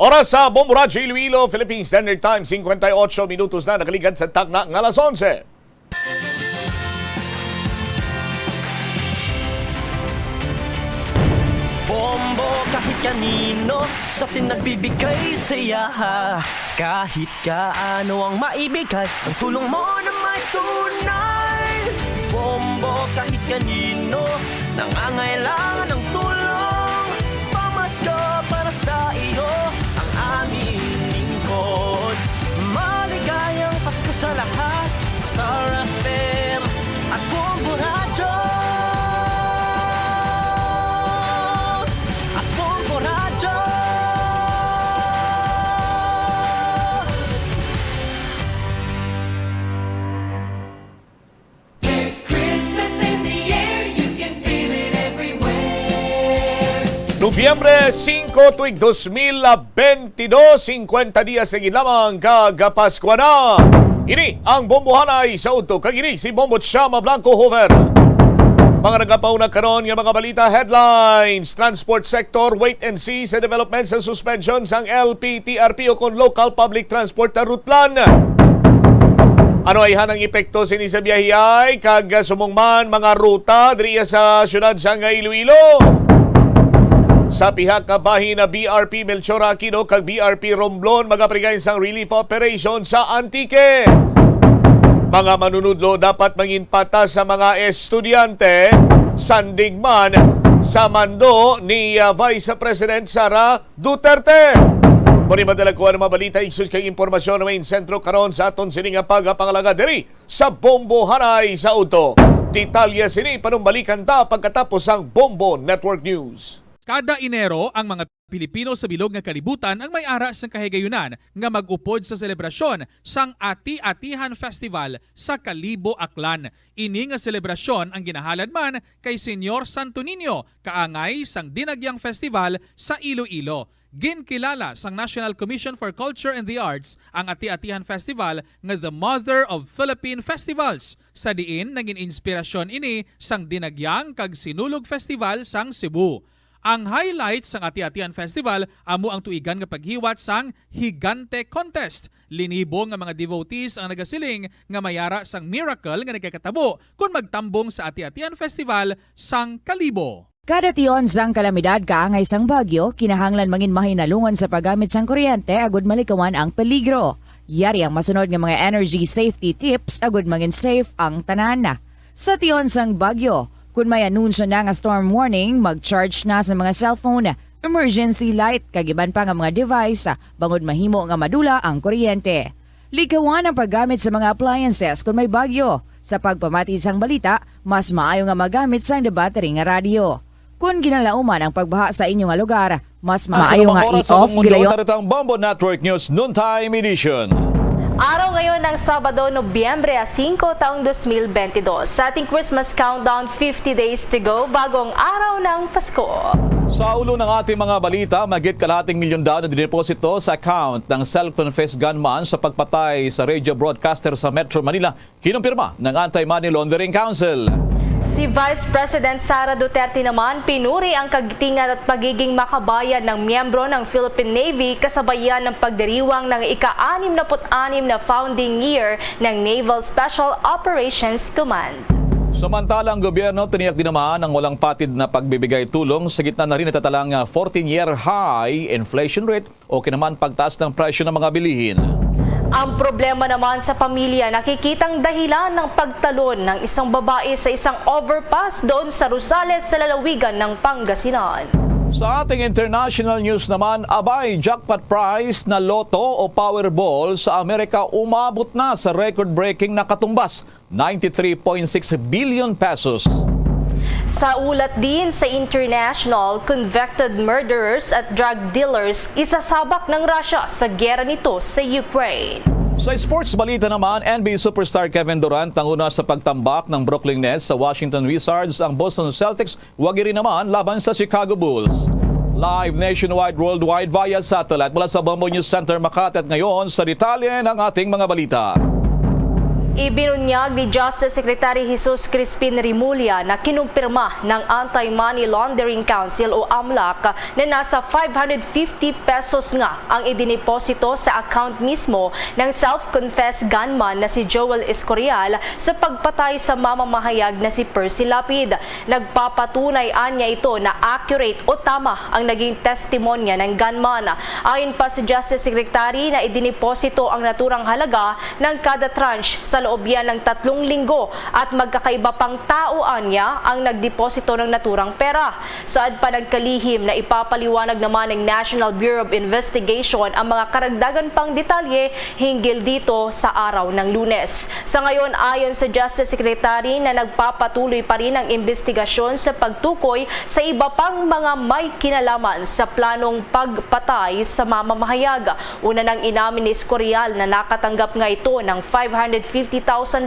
Oras sa Bombo Radio Iloilo, Philippine Standard Time, 58 minutos na nakaligad sa tagna ng alas 11. Bombo kahit kanino sa nagbibigay saya. Kahit kaano ang maibigay, ang tulong mo na may tunay. Bombo kahit kanino nangangailangan ng tulong. Pamasko para sa iyo ang aming lingkod. Maligayang Pasko sa lahat, Star FM at Bombo Radio. At Bombo Radio. There's Christmas in the air, you can feel it everywhere. Nobyembre 5, tuig 2022, 50 dias ang lamang kagapaskwa na. Ini ang Bombohanay sa Udto. Kagini si Bombo Chama Blanco Hover. Mga nagapauna karon nga mga balita headlines. Transport sector wait and see sa development sa suspension sang LPTRP o kon Local Public Transport na route plan. Ano ay hanang epekto sini sa biyahe kag sumungman mga ruta diri sa syudad sa Iloilo. Sa pihak ka bahin na BRP Melchor Aquino kag BRP Romblon magaprigay sang relief operation sa Antique. Mga manunudlo dapat manginpata sa mga estudyante sandigman sa mando ni Vice President Sara Duterte. Muni madalag ko ang mga balita isus kay impormasyon na may sentro karon sa aton sining pagpangalaga diri sa Bombohanay sa Udto. Detalye sini panumbalikan ta pagkatapos ang Bombo Network News. Kada Enero, ang mga Pilipino sa bilog nga kalibutan ang may ara sang kahigayunan nga mag-upod sa selebrasyon sang Ati-Atihan Festival sa Kalibo, Aklan. Ini nga selebrasyon ang ginahalad man kay Senyor Santo Niño, kaangay sang Dinagyang Festival sa Iloilo. Ginkilala sang National Commission for Culture and the Arts ang Ati-Atihan Festival nga the Mother of Philippine Festivals. Sa diin, naging inspirasyon ini sang Dinagyang kag Sinulog Festival sang Cebu. Ang highlight sang Ati-Atihan Festival amo ang tuigan nga paghiwat sang Higante Contest. Linibo nga mga devotees ang nagasiling nga mayara sang miracle nga nagkakatabo kung magtambong sa Ati-Atihan Festival sang Kalibo. Kada tion sang kalamidad kaangay sang bagyo, kinahanglan mangin mahinalungan sa paggamit sang kuryente agud malikawan ang peligro. Yari ang masunod nga mga energy safety tips agud mangin safe ang tanan. Sa tion sang bagyo, kung may anunsyo na nga storm warning, mag-charge na sa mga cellphone, emergency light, kagiban pa nga mga device, bangod mahimo nga madula ang kuryente. Likawan ang paggamit sa mga appliances kung may bagyo. Sa pagpamati sang balita, mas maayo nga magamit sang battery nga radio. Kung ginalauman ang pagbaha sa inyong lugar, mas maayo nga i-off gilayon. Narito ang Bombo Network News Noontime Edition. Araw ngayon ng Sabado, Nobyembre 5, taong 2022. Sa ating Christmas countdown, 50 days to go, bagong araw ng Pasko. Sa ulo ng ating mga balita, mahigit kalahating milyon daw na dineposito sa account ng self-confessed gunman sa pagpatay sa radio broadcaster sa Metro Manila, kinumpirma ng Anti-Money Laundering Council. Si Vice President Sara Duterte naman pinuri ang kagitingan at pagiging makabayan ng miyembro ng Philippine Navy kasabayan ng pagdiriwang ng ika-66 na founding year ng Naval Special Operations Command. Samantalang gobyerno, tiniyak din naman ang walang patid na pagbibigay tulong sa gitna na rin natatalang 14-year high inflation rate o kinaman pagtaas ng presyo ng mga bilihin. Ang problema naman sa pamilya, nakikitang dahilan ng pagtalon ng isang babae sa isang overpass doon sa Rosales sa lalawigan ng Pangasinan. Sa ating international news naman, abay, jackpot prize na Lotto o Powerball sa Amerika umabot na sa record-breaking na katumbas, 93.6 billion pesos. Sa ulat din sa international, convicted murderers at drug dealers isasabak ng Russia sa gera nito sa Ukraine. Sa sports balita naman, NBA superstar Kevin Durant ang una sa pagtambak ng Brooklyn Nets sa Washington Wizards. Ang Boston Celtics wagi rin naman laban sa Chicago Bulls. Live nationwide, worldwide via satellite mula sa Bombo News Center Makati at ngayon sa detalye ng ating mga balita. Ibinunyag ni Justice Secretary Jesus Crispin Rimulya na kinumpirma ng Anti-Money Laundering Council o AMLAC na nasa 550 pesos nga ang idiniposito sa account mismo ng self-confessed gunman na si Joel Escorial sa pagpatay sa mamamahayag na si Percy Lapid. Nagpapatunay anya ito na accurate o tama ang naging testimonya ng gunman. Ayon pa sa Justice Secretary na idiniposito ang naturang halaga ng kada tranche sa loob yan ng 3 linggo at magkakaiba pang tauan niya ang nagdeposito ng naturang pera. Saad pa nagkalihim na ipapaliwanag naman ng National Bureau of Investigation ang mga karagdagan pang detalye hinggil dito sa araw ng Lunes. Sa ngayon, ayon sa Justice Secretary na nagpapatuloy pa rin ang investigasyon sa pagtukoy sa iba pang mga may kinalaman sa planong pagpatay sa mamamahayag. Una nang inamin ni Escorial na nakatanggap nga ito ng 550,000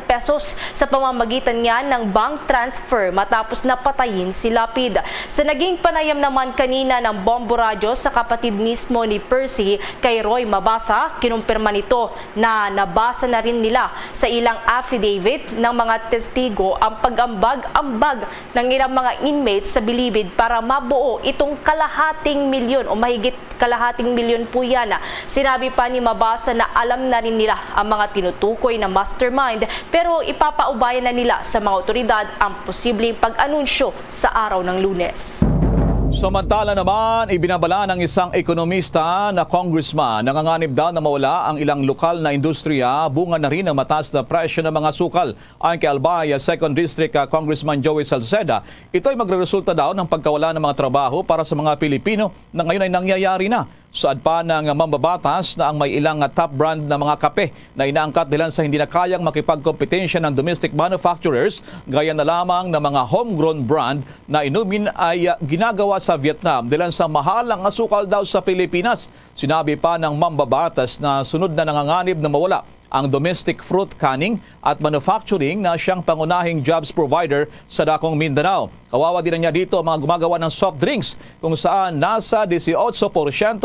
pesos sa pamamagitan niya ng bank transfer matapos napatayin si Lapid. Sa naging panayam naman kanina ng Bombo Radyo sa kapatid mismo ni Percy kay Roy Mabasa, kinumpirma nito na nabasa na rin nila sa ilang affidavit ng mga testigo ang pag-ambag-ambag ng ilang mga inmates sa bilibid para mabuo itong kalahating milyon o mahigit kalahating milyon po yan. Sinabi pa ni Mabasa na alam na rin nila ang mga tinutukoy na mastermind pero ipapaubayan na nila sa mga otoridad ang posibleng pag-anunsyo sa araw ng Lunes. Samantala naman, ibinabala ng isang ekonomista na congressman nanganganib daw na mawala ang ilang lokal na industriya, bunga na rin ang mataas na presyo ng mga sukal. Ayon kay Albaya 2nd District Congressman Joey Salceda, ito ay magresulta daw ng pagkawala ng mga trabaho para sa mga Pilipino na ngayon ay nangyayari na. Saad pa ng mambabatas na ang may ilang top brand na mga kape na inaangkat nila sa hindi na kayang makipagkompetensya ng domestic manufacturers, gaya na lamang ng mga homegrown brand na inumin ay ginagawa sa Vietnam dahil sa mahalang asukal daw sa Pilipinas. Sinabi pa ng mambabatas na sunod na nanganganib na mawala ang domestic fruit canning at manufacturing na siyang pangunahing jobs provider sa Dakong Mindanao. Kawawa din niya dito ang mga gumagawa ng soft drinks kung saan nasa 18%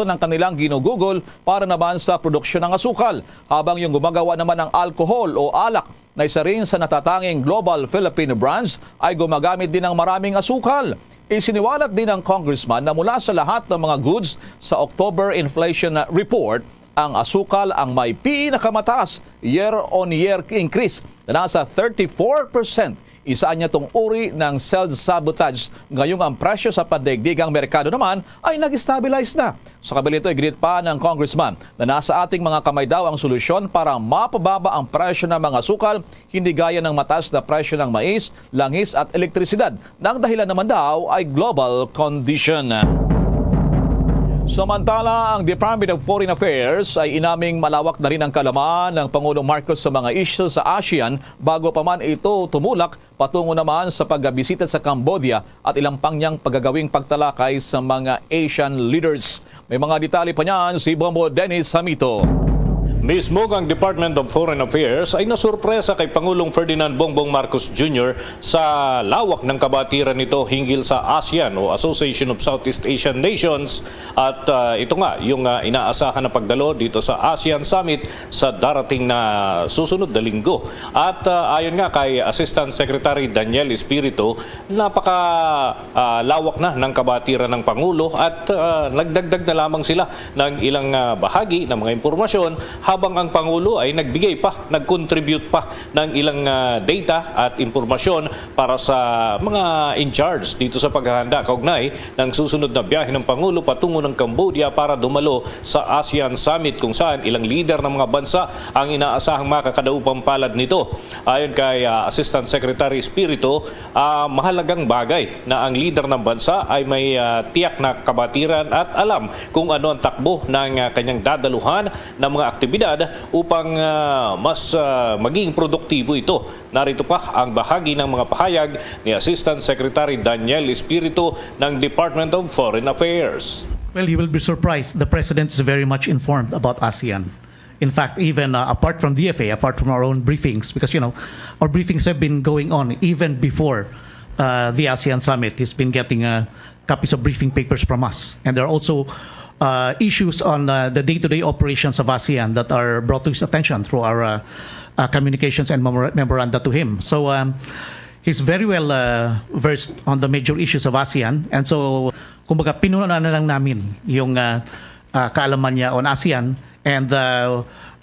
ng kanilang ginugugol para naman sa produksyon ng asukal. Habang yung gumagawa naman ng alcohol o alak na isa rin sa natatanging global Filipino brands ay gumagamit din ng maraming asukal. Isiniwalat din ng congressman na mula sa lahat ng mga goods sa October Inflation Report, ang asukal ang may pinakamataas year-on-year increase na nasa 34%. Isaan niya itong uri ng self-sabotage. Ngayong ang presyo sa pandaigdigang merkado naman ay nag-stabilize na. Sa kabila ito, iginit pa ng congressman na nasa ating mga kamay daw ang solusyon para mapababa ang presyo ng mga asukal, hindi gaya ng mataas na presyo ng mais, langis at elektrisidad. Nang dahilan naman daw ay global condition. Samantala, ang Department of Foreign Affairs ay inaming malawak na rin ang kalaman ng Pangulong Marcos sa mga issue sa ASEAN bago pa man ito tumulak patungo naman sa pagbisita sa Cambodia at ilang pang niyang paggagawing pagtalakay sa mga Asian leaders. May mga detalye pa niyan si Bombo Dennis Hamito. Mismo ang Department of Foreign Affairs ay nasurpresa kay Pangulong Ferdinand Bongbong Marcos Jr. sa lawak ng kabatiran nito hinggil sa ASEAN o Association of Southeast Asian Nations at ito nga yung inaasahan na pagdalo dito sa ASEAN Summit sa darating na susunod na linggo. At ayon nga kay Assistant Secretary Daniel Espiritu, napaka lawak na ng kabatiran ng Pangulo at nagdagdag na lamang sila ng ilang bahagi ng mga impormasyon habang ang Pangulo ay nagbigay pa, nag-contribute pa ng ilang data at impormasyon para sa mga in charge dito sa paghahanda kaugnay ng susunod na biyahe ng Pangulo patungo ng Cambodia para dumalo sa ASEAN Summit kung saan ilang leader ng mga bansa ang inaasahang makakadaupang palad nito. Ayon kay Assistant Secretary Espiritu, mahalagang bagay na ang leader ng bansa ay may tiyak na kabatiran at alam kung ano ang takbo ng kanyang dadaluhan ng mga aktibidad upang mas maging produktibo ito. Narito pa ang bahagi ng mga pahayag ni Assistant Secretary Daniel Espiritu ng Department of Foreign Affairs. Well, you will be surprised. The President is very much informed about ASEAN. In fact, even apart from DFA, apart from our own briefings, because, you know, our briefings have been going on even before the ASEAN Summit. He's been getting copies of briefing papers from us. And there are also issues on the day-to-day operations of ASEAN that are brought to his attention through our communications and memoranda to him. So he's very well versed on the major issues of ASEAN, and so kumbaga pinunan na lang namin yung kaalaman niya on ASEAN, and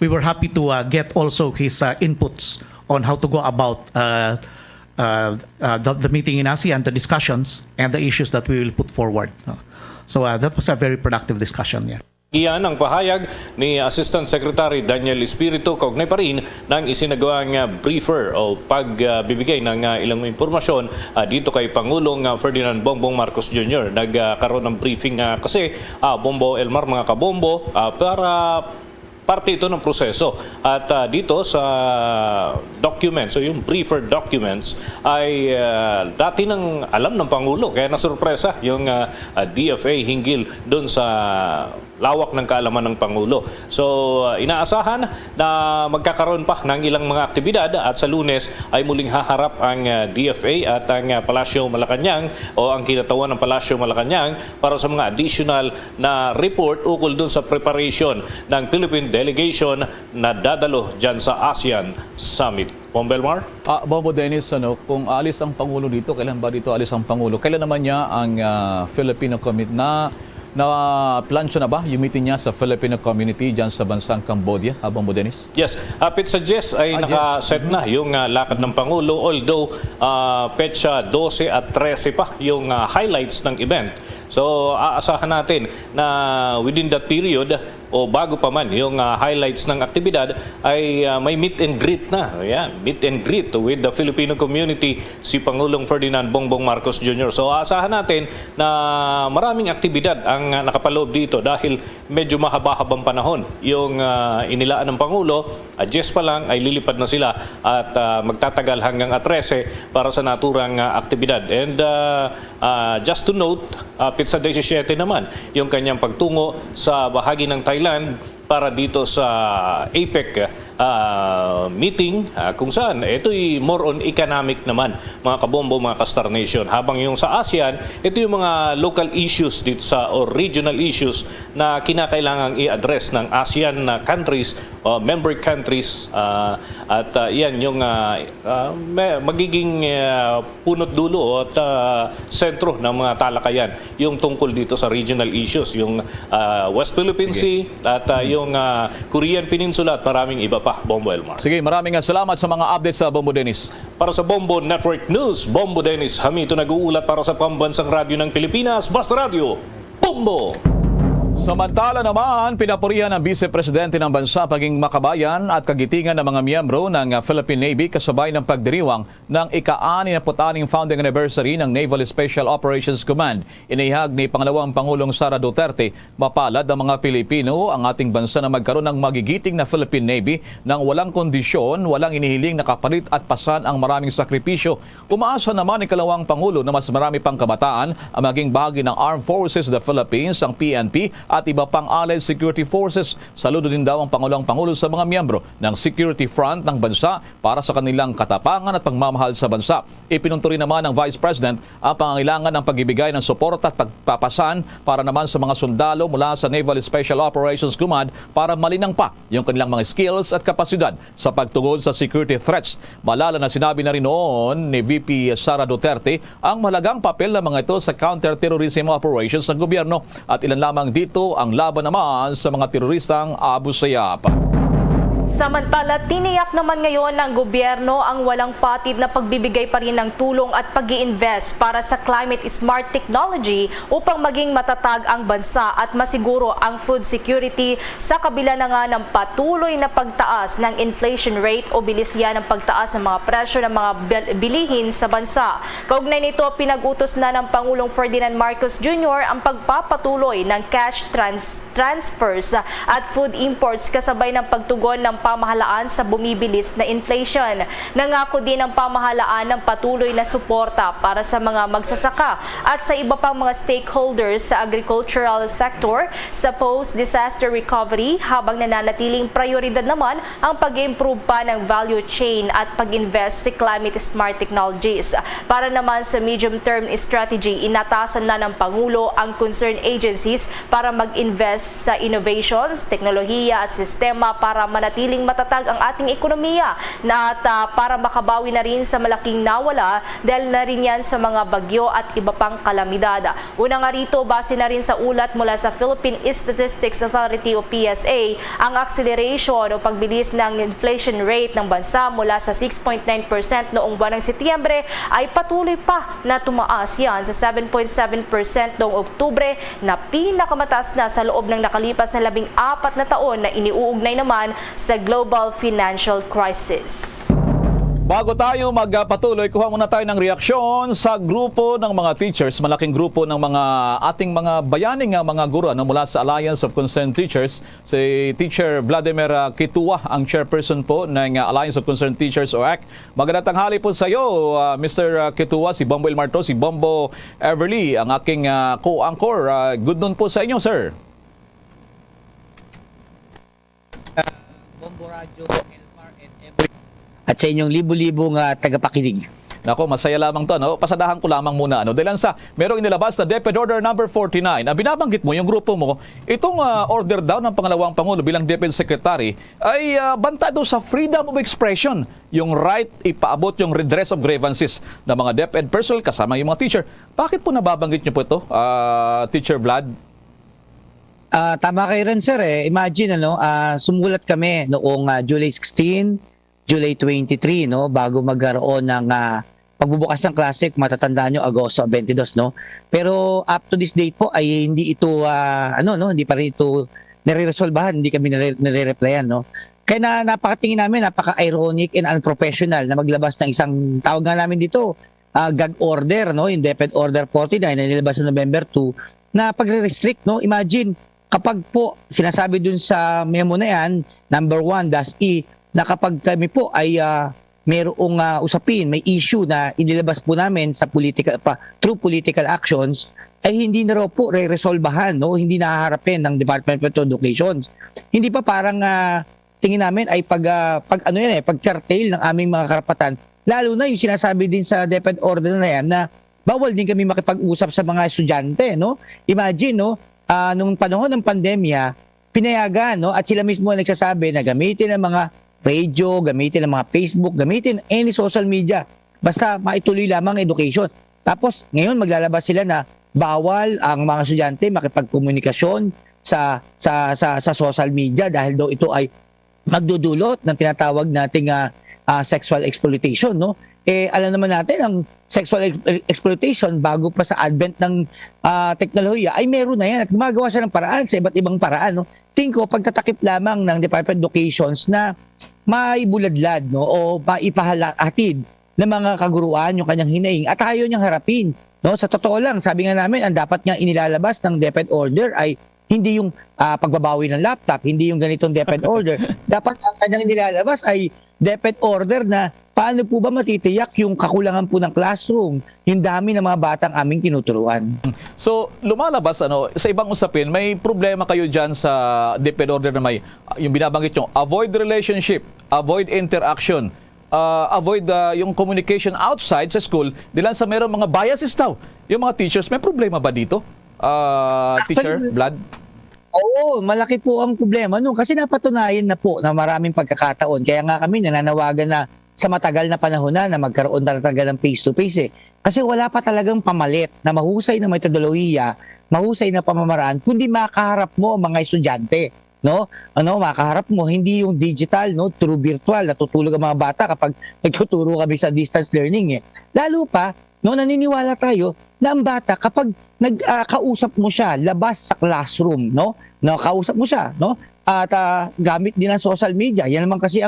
we were happy to get also his inputs on how to go about the meeting in ASEAN, the discussions, and the issues that we will put forward. So that was a very productive discussion. Yeah. Iyan ang pahayag ni Assistant Secretary Daniel Espiritu kaugnay pa rin ng isinagawang briefer o pagbibigay ng ilang impormasyon dito kay Pangulong Ferdinand Bongbong Marcos Jr. Nagkaroon ng briefing kasi Bombo Elmar, mga kabombo, para parte ito ng proseso. At dito sa documents, so yung briefer documents, ay dati nang alam ng Pangulo. Kaya nasurpresa yung DFA hinggil doon sa lawak ng kaalaman ng Pangulo. So inaasahan na magkakaroon pa ng ilang mga aktibidad at sa Lunes ay muling haharap ang DFA at ang Palasyo Malacanang o ang kinatawan ng Palasyo Malacanang para sa mga additional na report ukol doon sa preparation ng Philippine delegation na dadalo dyan sa ASEAN Summit. Bombelmar? Bombo Dennis, kung alis ang Pangulo dito, kailan ba dito alis ang Pangulo? Kailan naman niya ang Filipino Committee na plansya na ba yung meeting niya sa Filipino community dyan sa bansang Cambodia, Bombo Dennis? Yes, Petsa Jess ay nakaset na yung lakad ng Pangulo, although petsa 12 at 13 pa yung highlights ng event. So aasahan natin na within that period o bago pa man yung highlights ng aktibidad ay may meet and greet na. Yeah, meet and greet with the Filipino community si Pangulong Ferdinand Bongbong Marcos Jr. So aasahan natin na maraming aktibidad ang nakapaloob dito dahil medyo mahaba-habang panahon yung inilaan ng Pangulo. Just pa lang ay lilipad na sila at magtatagal hanggang 13 para sa naturang aktibidad. And just to note, Pitsa 17 naman yung kanyang pagtungo sa bahagi ng Thailand para dito sa APEC meeting kung saan ito'y more on economic naman, mga kabombo, mga ka-Star Nation. Habang yung sa ASEAN, ito yung mga local issues dito sa or regional issues na kinakailangang i-address ng ASEAN countries o member countries at yan yung magiging punot dulo at sentro ng mga talakayan yung tungkol dito sa regional issues, yung West Philippine Sea at yung Korean Peninsula at maraming iba pa. Bombo Elmar. Sige, maraming salamat sa mga updates sa Bombo Dennis. Para sa Bombo Network News, Bombo Dennis Hamito nag-uulat para sa Pambansang Radyo ng Pilipinas, Basta Radio, Bombo! Samantala naman, pinapurihan ng Vice Presidente ng Bansa paging makabayan at kagitingan ng mga miyembro ng Philippine Navy kasabay ng pagdiriwang ng ika-66 founding anniversary ng Naval Special Operations Command. Inihag ni Pangalawang Pangulong Sara Duterte, mapalad ang mga Pilipino ang ating bansa na magkaroon ng magigiting na Philippine Navy nang walang kondisyon, walang inihiling na kapalit at pasan ang maraming sakripisyo. Umaasa naman ni Kalawang Pangulo na mas marami pang kabataan ang maging bahagi ng Armed Forces of the Philippines, ang PNP, at iba pang allied security forces. Saludo din daw ang Pangulo sa mga miyembro ng security front ng bansa para sa kanilang katapangan at pagmamahal sa bansa. Ipinunto rin naman ng Vice President ang pangangailangan ng pagbibigay ng suporta at pagpapasan para naman sa mga sundalo mula sa Naval Special Operations Command para malinang pa yung kanilang mga skills at kapasidad sa pagtugon sa security threats. Malala na sinabi na rin noon ni VP Sara Duterte ang mahalagang papel ng mga ito sa counter-terrorism operations ng gobyerno at ilan lamang dito ang laban naman sa mga teroristang Abu Sayyaf. Samantala, tiniyak naman ngayon ng gobyerno ang walang patid na pagbibigay pa rin ng tulong at pag-i-invest para sa climate smart technology upang maging matatag ang bansa at masiguro ang food security sa kabila na nga ng patuloy na pagtaas ng inflation rate o bilis yan ng pagtaas ng mga presyo ng mga bilihin sa bansa. Kaugnay nito, pinag-utos na ng Pangulong Ferdinand Marcos Jr. ang pagpapatuloy ng cash transfers at food imports kasabay ng pagtugon ng pamahalaan sa bumibilis na inflation. Nangako din ang pamahalaan ng patuloy na suporta para sa mga magsasaka at sa iba pang mga stakeholders sa agricultural sector sa post-disaster recovery habang nananatiling prioridad naman ang pag-improve pa ng value chain at pag-invest sa climate smart technologies. Para naman sa medium-term strategy, inatasan na ng Pangulo ang concerned agencies para mag-invest sa innovations, teknolohiya at sistema para manatili mapanatiling matatag ang ating ekonomiya at para makabawi na rin sa malaking nawala dahil na rin yan sa mga bagyo at iba pang kalamidad. Una nga rito, base na rin sa ulat mula sa Philippine Statistics Authority o PSA, ang acceleration o pagbilis ng inflation rate ng bansa mula sa 6.9% noong buwan ng Setyembre ay patuloy pa na tumaas yan sa 7.7% noong Oktubre na pinakamataas na sa loob ng nakalipas na 14 na taon na iniuugnay naman sa global financial crisis. Bago tayo magpatuloy, kuha muna tayo ng reaksyon sa grupo ng mga teachers, malaking grupo ng mga ating mga bayaning mga guro mula sa Alliance of Concerned Teachers. Si Teacher Vladimir Kituwa, ang chairperson po ng Alliance of Concerned Teachers o ACT. Magandang tanghali po sa iyo, Mr. Kituwa, si Bombo Ilmarto, si Bombo Everly, ang aking co-anchor. Good noon po sa inyo, sir. Bombo Radio, Elmar, and every at sa inyong libo-libong tagapakinig. Nako, masaya lamang to, no? Pasadahan ko lamang muna, no? Dahil sa merong inilabas na DepEd Order number 49. Binabanggit mo yung grupo mo, itong order daw ng pangalawang pangulo bilang DepEd Secretary ay banta daw sa freedom of expression, yung right ipaabot yung redress of grievances ng mga DepEd personnel kasama yung mga teacher. Bakit po nababanggit niyo po ito, Teacher Vlad? Tama kayo rin, sir. Imagine, sumulat kami noong July 16, July 23, no, bago magkaroon ng pagbubukas ng klase, kung matatandaan nyo, Agosto 22, no. Pero up to this date po ay hindi ito hindi pa rin ito nire-resolbahan, hindi kami nire-replyan, no. Kaya napakatingin namin, napaka-ironic and unprofessional na maglabas ng isang tawag nga namin dito, gag order, no, yung DepEd Order 49 na nilabas sa November 2 na pagre-restrict, no. Imagine kapag po sinasabi dun sa memo na yan, number 1-E, na kapag kami po ay mayroong usapin, may issue na inilabas po namin sa through political actions, ay hindi na raw po re-resolbahan, no? Hindi nahaharapin ng Department of Education. Hindi pa parang tingin namin ay pag-curtail ng aming mga karapatan. Lalo na yung sinasabi din sa DepEd Order na yan na bawal din kami makipag-usap sa mga estudyante, no? Imagine, no, nung panahon ng pandemya, pinayagan, no, at sila mismo nagsasabi na gamitin ang mga radio, gamitin ang mga Facebook, gamitin any social media. Basta maituloy lamang education. Tapos ngayon maglalabas sila na bawal ang mga estudyante makipagkomunikasyon sa social media dahil daw ito ay magdudulot ng tinatawag nating sexual exploitation, no? Alam naman natin ang sexual exploitation bago pa sa advent ng teknolohiya ay meron na yan at gumagawa siya ng paraan sa iba't ibang paraan, no? Tingin ko pagtatakip lamang ng Department of Education na maibuladlad, no, o maipahalatid ng mga kaguruan yung kanyang hinaing at ayaw niyang harapin, no? Sa totoo lang, sabi nga namin, ang dapat nga inilalabas ng DepEd Order ay hindi yung pagbabawi ng laptop, hindi yung ganitong DepEd Order. Dapat ang kanyang inilalabas ay DepEd Order na paano po ba matitiyak yung kakulangan po ng classroom, yung dami ng mga batang aming tinuturuan. So, lumalabas, sa ibang usapin, may problema kayo dyan sa DepEd Order na may, yung binabanggit nyo, avoid relationship, avoid interaction, avoid yung communication outside sa school, dilan sa mayroong mga biases daw. Yung mga teachers, may problema ba dito? Teacher Vlad? Oo, malaki po ang problema no kasi napatunayan na po na maraming pagkakataon. Kaya nga kami nananawagan na sa matagal na panahon na magkaroon talaga ng face-to-face Kasi wala pa talagang pamalit na mahusay na metodolohiya, mahusay na pamamaraan, kundi makaharap mo ang mga estudyante. No? Makaharap mo, hindi yung digital, no? Through virtual, natutulog ang mga bata kapag nagtuturo kami sa distance learning. Lalo pa, no, naniniwala tayo na ang bata kapag nagkausap mo siya labas sa classroom, no? Kausap mo siya, no? At gamit din ang social media. Yan naman kasi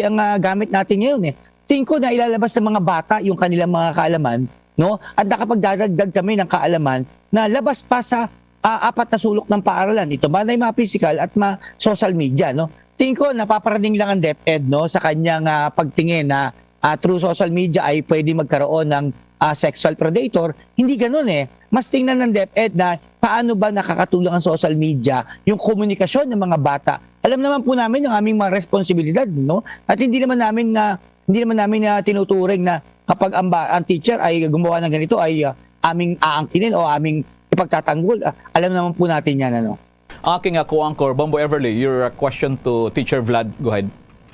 ang gamit natin ngayon Tingin ko na ilalabas ng mga bata yung kanilang mga kaalaman, no? At nakapagdadagdag kami ng kaalaman na labas pa sa apat na sulok ng paaralan. Ito man ay mga physical at mga social media, no? Tingin ko napaparating lang ang DepEd, no, sa kanyang pagtingin na through social media ay pwede magkaroon ng sexual predator. Hindi ganoon Mas tingnan ng DepEd na paano ba nakakatulong ang social media, yung komunikasyon ng mga bata. Alam naman po namin yung aming mga responsibilidad, no? At hindi naman namin tinuturing na kapag ang teacher ay gumawa ng ganito ay aming aangkinin o aming ipagtatanggol. Alam naman po natin yan, Aking co-anchor, Bombo Everly, your question to Teacher Vlad. Go ahead.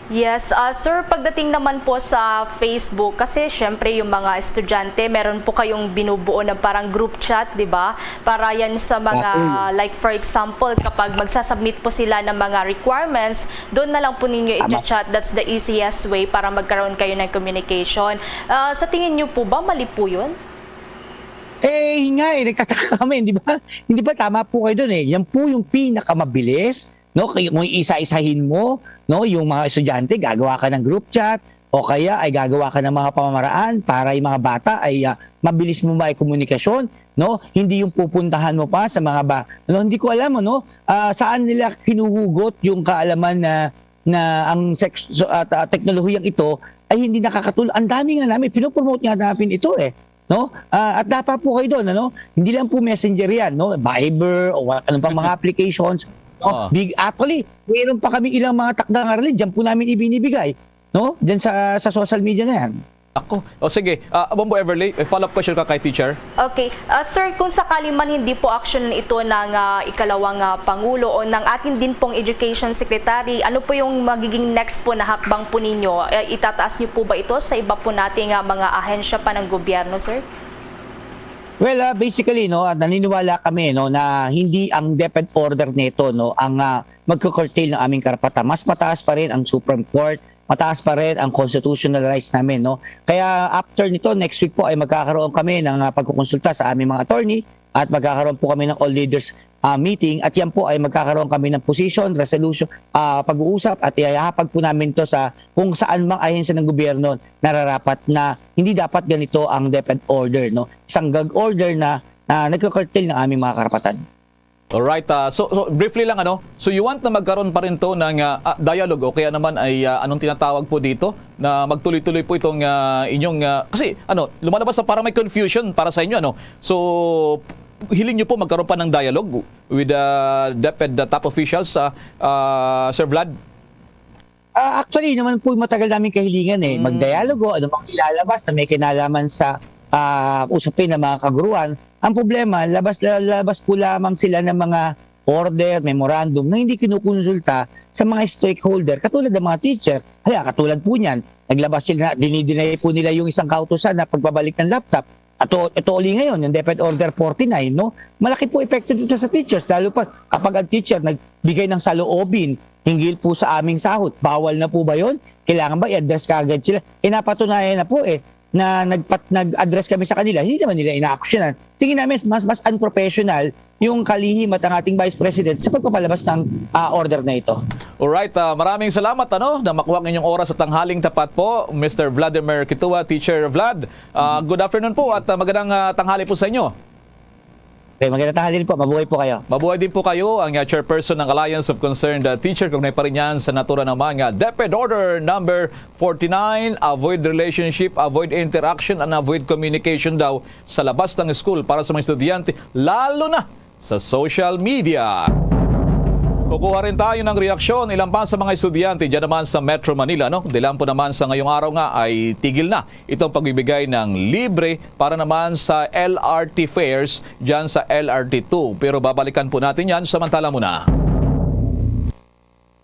Yes, sir, pagdating naman po sa Facebook, kasi syempre yung mga estudyante, meron po kayong binubuo na parang group chat, di ba? Para yan sa mga, like for example, kapag magsasubmit po sila ng mga requirements, doon na lang po ninyo i-chat. That's the easiest way para magkaroon kayo ng communication. Sa tingin nyo po ba, mali po yun? Nagtataka kami, hindi ba tama po kayo doon Yan po yung pinakamabilis, no? Kung isa-isahin mo, no, yung mga estudyante, gagawa ka ng group chat o kaya ay gagawa ka ng mga pamamaraan para yung mga bata ay mabilis mo komunikasyon, no? Hindi yung pupuntahan mo pa sa mga hindi ko alam saan nila kinuhugot yung kaalaman na ang teknolohiyang ito ay hindi nakakatulong. Ang dami nga namin pinopromote nga namin ito no? At dapat po kayo doon, hindi lang po messenger yan, no? Viber o ano pa mga applications. Actually, mayroon pa kami ilang mga takdang aralin, diyan po namin ibinibigay, no? Diyan sa social media na yan. Sige, Bombo Everly, follow-up question ka kay teacher. Okay. Sir, kung sakali man hindi po action ito ng ikalawang Pangulo o ng atin din pong Education Secretary, ano po yung magiging next po na hakbang po ninyo? Itataas niyo po ba ito sa iba po nating mga ahensya pa ng gobyerno, sir? Well, basically, naniniwala kami na hindi ang DepEd order nito ang magko-curtail ng aming karapatan. Mas mataas pa rin ang Supreme Court, mataas pa rin ang constitutional rights namin, Kaya after nito, next week po ay magkakaroon kami ng pagkukonsulta sa aming mga attorney at magkakaroon po kami ng all leaders meeting at yan po ay magkakaroon kami ng position, resolution, pag-uusap at ihahapag po namin to sa kung saan mang ahensya ng gobyerno nararapat na hindi dapat ganito ang DepEd order, Isang gag order na nagko-curtail ng aming mga karapatan. Alright, so briefly lang so you want na magkaroon pa rin to ng dialogue o kaya naman ay anong tinatawag po dito na magtuloy-tuloy po itong inyong kasi lumalabas na parang may confusion para sa inyo so hiling nyo po magkaroon pa ng dialogue with DepEd top officials Sir Vlad? Actually naman po matagal namin kahilingan magdialogo, ano bang ilalabas na may kinalaman sa usapin ng mga kaguruan. Ang problema, labas po lamang sila ng mga order, memorandum na hindi kinukonsulta sa mga stakeholder katulad ng mga teacher. Katulad po niyan, naglabas sila, dinidinay po nila yung isang kautusan na pagbabalik ng laptop. At ito uli ngayon, yung DepEd Order 49, malaki po epekto dito sa teachers, lalo pa kapag ang teacher nagbigay ng saloobin hinggil po sa aming sahod. Bawal na po ba yun? Kailangan ba i-address kaagad sila? Napatunayan na po na nag-address kami sa kanila, hindi naman nila ina-actionan. Tingin namin mas unprofessional yung kalihim at ang ating Vice President sa pagpapalabas ng order na ito. Alright, maraming salamat na makuha ng inyong oras sa tanghaling tapat po, Mr. Vladimir Kitua, Teacher Vlad. Good afternoon po at magandang tanghali po sa inyo. Okay, magandang tanghali po. Mabuhay po kayo. Mabuhay din po kayo, ang chairperson ng Alliance of Concerned Teacher. Kaugnay pa rin yan sa natura ng mga DepEd Order number 49, avoid relationship, avoid interaction, and avoid communication daw sa labas ng school para sa mga estudyante, lalo na sa social media. Kukuha rin tayo ng reaksyon ilan pa sa mga estudyante dyan naman sa Metro Manila. Dilan po naman sa ngayong araw nga ay tigil na itong pagbibigay ng libre para naman sa LRT fares dyan sa LRT2. Pero babalikan po natin yan samantala muna.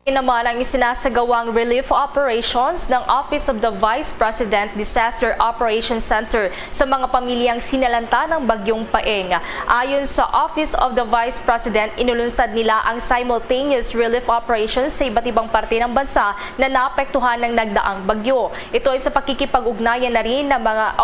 Naman ang isinasagawang relief operations ng Office of the Vice President Disaster Operations Center sa mga pamilyang sinalanta ng Bagyong Paeng. Ayon sa Office of the Vice President, inulunsad nila ang simultaneous relief operations sa iba't ibang parte ng bansa na naapektuhan ng nagdaang bagyo. Ito ay sa pakikipag-ugnayan na rin ng mga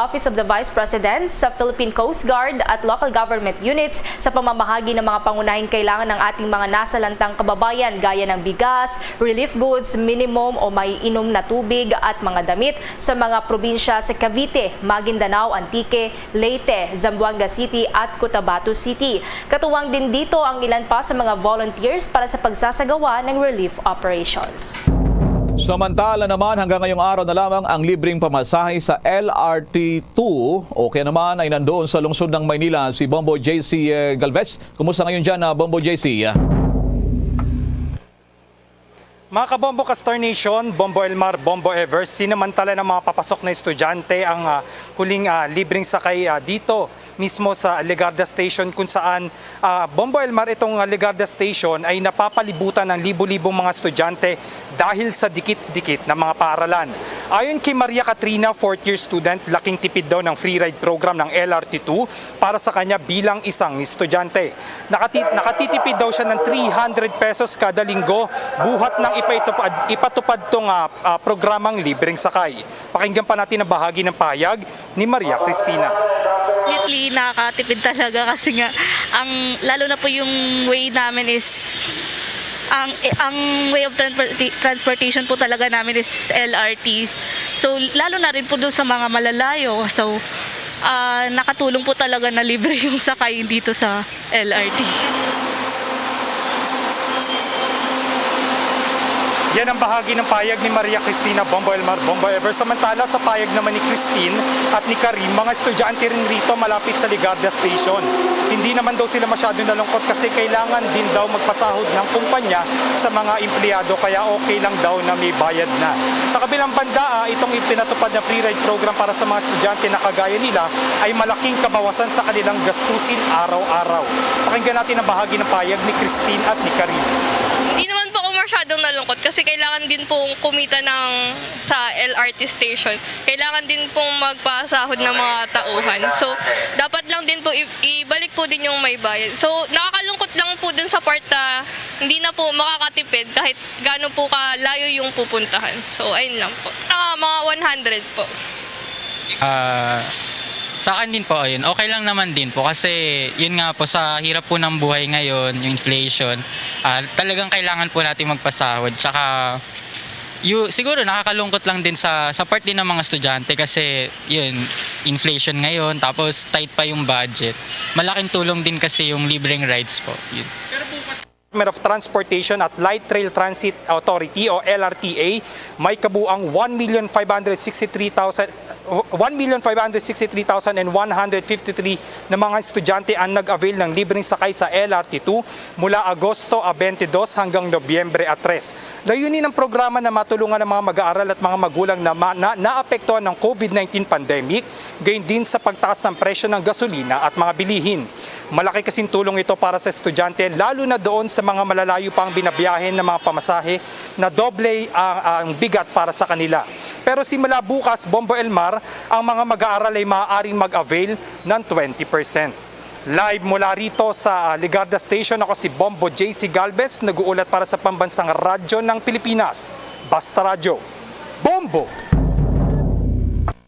Office of the Vice President sa Philippine Coast Guard at local government units sa pamamahagi ng mga pangunahing kailangan ng ating mga nasalantang kababayan gaya ng bigas, relief goods, minimum o may inom na tubig at mga damit sa mga probinsya sa Cavite, Maguindanao, Antique, Leyte, Zamboanga City at Cotabato City. Katuwang din dito ang ilan pa sa mga volunteers para sa pagsasagawa ng relief operations. Samantala naman hanggang ngayong araw na lamang ang libreng pamasahe sa LRT2 o kaya naman ay nandoon sa lungsod ng Maynila si Bombo JC Galvez. Kumusta ngayon dyan Bombo JC? Mga kabombo ka Star Nation, Bombo Elmar, Bombo Evers, sinamantala ng mga papasok na estudyante ang huling libreng sakay dito mismo sa Legarda Station kung saan Bombo Elmar itong Legarda Station ay napapalibutan ng libo-libong mga estudyante dahil sa dikit-dikit na mga paaralan. Ayon kay Maria Katrina, 4th year student, laking tipid daw ng free ride program ng LRT2 para sa kanya bilang isang estudyante. Nakatitipid daw siya ng 300 pesos kada linggo buhat ng ipatupad tong programang libreng sakay. Pakinggan pa natin ang bahagi ng pahayag ni Maria Cristina. Definitely nakakatipid talaga kasi nga lalo na po yung way namin is ang way of transportation po talaga namin is LRT. So lalo na rin po doon sa mga malalayo. So nakatulong po talaga na libre yung sakay dito sa LRT. Yan ang bahagi ng payag ni Maria Cristina, Bombo Elmar, Bombo Evers. Samantala sa payag naman ni Christine at ni Karim, mga estudyante rin rito malapit sa Legarda Station. Hindi naman daw sila masyado nalungkot kasi kailangan din daw magpasahod ng kumpanya sa mga empleyado kaya okay lang daw na may bayad na. Sa kabilang banda, itong ipinatupad na free ride program para sa mga estudyante na kagaya nila ay malaking kabawasan sa kanilang gastusin araw-araw. Pakinggan natin ang bahagi ng payag ni Christine at ni Karim. Hindi naman po ako masyadong nalungkot kasi kailangan din pong kumita sa LRT station. Kailangan din pong magpasahod ng mga tauhan. So, dapat lang din po ibalik po din yung may bayad. So, nakakalungkot lang po dun sa part na hindi na po makakatipid kahit gaano po kalayo yung pupuntahan. So, ayun lang po. Mga 100 po. Sa akin din po, ayun, okay lang naman din po kasi yun nga po sa hirap po ng buhay ngayon, yung inflation, talagang kailangan po natin magpasahod. Tsaka siguro nakakalungkot lang din sa part din ng mga estudyante kasi yun, inflation ngayon tapos tight pa yung budget. Malaking tulong din kasi yung libreng rides po. Yun. Department of Transportation at Light Rail Transit Authority o LRTA may kabuang 1,563,153 na mga estudyante ang nag-avail ng libreng sakay sa LRT2 mula Agosto 22 hanggang Nobyembre 3. Layunin ng programa na matulungan ng mga mag-aaral at mga magulang na naapektuhan ng COVID-19 pandemic, gayon din sa pagtaas ng presyo ng gasolina at mga bilihin. Malaki kasing tulong ito para sa estudyante, lalo na doon sa mga malalayo pang binabiyahin ng mga pamasahe na doble ang bigat para sa kanila. Pero simula bukas, Bombo Elmar, ang mga mag-aaral ay maaaring mag-avail ng 20%. Live mula rito sa Legarda Station, ako si Bombo JC Galvez, nag-uulat para sa Pambansang Radyo ng Pilipinas. Basta Radyo, Bombo!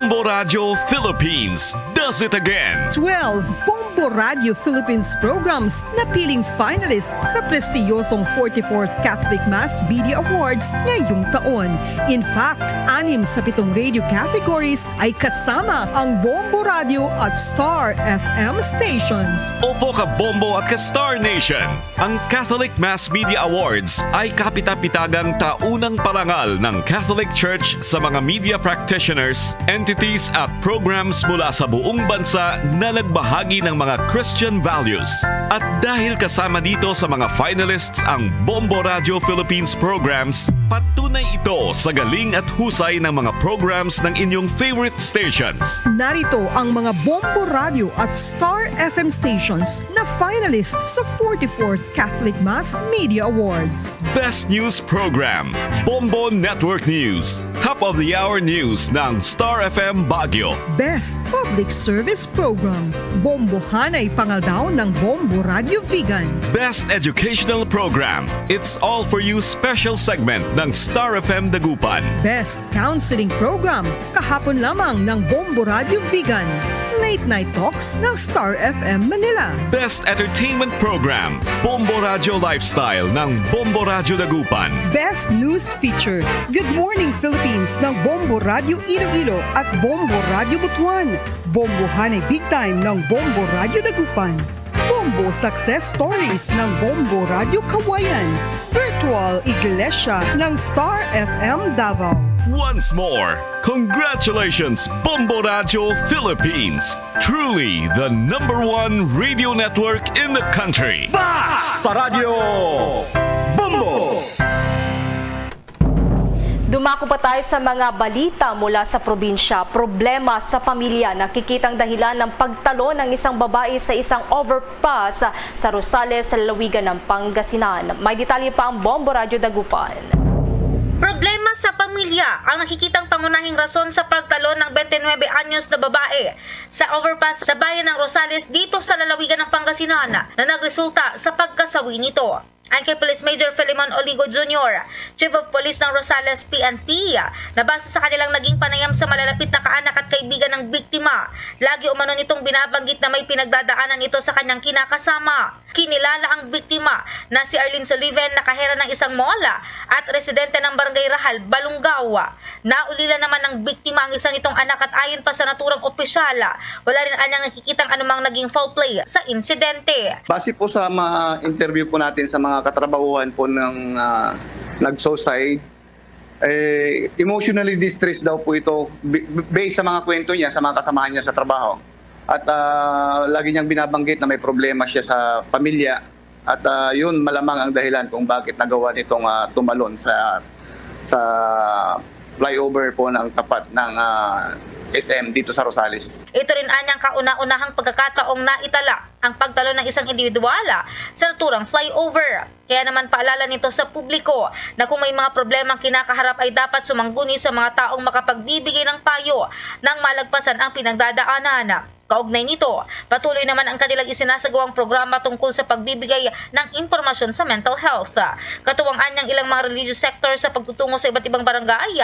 Bombo Radio Philippines does it again. 12 Bombo Radio Philippines programs na piling finalist sa prestiyosong 44th Catholic Mass Media Awards ngayong taon. In fact, 6 sa 7 radio categories ay kasama ang Bombo Radio at Star FM stations. Opo ka Bombo at ka Star Nation. Ang Catholic Mass Media Awards ay kapitapitagang taunang parangal ng Catholic Church sa mga media practitioners, entities at programs mula sa buong bansa na nagbahagi ng mga Christian values. At dahil kasama dito sa mga finalists ang Bombo Radio Philippines programs, patunay ito sa galing at husay ng mga programs ng inyong favorite stations. Narito ang mga Bombo Radio at Star FM stations na finalist sa 44th Catholic Mass Media Awards. Best News Program, Bombo Network News. Top of the Hour News ng Star FM Baguio. Best Public Service Program, Bombo Hanay Pangaldaw ng Bombo Radio Vegan. Best Educational Program, It's All For You special segment ng Star FM Dagupan. Best Counseling Program, kahapon lamang ng Bombo Radio Vegan. Late Night Talks ng Star FM Manila. Best Entertainment Program, Bombo Radio Lifestyle ng Bombo Radio Dagupan. Best News Feature, Good Morning Philippines ng Bombo Radio Iloilo at Bombo Radio Butuan. Bombo Hanay Big Time ng Bombo Radio Dagupan. Bombo Success Stories ng Bombo Radio Kawayan. Virtual Iglesia ng Star FM Davao. Once more, congratulations Bombo Radio Philippines. Truly the #1 radio network in the country. Basta Radio Bombo! Dumako pa tayo sa mga balita mula sa probinsya. Problema sa pamilya, nakikitang dahilan ng pagtalo ng isang babae sa isang overpass sa Rosales sa lalawigan ng Pangasinan. May detalye pa ang Bombo Radio Dagupan. Problema sa pamilya ang nakikitang pangunahing rason sa pagtalo ng 29 anyos na babae sa overpass sa bayan ng Rosales dito sa lalawigan ng Pangasinan na nagresulta sa pagkasawi nito. Ayon kay Police Major Filemon Oligo Jr., Chief of Police ng Rosales PNP, na base sa kanilang naging panayam sa malalapit na kaanak at kaibigan ng biktima, lagi umano nitong binabanggit na may pinagdadaanan ito sa kanyang kinakasama. Kinilala ang biktima na si Arlene Soliven na kahera ng isang mola at residente ng Barangay Rahal, Balungaw. Naulila naman ng biktima ang isa nitong anak at ayon pa sa naturang opisyal, wala rin anyang nakikitang anumang naging foul play sa insidente. Base po sa mga interview po natin sa mga katrabahuhan po ng nag-suicide, emotionally distressed daw po ito based sa mga kwento niya, sa mga kasamahan niya sa trabaho. At lagi niyang binabanggit na may problema siya sa pamilya at yun malamang ang dahilan kung bakit nagawa nitong tumalon sa flyover po ng tapat ng SM dito sa Rosales. Ito rin anyang kauna-unahang pagkakataong naitala ang pagtalo ng isang individuala sa naturang flyover. Kaya naman paalala nito sa publiko na kung may mga problemang kinakaharap ay dapat sumangguni sa mga taong makapagbibigay ng payo nang malagpasan ang pinagdadaanan. Kaugnay nito, patuloy naman ang kanilang isinasagawang programa tungkol sa pagbibigay ng impormasyon sa mental health. Katuwang anyang ilang mga religious sector sa pagtutungo sa iba't ibang barangay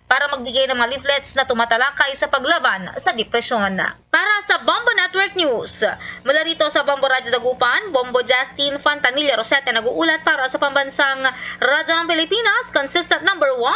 para magbigay ng mga leaflets na tumatalakay sa paglaban sa depresyon. Para sa Bombo Network News, mula rito sa Bombo Radio Dagupan, Bombo Justin Fantanilla Rosete nag-uulat para sa pambansang Radyo ng Pilipinas, consistent number 1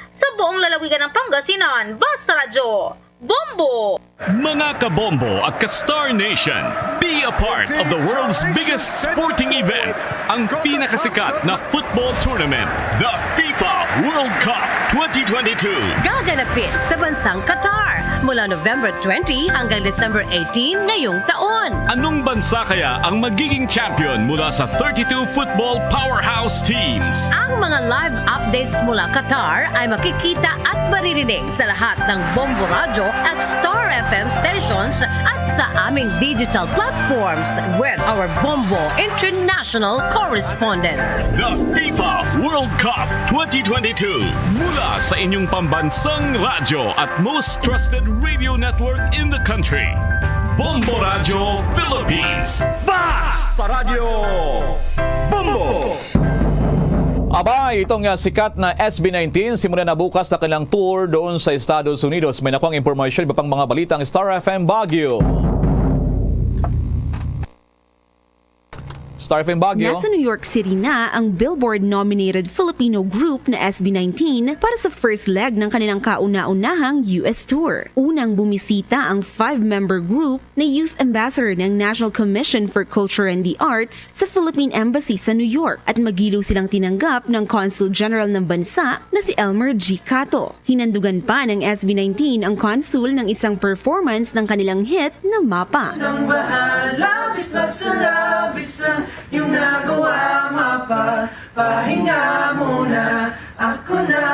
sa buong lalawigan ng Pangasinan. Basta Radyo, Bombo! Mga kabombo at ka-Star Nation, be a part of the world's biggest sporting event, ang pinakasikat na football tournament, the FIFA World Cup 2022. Gaganapin sa bansang Qatar mula November 20 hanggang December 18 ngayong taon. Anong bansa kaya ang magiging champion mula sa 32 football powerhouse teams? Ang mga live updates mula Qatar ay makikita at maririnig sa lahat ng Bombo Radio at Star FM stations at sa aming digital platforms with our Bombo International correspondents. The FIFA World Cup 2022 mula sa inyong pambansang radyo at most trusted radio network in the country. Bombo Radio Philippines. Basta Radio Bombo! Aba, itong sikat na SB19 simula na bukas na kanilang tour doon sa Estados Unidos. May nakuang impormasyon, iba pang mga balitang Star FM Baguio. Star FM Baguio. Nasa New York City na ang Billboard-nominated Filipino group na SB19 para sa first leg ng kanilang kauna-unahang US tour. Unang bumisita ang 5-member group na Youth Ambassador ng National Commission for Culture and the Arts sa Philippine Embassy sa New York at magiliw silang tinanggap ng Consul General ng bansa na si Elmer G. Cato. Hinandugan pa ng SB19 ang consul ng isang performance ng kanilang hit na Mapa. Nang bahala, bisbas sa labis yung nagawa mapa, pahinga muna, ako na.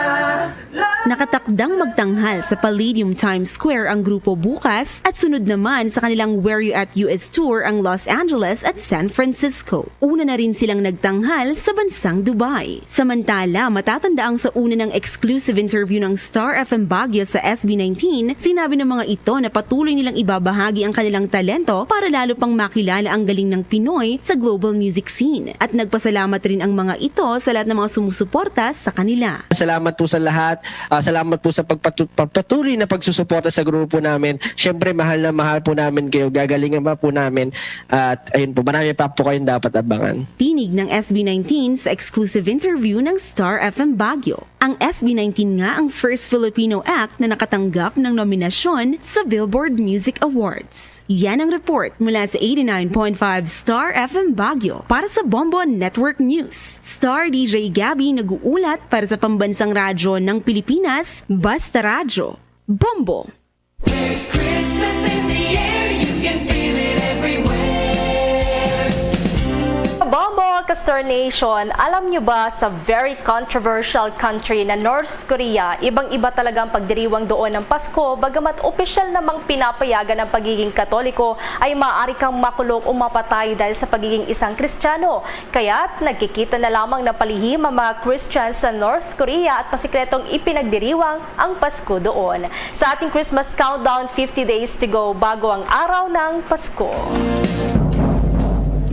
Nakatakdang magtanghal sa Palladium Times Square ang grupo bukas at sunod naman sa kanilang Where You At US Tour ang Los Angeles at San Francisco. Una na rin silang nagtanghal sa bansang Dubai. Samantala, matatanda ang sa una ng exclusive interview ng Star FM Baguio sa SB19, sinabi ng mga ito na patuloy nilang ibabahagi ang kanilang talento para lalo pang makilala ang galing ng Pinoy sa global music scene. At nagpasalamat rin ang mga ito sa lahat ng mga sumusuporta sa kanila. Salamat po sa lahat. Salamat po sa pagpatuloy na pagsusuporta sa grupo namin. Siyempre, mahal na mahal po namin kayo. Gagalingan pa po namin. At ayun po, marami pa po kayong dapat abangan. Tinig ng SB19 sa exclusive interview ng Star FM Baguio. Ang SB19 nga ang first Filipino act na nakatanggap ng nominasyon sa Billboard Music Awards. Yan ang report mula sa 89.5 Star FM Baguio para sa Bombo Network News. Star DJ Gabby nag-uulat para sa pambansang radyo ng Pilipinas, Basta Radyo, Bombo. There's Christmas in the air, you can feel it everywhere. Bombo, Star Nation, alam nyo ba sa very controversial country na North Korea, ibang-iba talaga ang pagdiriwang doon ng Pasko, bagamat opisyal namang pinapayagan ng pagiging Katoliko ay maaari kang makulong o mapatay dahil sa pagiging isang Kristiyano. Kaya't nagkikita na lamang ng palihim ang mga Christians sa North Korea at pasikretong ipinagdiriwang ang Pasko doon. Sa ating Christmas countdown, 50 days to go bago ang araw ng Pasko.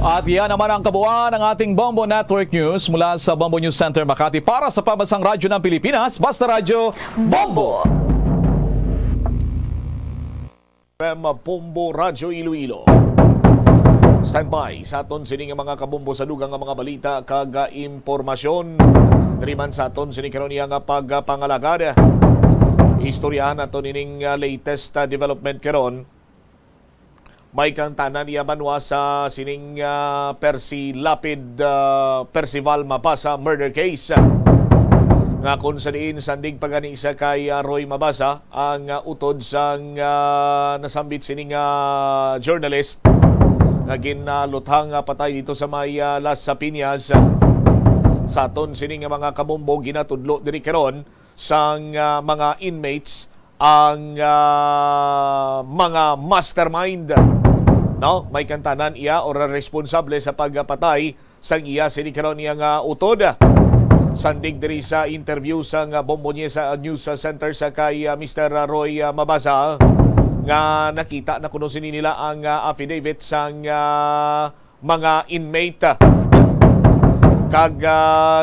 At yan naman ang kabuuan ng ating Bombo Network News mula sa Bombo News Center Makati para sa Pambansang Radyo ng Pilipinas, Basta Radyo Bombo! Bombo Radyo Iloilo. Standby sa aton sining mga kabombo sa dugang nga mga balita kaga impormasyon. Diriman sa aton sining karon iya nga pagpangalagad. Istoryahan aton ining latest development karon. May kantanan niya banwa sa sining Percival Mabasa murder case. Nga kung sa diin sandig paganisa kay Roy Mabasa ang utod sang nasambit sining journalist nga ginluthang patay dito sa may Las Piñas. Sa aton sining mga kabombo ginatudlo diri karon sang mga inmates ang mga mastermind. No, may kantanan iya o responsable sa pagpatay sang iya sinikaron niya nga utod. Sandig diri sa interview sang Bombo niya sa News Center sa kay Mr. Roy Mabasa nga nakita na kuno sini nila ang affidavit sang mga inmate. Kag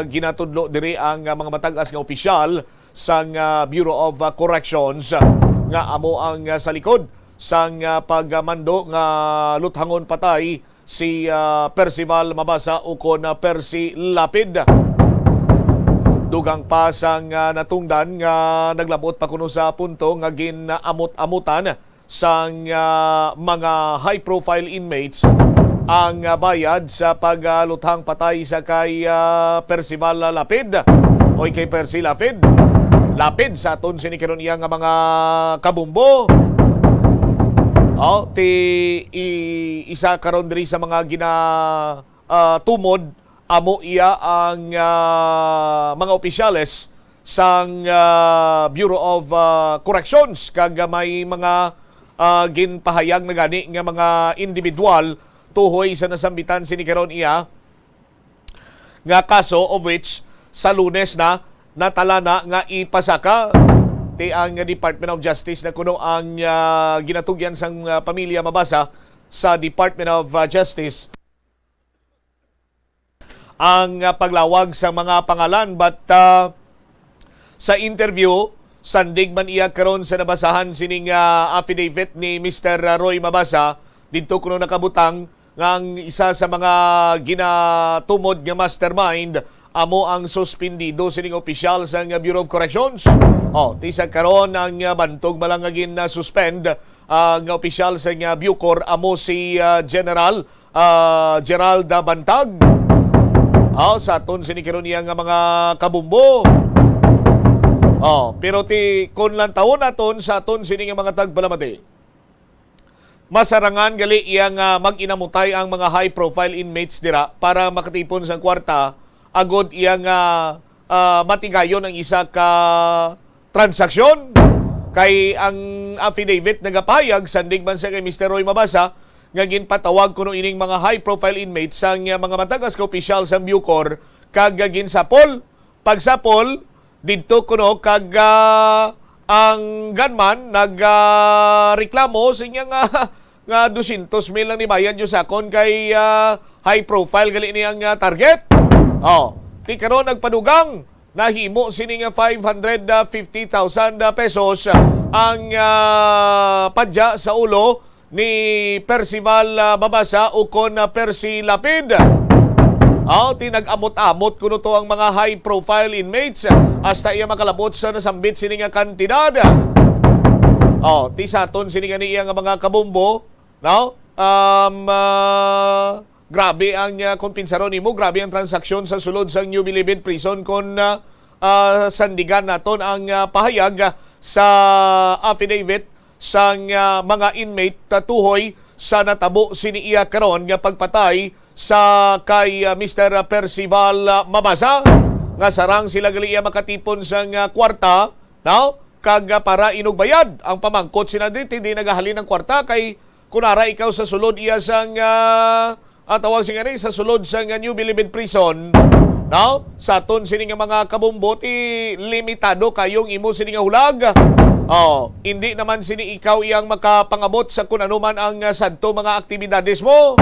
ginatudlo diri ang mga matag-as nga opisyal sang Bureau of Corrections nga amo ang sa likod sang pagmando nga luthangon patay si Percival Mabasa o kon Percy Lapid. Dugang pa sang natungdan nga naglabot pa kuno sa punto nga ginamot-amutan sang mga high-profile inmates ang bayad sa pagluthang patay sa kay Percival Lapid o kay Percy Lapid. Lapid sa aton sinikaron iya nga mga kabumbo. Isa karon diri sa mga tumod amo iya ang mga opisyales sang Bureau of Corrections kag may mga ginpahayag na gani nga mga individual tuhoy sa nasambitan sini karon iya nga kaso of which sa Lunes na natala na nga ipasaka ang Department of Justice na kuno ang ginatugyan sang pamilya Mabasa sa Department of Justice ang paglawag sa mga pangalan but sa interview sandig man iya karon sa nabasahan sining affidavit ni Mr. Roy Mabasa didto kuno nakabutang nga ang isa sa mga ginatumod nga mastermind amo ang suspendido sining opisyal sa Bureau of Corrections. Tisa karon ang bantog malangagin na suspend ang opisyal sa Bucor amo si General Gerald Bantag. Sa aton sinikaron niya nga mga kabumbo. Pero kun lang taon naton sa aton sining mga tagpalamati. Masarangan gali iyang mag-inamutay ang mga high-profile inmates dira para makatipon sa kwarta agod iyang matigayon ang isa ka transaksyon. Kay ang affidavit nagapayag sandig man sa kay Mr. Roy Mabasa nga ginpatawag kuno ining mga high-profile inmates sang mga matagas ka opisyal sa Bucor kag ginsapol. Pagsapol didto kuno kag ang gunman nagreklamo sa inya nga 200,000 lang ni bayan yung sakon kay high profile gali niyang target. Ti karon nagpadugang nahimo sini nga 550,000 pesos ang padya sa ulo ni Percival Mabasa o kon Percy Lapid. Tinag-amot-amot kuno to ang mga high-profile inmates hasta iya makalabot sa nasambit sini nga kantidad. Ti saton sini nga niya nga mga kabumbo, no? Grabe ang kompensaron nimo, grabe ang transaksyon sa sulod sa New Bilibid Prison kon sandigan naton ang pahayag sa affidavit sang mga inmate tuhoy sa natabo sini iya karon nga pagpatay sa kay Mr. Percival Mabasa nga sarang sila gali makatipon sang kwarta, no? Kag para inugbayad ang pamangkot sina dito di nagahalin ng kwarta kay kunara ikaw sa sulod iya sang tawag siya nga sa sulod sang New Bilibid Prison, no? Sa aton sini nga mga kabumbo ti limitado kayong imo sini nga hulag. Hindi naman sini ikaw iyang makapangabot sa kung ano man ang sadto mga aktibidades mo.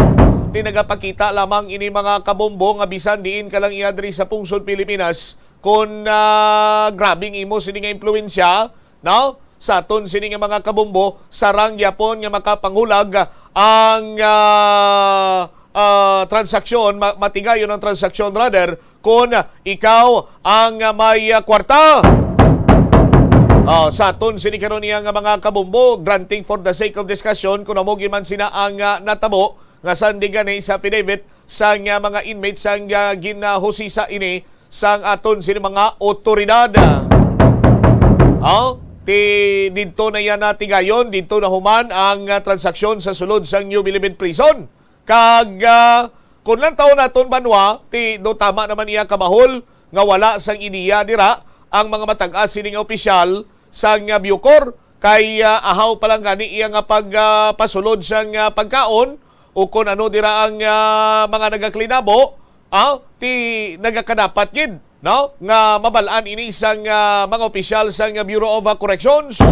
Di nagapakita lamang ini mga kabombo nga bisan diin ka lang iadri sa pungsod Pilipinas kung grabing imo sini nga impluwensya, no? Sa aton sini nga mga kabombo sarang yapon nga makapanghulag ang transaksyon, matigayon ang transaksyon rather kung ikaw ang may kwarta. Sa aton sini karon niya nga mga kabombo, granting for the sake of discussion kung amo man sina ang natabo nga sandigan sa affidavit sa mga inmates sang ginahusisa ini sang aton sini mga otoridad. Dito na yan natigayon, dito na human ang transaksyon sa sulod sang New Bilibid Prison. Kag kung lang taon naton banwa, do tama naman iya kabahol nga wala sang iniya dira ang mga matag-as sini nga opisyal sang Bucor kay ahaw pa lang gani iya nga pagpasulod sang pagkaon o kung ano dira ang mga nagaklinabo, ti nagakadapat gid, no? Nga mabalaan ini sang mga opisyal sang Bureau of Corrections.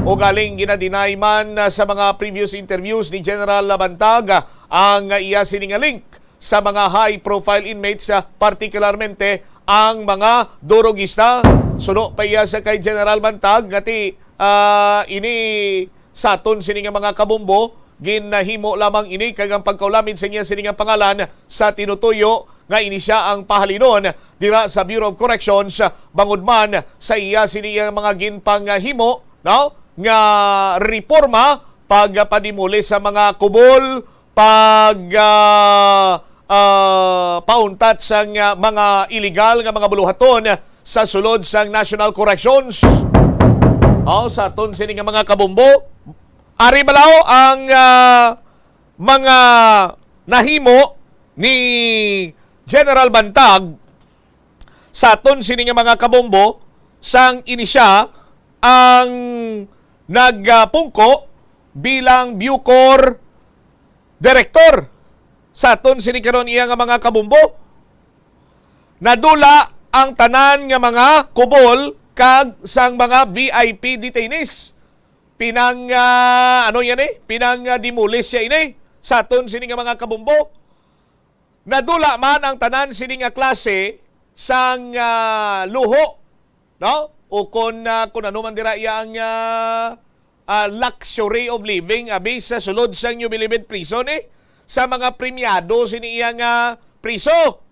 O galing ginadinay man sa mga previous interviews ni General Bantag ang iya sining link sa mga high-profile inmates, particularmente ang mga durugista. Suno pa iya sa kay General Bantag ngati ini sa aton sining mga kabombo ginahimo lamang ini kag ang pagkaulamin sa niya sining pangalan sa tinutuyo nga ini siya ang pahalinon dira sa Bureau of Corrections bangod man sa iya sining mga ginpanghimo, no? Nga reforma pagpadimuli sa mga kubol, pauntat sang mga illegal nga mga buluhaton sa sulod sang National Corrections. Sa aton sini nga mga kabombo, ari balaw ang mga nahimo ni General Bantag sa aton sini nga mga kabombo sang inisya ang nagpungko bilang Bucor Director. Sa aton sini karon iya nga mga kabombo, nadula ang tanan nga mga kubol kag sang mga VIP detainees. Pinang pinang dimulis siya ini sa aton sini nga mga kabombo. Nadula man ang tanan sini nga klase sang luho, no? O kung ano man dira yang luxury of living sa sulod sang New Bilibid Prison sa mga premiado sini iyang priso.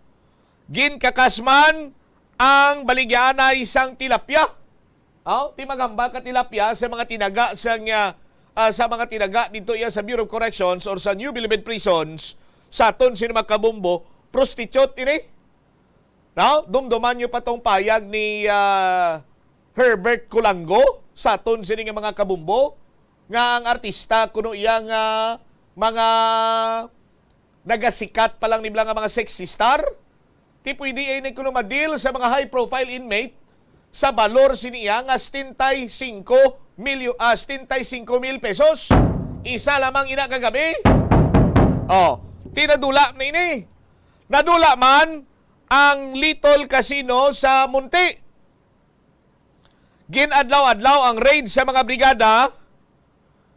Ginkakasman ang baligyan na isang tilapia. Ti magamba ka tilapia sa mga tinaga sa mga tinaga dito iya sa Bureau of Corrections or sa New Bilibid Prisons sa aton sini makabombo prostitute ini. No? Dumduman niyo pa tong payag ni Herbert Culango sa aton sini nga mga kabumbo nga ang artista kuno iyang mga nagasikat pa lang nibla nga mga sexy star. Ti pwede ay kuno madil sa mga high profile inmate sa balor siniya nga 75 mil pesos. Isa lamang ina kagabi. Tinadula na ini. Nadula man ang Little Casino sa Munti. Ginadlaw-adlaw ang raid sa mga brigada.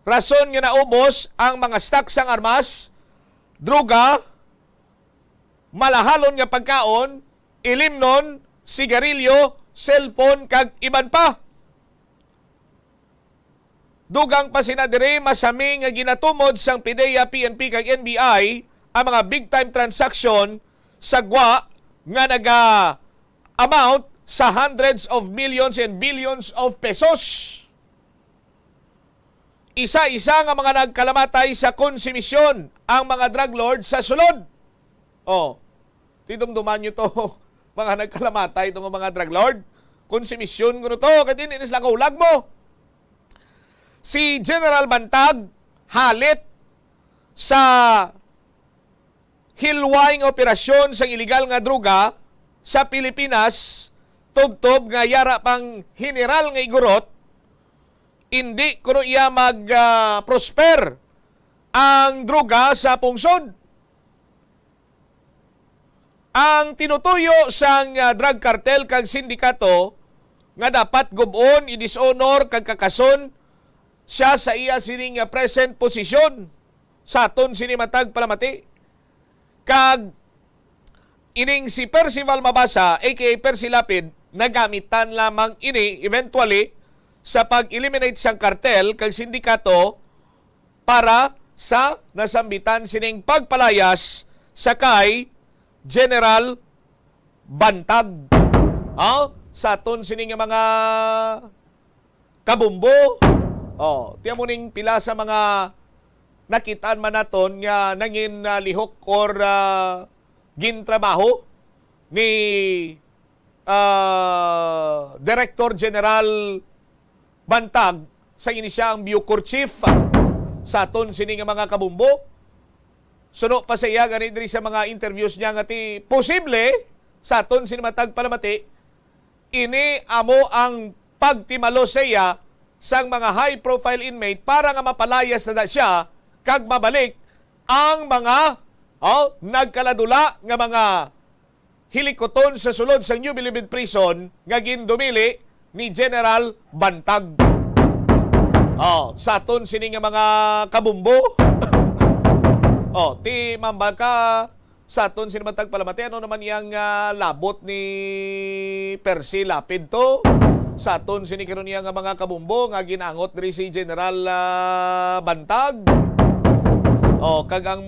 Rason nga naubos ang mga stocks sang armas, droga, malahalon nga pagkaon, ilimnon, sigarilyo, cellphone, kag iban pa. Dugang pa sinadiri masami nga ginatumod sang PDEA, PNP, kag NBI ang mga big-time transaction sa gwa nga naga-amount sa hundreds of millions and billions of pesos. Isa-isa nga mga nagkalamatay sa konsumisyon ang mga drug lords sa sulod. Tidumduman nyo to, mga nagkalamatay itong mga drug lord. Konsumisyon ko to, kasi inis lang kaulag mo. Si General Bantag, halit sa hilwaing operasyon sa iligal nga droga sa Pilipinas, tubtob nga yara pang general nga igurot, hindi kuno iya mag-prosper ang droga sa pungsod. Ang tinutuyo sang drug cartel kag sindikato nga dapat gubon, i-dishonor kag kakason siya sa iya sining present posisyon sa aton sinimatag palamati. Kag ining si Percival Mabasa aka Percy Lapid nagamitan lamang ini eventually sa pag-eliminate sang kartel kag sindikato para sa nasambitan sining pagpalayas sa kay General Bantag. Sa aton sining mga kabumbo. Tiyan mo ning pila sa mga nakitaan man naton nga nangin lihok or gintrabaho ni Director General Bantag sa inisyang Bucor Chief sa aton sining mga kabumbo. Suno pa sa iya ganit diri sa mga interviews niya nga ti posible sa aton sinimatag palamati ini amo ang pagtimalo sa iya sang mga high profile inmate para nga mapalayas na siya kag mabalik ang mga nagkaladula nga mga hilikoton sa sulod sa New Bilibid Prison nga gindumili ni General Bantag. Sa aton sini nga mga kabumbo. Ti mambaka sa aton sinimatag palamati, ano naman yang labot ni Percy Lapid to? Sa aton sinikaron niya nga mga kabumbo nga ginangot diri si General Bantag. Kag ang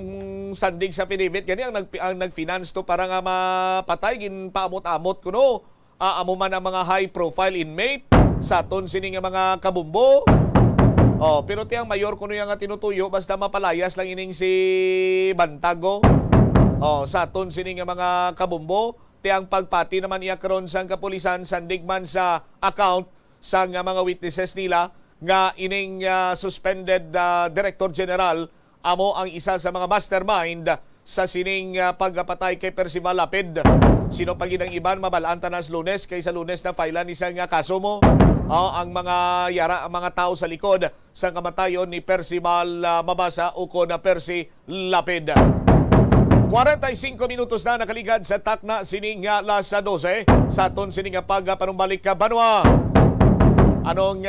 sandig sa Pinibit gani ang nag-finance to para nga mapatay ginpaamot-amot kuno. Amo man ang mga high profile inmate sa aton sini nga mga kabumbo. Pero tiyang mayor kuno yang tinutuyo basta mapalayas lang ining si Bantago. Sa aton sini nga mga kabumbo, tiyang pagpati naman iya karon sang kapulisan sandig man sa account sa mga witnesses nila nga ining suspended Director General amo ang isa sa mga mastermind sa sining pagpatay kay Percival Lapid. Sino pa ginang iban mabalaan tanas Lunes kay sa Lunes na filean isang kaso mo. Ang mga yara ang mga tao sa likod sa kamatayon ni Percival Mabasa o na Percy Lapid. 45 minutos na nakaligad sa takna sining alas 12 sa aton sining pagpanumbalik ka Banwa. Anong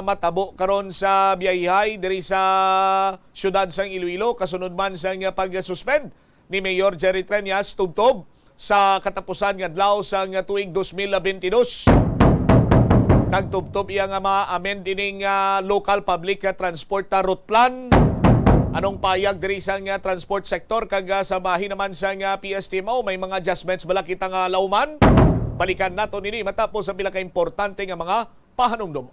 matabo karon sa biyahay diri sa syudad sang Iloilo kasunod man sang pag-suspend ni Mayor Jerry Treñas tubtob sa katapusan nga adlaw sang tuig 2022. Kag tubtob iya nga ma-amend ining local public transport route plan. Anong payag diri sa transport sector kag sa bahin naman sa PSTMO may mga adjustments bala kita nga lauman. Balikan nato nini matapos sa pila ka importante nga mga pahanumdom.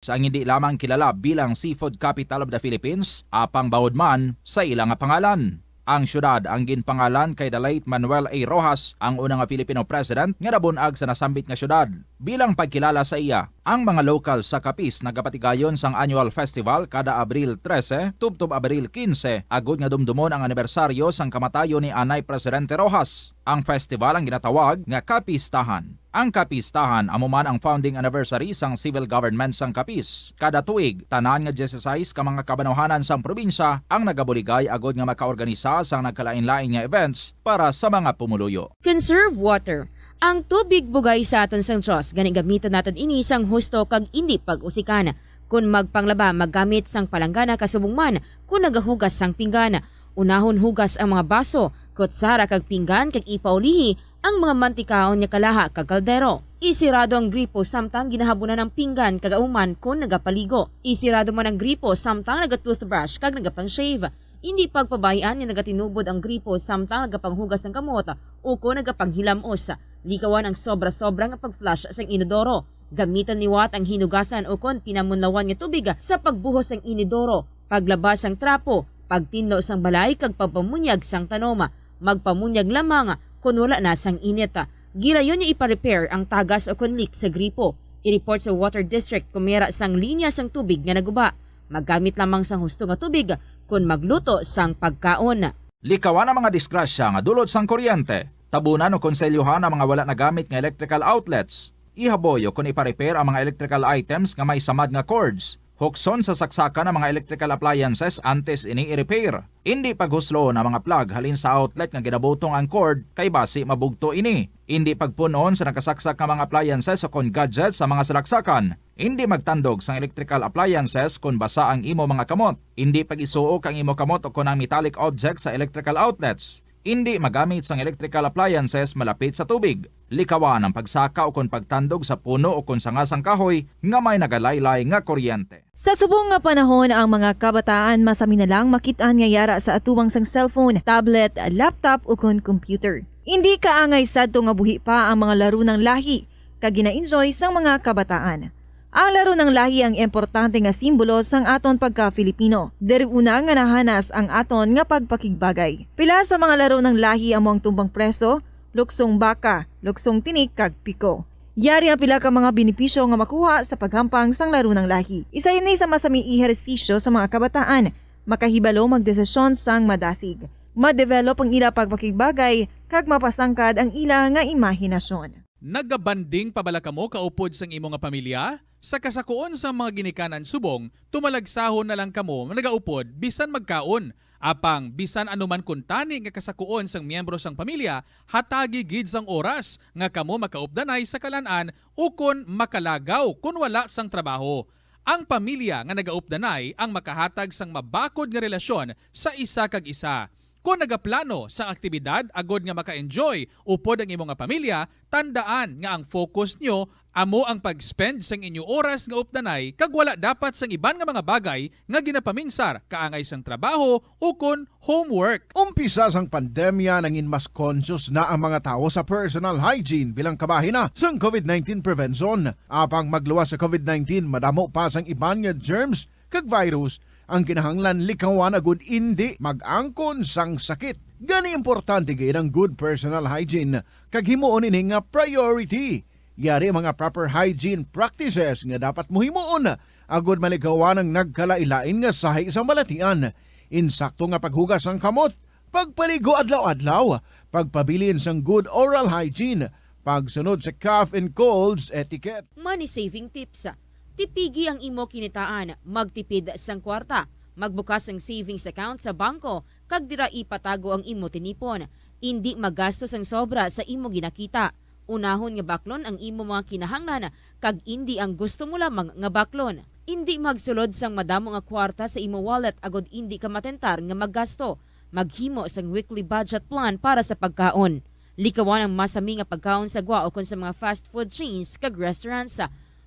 Ang hindi lamang kilala bilang seafood capital of the Philippines, apang bawod man sa ilang pangalan. Ang syudad ang ginpangalan kay the late Manuel A. Rojas, ang unang Filipino president nga nabunag sa nasambit nga syudad. Bilang pagkilala sa iya, ang mga local sa Capiz nagapatigayon sang annual festival kada Abril 13, tubtob Abril 15, agud nga dumdumon ang anibersaryo sang kamatayon ni Anay Presidente Rojas. Ang festival ang ginatawag nga Capistahan. Ang Capistahan amo man ang founding anniversary sang civil government sang Capiz. Kada tuig, tanan nga 16 ka mga kabanawhanan sang probinsya ang nagabuligay agud nga makaorganisa sang nagkalain-lain nga events para sa mga pumuluyo. Conserve water. Ang tubig bugay sa aton sang Diyos, gani gamitan natin ini sang husto kag indi pag-usikan. Kung magpanglaba, maggamit sang palanggana kasubong man, kung nagahugas sang pinggana. Unahon hugas ang mga baso, kutsara kag pinggan kag ipaulihi ang mga mantikaon niya kalaha kag kaldero. Isirado ang gripo samtang ginahabunan ng pinggan kag auman kung nagapaligo. Isirado man ang gripo samtang nagatoothbrush kag nagapang-shave. Hindi pagpabayaan ni nagatinubod ang gripo samtang nagapanghugas ng kamot o kung nagapanghilamos. Likawan ang sobra-sobra nga pag-flush sa inodoro. Gamitan liwat ang hinugasan o kon pinamunlawan nga tubig sa pagbuhos ng inodoro, paglabas ang trapo, pagtinlo sang balay kag pagpamunyag sang tanoma, magpamunyag lamang kung wala na sang init. Gilayon niya ipa-repair ang tagas o kon leak sa gripo. I-report sa Water District kung mayra sang linya sang tubig nga naguba. Maggamit lamang sang husto nga tubig kung magluto sang pagkaon. Likawan ang mga disgrasya nga dulot sang kuryente. Tabunan o konselyuhan ang mga wala nagamit nga electrical outlets. Ihaboyo kung ipa-repair ang mga electrical items nga may samad nga cords. Hukson sa saksakan ng mga electrical appliances antes ini i-repair. Hindi paghuslo na mga plug halin sa outlet nga ginabutong ang cord kay basi mabugto ini. Hindi pagpunon sa nakasaksak nga mga appliances o kon gadgets sa mga salaksakan. Hindi magtandog sa electrical appliances kung basa ang imo mga kamot. Hindi pag-isuok ang imo kamot o kon ang metallic objects sa electrical outlets. Hindi magamit sang electrical appliances malapit sa tubig. Likawan ang pagsaka o kon pagtandog sa puno o kon sangasang kahoy nga may nagalaylay nga kuryente. Sa subong nga panahon, ang mga kabataan masami na lang makitaan nga yara sa atuwang sang cellphone, tablet, laptop o kon computer. Hindi kaangay sadto nga buhi pa ang mga laro ng lahi kag gina-enjoy sang mga kabataan. Ang laro ng lahi ang importante nga simbolo sang aton pagka-Filipino. Diri una nga nahanas ang aton nga pagpakigbagay. Pila sa mga laro ng lahi among tumbang preso, luksong baka, luksong tinik kag piko. Yari ang pila ka mga benepisyo nga makuha sa paghampang sang laro ng lahi. Isa ini sa masaming ehersisyo sa mga kabataan, makahibalo magdesisyon sang madasig. Ma-develop ang ila pagpakigbagay kag mapasangkad ang ila nga imahinasyon. Nagabanding pabala kamo kaupod sang imo nga pamilya? Sa kasakuon sa mga ginikanan subong, tumalagsahon na lang kamo nagaupod bisan magkaon. Apang bisan anuman kuntani nga kasakuon sang miyembro sang pamilya, hatagi gid sang oras nga kamo makaupdanay sa kalanan ukon makalagaw kun wala sang trabaho. Ang pamilya nga nagaupdanay ang makahatag sang mabakod nga relasyon sa isa kag isa. Kung nagaplano sa aktibidad agod nga maka-enjoy upod ang imong nga pamilya, tandaan nga ang focus nyo amo ang pag-spend sang inyo oras nga updanay kag wala dapat sang iban nga mga bagay nga ginapaminsar kaangay sang trabaho o kon homework. Umpisa sang pandemya nangin mas conscious na ang mga tao sa personal hygiene bilang kabahina sang COVID-19 prevention. Apang magluwas sa COVID-19, madamo pa sang iban nga germs kag virus ang kinahanglan likawan agud indi mag-angkon sang sakit. Gani importante gid ang good personal hygiene kag himuon ini nga priority. Yari mga proper hygiene practices nga dapat mohimuon agud malikawan ang nagkalailain nga sahi sa malatian. Insakto nga paghugas sang kamot, pagpaligo adlaw-adlaw, pagpabilin sang good oral hygiene, pagsunod sa cough and colds etiquette. Money saving tips. Tipigi ang imo kinitaan, magtipid sang kwarta, magbukas ang savings account sa bangko, kag dira ipatago ang imo tinipon. Indi magastos ang sobra sa imo ginakita. Unahon nga baklon ang imo mga kinahanglan, kag indi ang gusto mo lamang nga baklon. Indi magsulod sang madamo nga kwarta sa imo wallet agod indi ka matentar nga maggasto. Maghimo sang weekly budget plan para sa pagkaon. Likawan ang masami nga pagkaon sa gwa o kon sa mga fast food chains kag restaurants.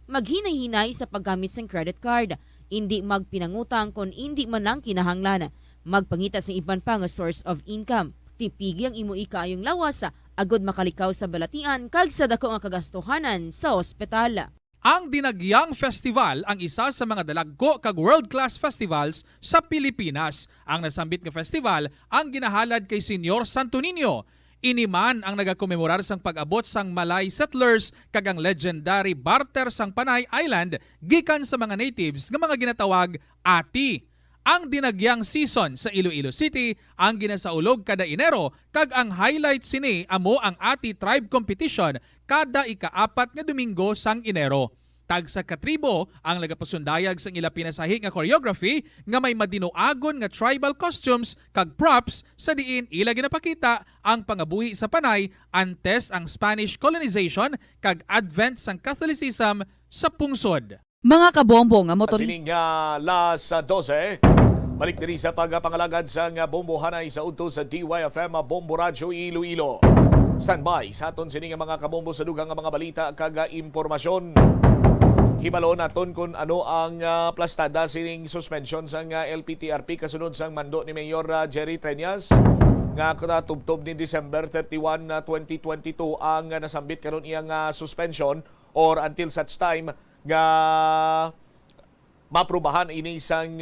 Maghinay-hinay sa paggamit ng credit card, hindi magpinangutang kung hindi man lang kinahanglan, magpangita sa iban pa nga source of income. Tipigi ang imo ikaayong lawas, agod makalikaw sa balatian kag sa dako nga kagastuhanan sa ospital. Ang Dinagyang Festival ang isa sa mga dalagko kag world-class festivals sa Pilipinas. Ang nasambit nga festival ang ginahalad kay Senyor Santo Niño. Iniman ang nagakomemorar sang pag-abot sang Malay settlers kag ang legendary barter sang Panay Island gikan sa mga natives nga mga ginatawag Ati. Ang Dinagyang season sa Iloilo City ang ginasaulog kada Enero kag ang highlight sini amo ang Ati Tribe Competition kada ika-4 nga Domingo sang Enero. Tag sa katribo ang nagapasundayag sang ila pinasahi nga choreography nga may madinuagon nga tribal costumes kag props sa diin ila ginapakita ang pangabuhi sa Panay antes ang Spanish colonization kag advent sang Catholicism sa pungsod. Mga kabombo nga motorista. Sining las 12. Balik diri sa pagpangalagad sa bombohanay sa udto sa DYFM Bombo Radio Iloilo. Standby sa aton sining mga kabombo sa dugang nga mga balita kag impormasyon. Hibalo naton kung ano ang plastada sining suspension sang LPTRP kasunod sang mando ni Mayor Jerry Treñas nga katubtob ni December 31, 2022 ang nasambit karon iyang suspension or until such time nga maprubahan ini sang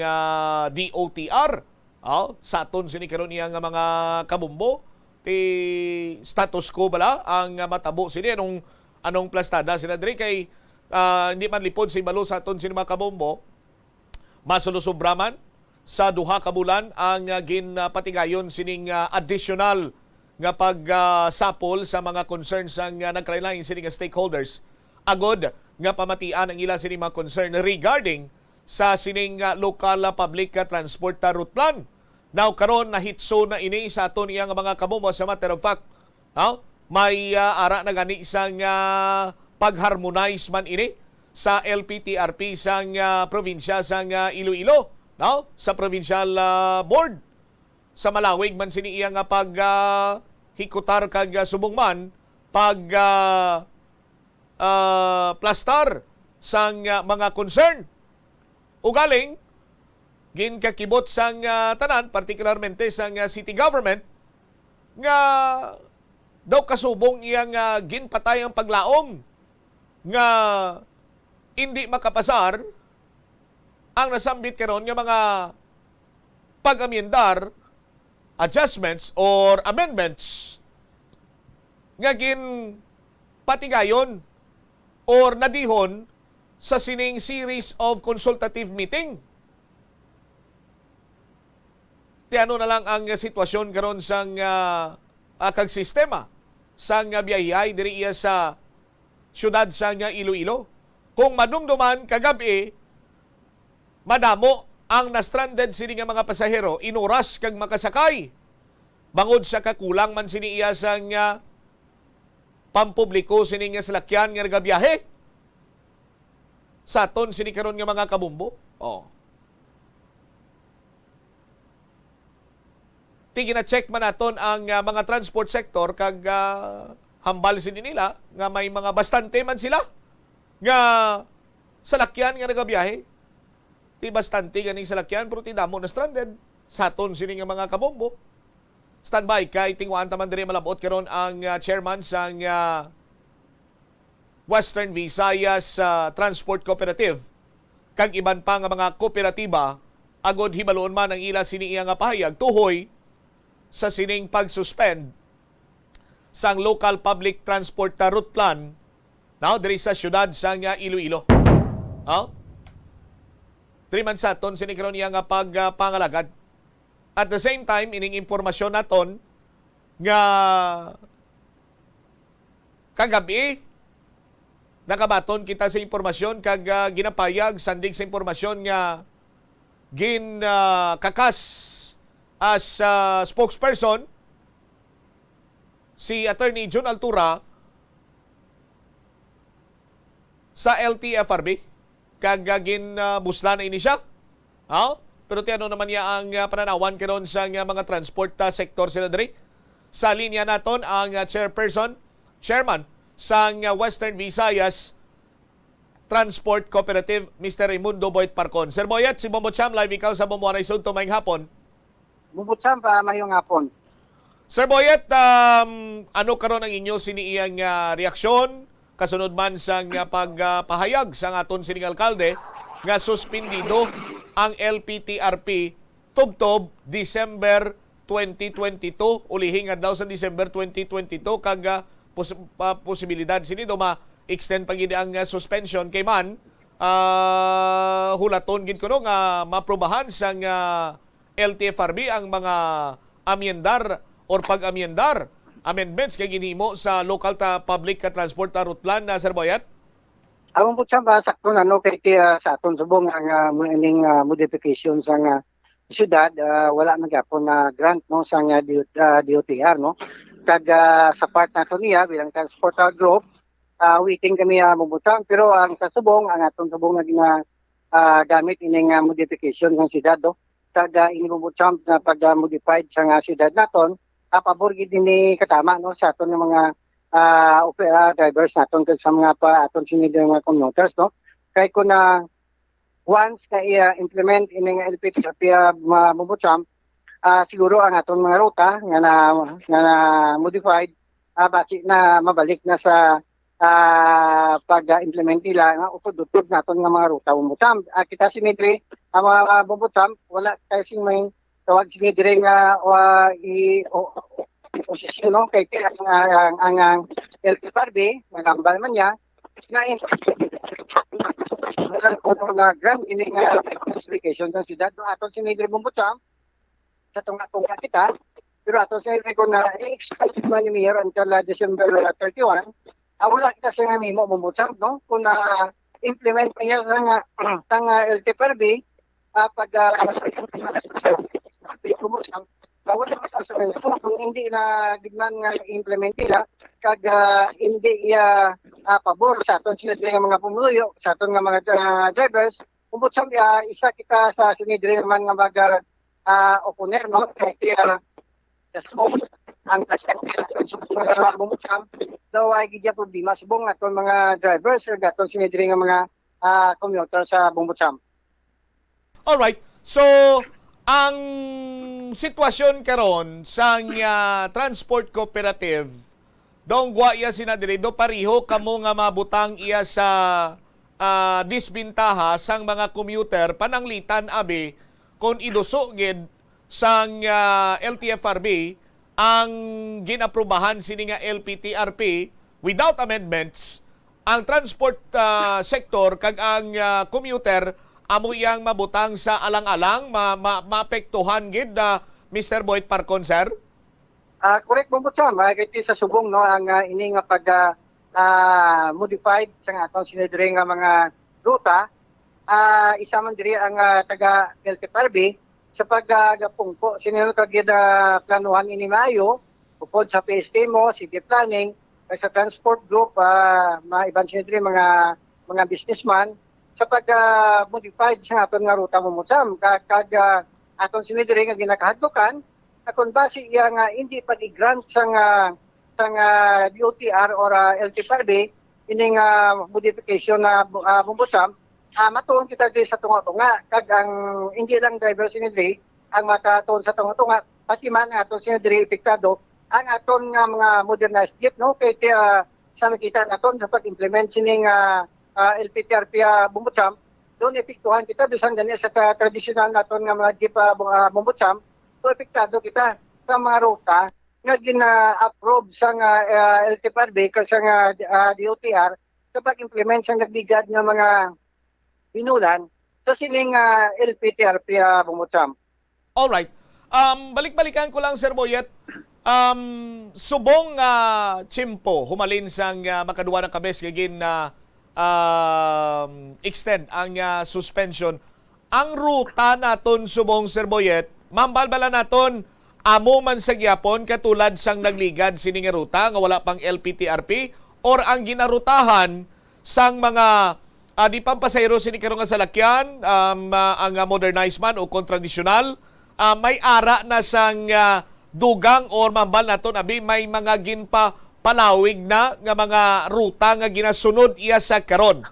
DOTR. Sa aton sini karon iyang mga kabombo status quo bala ang matabo sini anong plastada sinadri kay hindi man lipod sa ibalo sa aton sinima kabombo, masulusubra man sa duha ka bulan ang ginpatigayon sining additional nga pagsapol sa mga concerns ang nagkalain sining stakeholders agod nga pamatian ang ila sining mga concern regarding sa sining local public transport route plan. Now karon nahitso na ini sa aton iyang mga kamumo sa matter of fact. May ara na gani sang pag-harmonize man ini sa LPTRP sang probinsya sang Iloilo, sa provincial board. Sa malawig man sini iya nga pag hikutar kag subong man pag plastar sang mga concern. Ugaling ginkakibot sang tanan, partikularmente sang city government nga daw kasubong iyang ginpatay ang paglaom nga hindi makapasar ang nasambit karon nga mga pag-amyendar, adjustments or amendments nga gin patigayon or nadihon sa sining series of consultative meeting. Tiano na lang ang sitwasyon karon sang kag sistema sang biyayay diri iya sa syudad sang Iloilo. Kung madumduman kagabi madamo ang na-stranded sini nga mga pasahero, inuras kag makasakay. Bangod sa kakulang man sini iya sang pampubliko sini nga salakyan nga nagabiyahe. Sa aton sini karon nga mga kabumbo. Tigina-check man naton ang mga transport sector kag hambal sini nila nga may mga bastante man sila nga salakyan nga nagabiyahe. Ti bastante ganing salakyan pero ti damo na stranded sa aton sini nga mga kabombo. Standby kay tingwaan taman diri malabot karon ang chairman sang Western Visayas Transport Cooperative kag iban pa nga mga kooperatiba agod hibaloon man ang ila sini iya nga pahayag tuhoy sa sining pag-suspend sang local public transport route plan diri sa syudad sang Iloilo. 3 months aton sini karon iya nga pagpangalagad. At the same time ining impormasyon naton nga kagabi nakabaton kita sa impormasyon kag ginapayag sandig sa impormasyon nga kakas as spokesperson si Attorney Jun Altura sa LTFRB kag busla na ini siya. Pero tiano naman niya ang pananawan karon sa mga transport sector sila diri. Sa linya naton ang chairman sa Western Visayas Transport Cooperative, Mr. Raimundo Boyet Parcon. Sir Boyet, si Bombo Cham, live ikaw sa Bombo Anay Sud, tumayong hapon. Bombo Cham, mayong hapon. Sir Boyet, ano karon ang inyo siniiyang reaksyon kasunod man sang pagpahayag sang aton sining alkalde nga suspendido ang LPTRP tubtob December 2022 ulihin daw sa December 2022 kag posibilidad sini do ma-extend pagini ang suspension kay man hulaton gid kuno nga maprobahan sang LTFRB ang mga amyendar or pag-amyendar amendments kay ginhimo sa local public transport route plan na Sir Boyet. Awon po siya sakto na kay sa aton subong ang ining modification sa syudad wala na gyapon na grant sa DOTR kag sa part na niya bilang transport group waiting kami mubutang pero ang sa subong ang aton subong na gamit ining modification ng syudad kag inibubutang na pag-modified sa syudad naton pabor gid ni katama sa aton ng mga drivers naton kag sa mga aton sinid nga commuters kay kun once ka implement ining LPTRP mabubutam siguro ang aton mga ruta nga na modified basi na mabalik na sa pag-implement nila nga utod-utod naton nga mga ruta bubutam kita sinidri ang mga bubutam wala kay sing may tawag sinidri nga posisyon kay ang LTFRB nagambal man niya na wala ko na grand ini nga classification ng siyudad no aton sinidri Bumbutsam sa tunga kita pero aton sinidri ko na i-exclude man ni Mayor until December 31 wala kita sa memo Bumbutsam no kung na implement niya nga tang LTFRB pag Bumbutsam wala kita kung hindi na digman nga implement nila kag hindi pabor sa aton sinidri nga mga pumuyo sa aton nga mga drivers Bumbutsam isa kita sa sinidri naman nga mga opponent no kaya ang Bumbutsam daw ay gidya problema subong aton mga drivers ug aton sinidri nga mga commuter sa Bumbutsam. Alright, so ang sitwasyon karon sa transport cooperative dong iya sinadiri do pariho kamo nga mabutang iya sa disbintaha sang mga commuter pananglitan abi kung iduso gid sang LTFRB ang ginaprubahan sini nga LPTRP without amendments ang transport sector kag ang commuter amo iyang mabutang sa alang-alang maapektuhan gid Mr. Boyd Parcon sir. Correct Bumbutsam kay sa subong no ang ini nga pag modified sa atong sinidri nga mga ruta isa man diri ang taga LTFRB sa paggapungko sinino kag planuhan ini maayo upod sa PST mo city planning kay sa transport group maiban sinidri mga businessman sa pag-modified sa aton nga ruta Bumbutsam kag aton sinidri nga ginakahadlokan akon base iya nga hindi pag-i-grant sa DOTR or LTFRB ini nga modification na Bumbutsam matuon kita diri sa tunga-tunga kag ang hindi lang driver sinidri ang makatuon sa tunga-tunga pati man aton sinidri epektado ang aton nga mga modernized jeep no kay sa nakita naton sa pag-implement sining LPTRP Bumbutsam doon epektuhan kita bisan gani sa traditional naton nga mga jeep Bumbutsam so epektado kita sa mga ruta nga gina-approve sa LTFRB kag sa DOTR sa pag-implement sa nagbigad nga mga binulan sa sining LPTRP Bumbutsam. Alright. Balik-balikan ko lang Sir Boyet. Subong tsimpo humalin sang makaduwa ng kabes gagin na extend ang suspension. Ang ruta naton subong Sir Boyet, mambalbala naton amo man sa gyapon katulad sang nagligad sini nga ruta nga wala pang LPTRP or ang ginarutahan sang mga di pampasayro sini karon nga salakyan ang modernized man o kontradisyonal may ara na sang dugang or mambal naton abi may mga ginpa palawig na nga mga ruta nga ginasunod iya sa karon.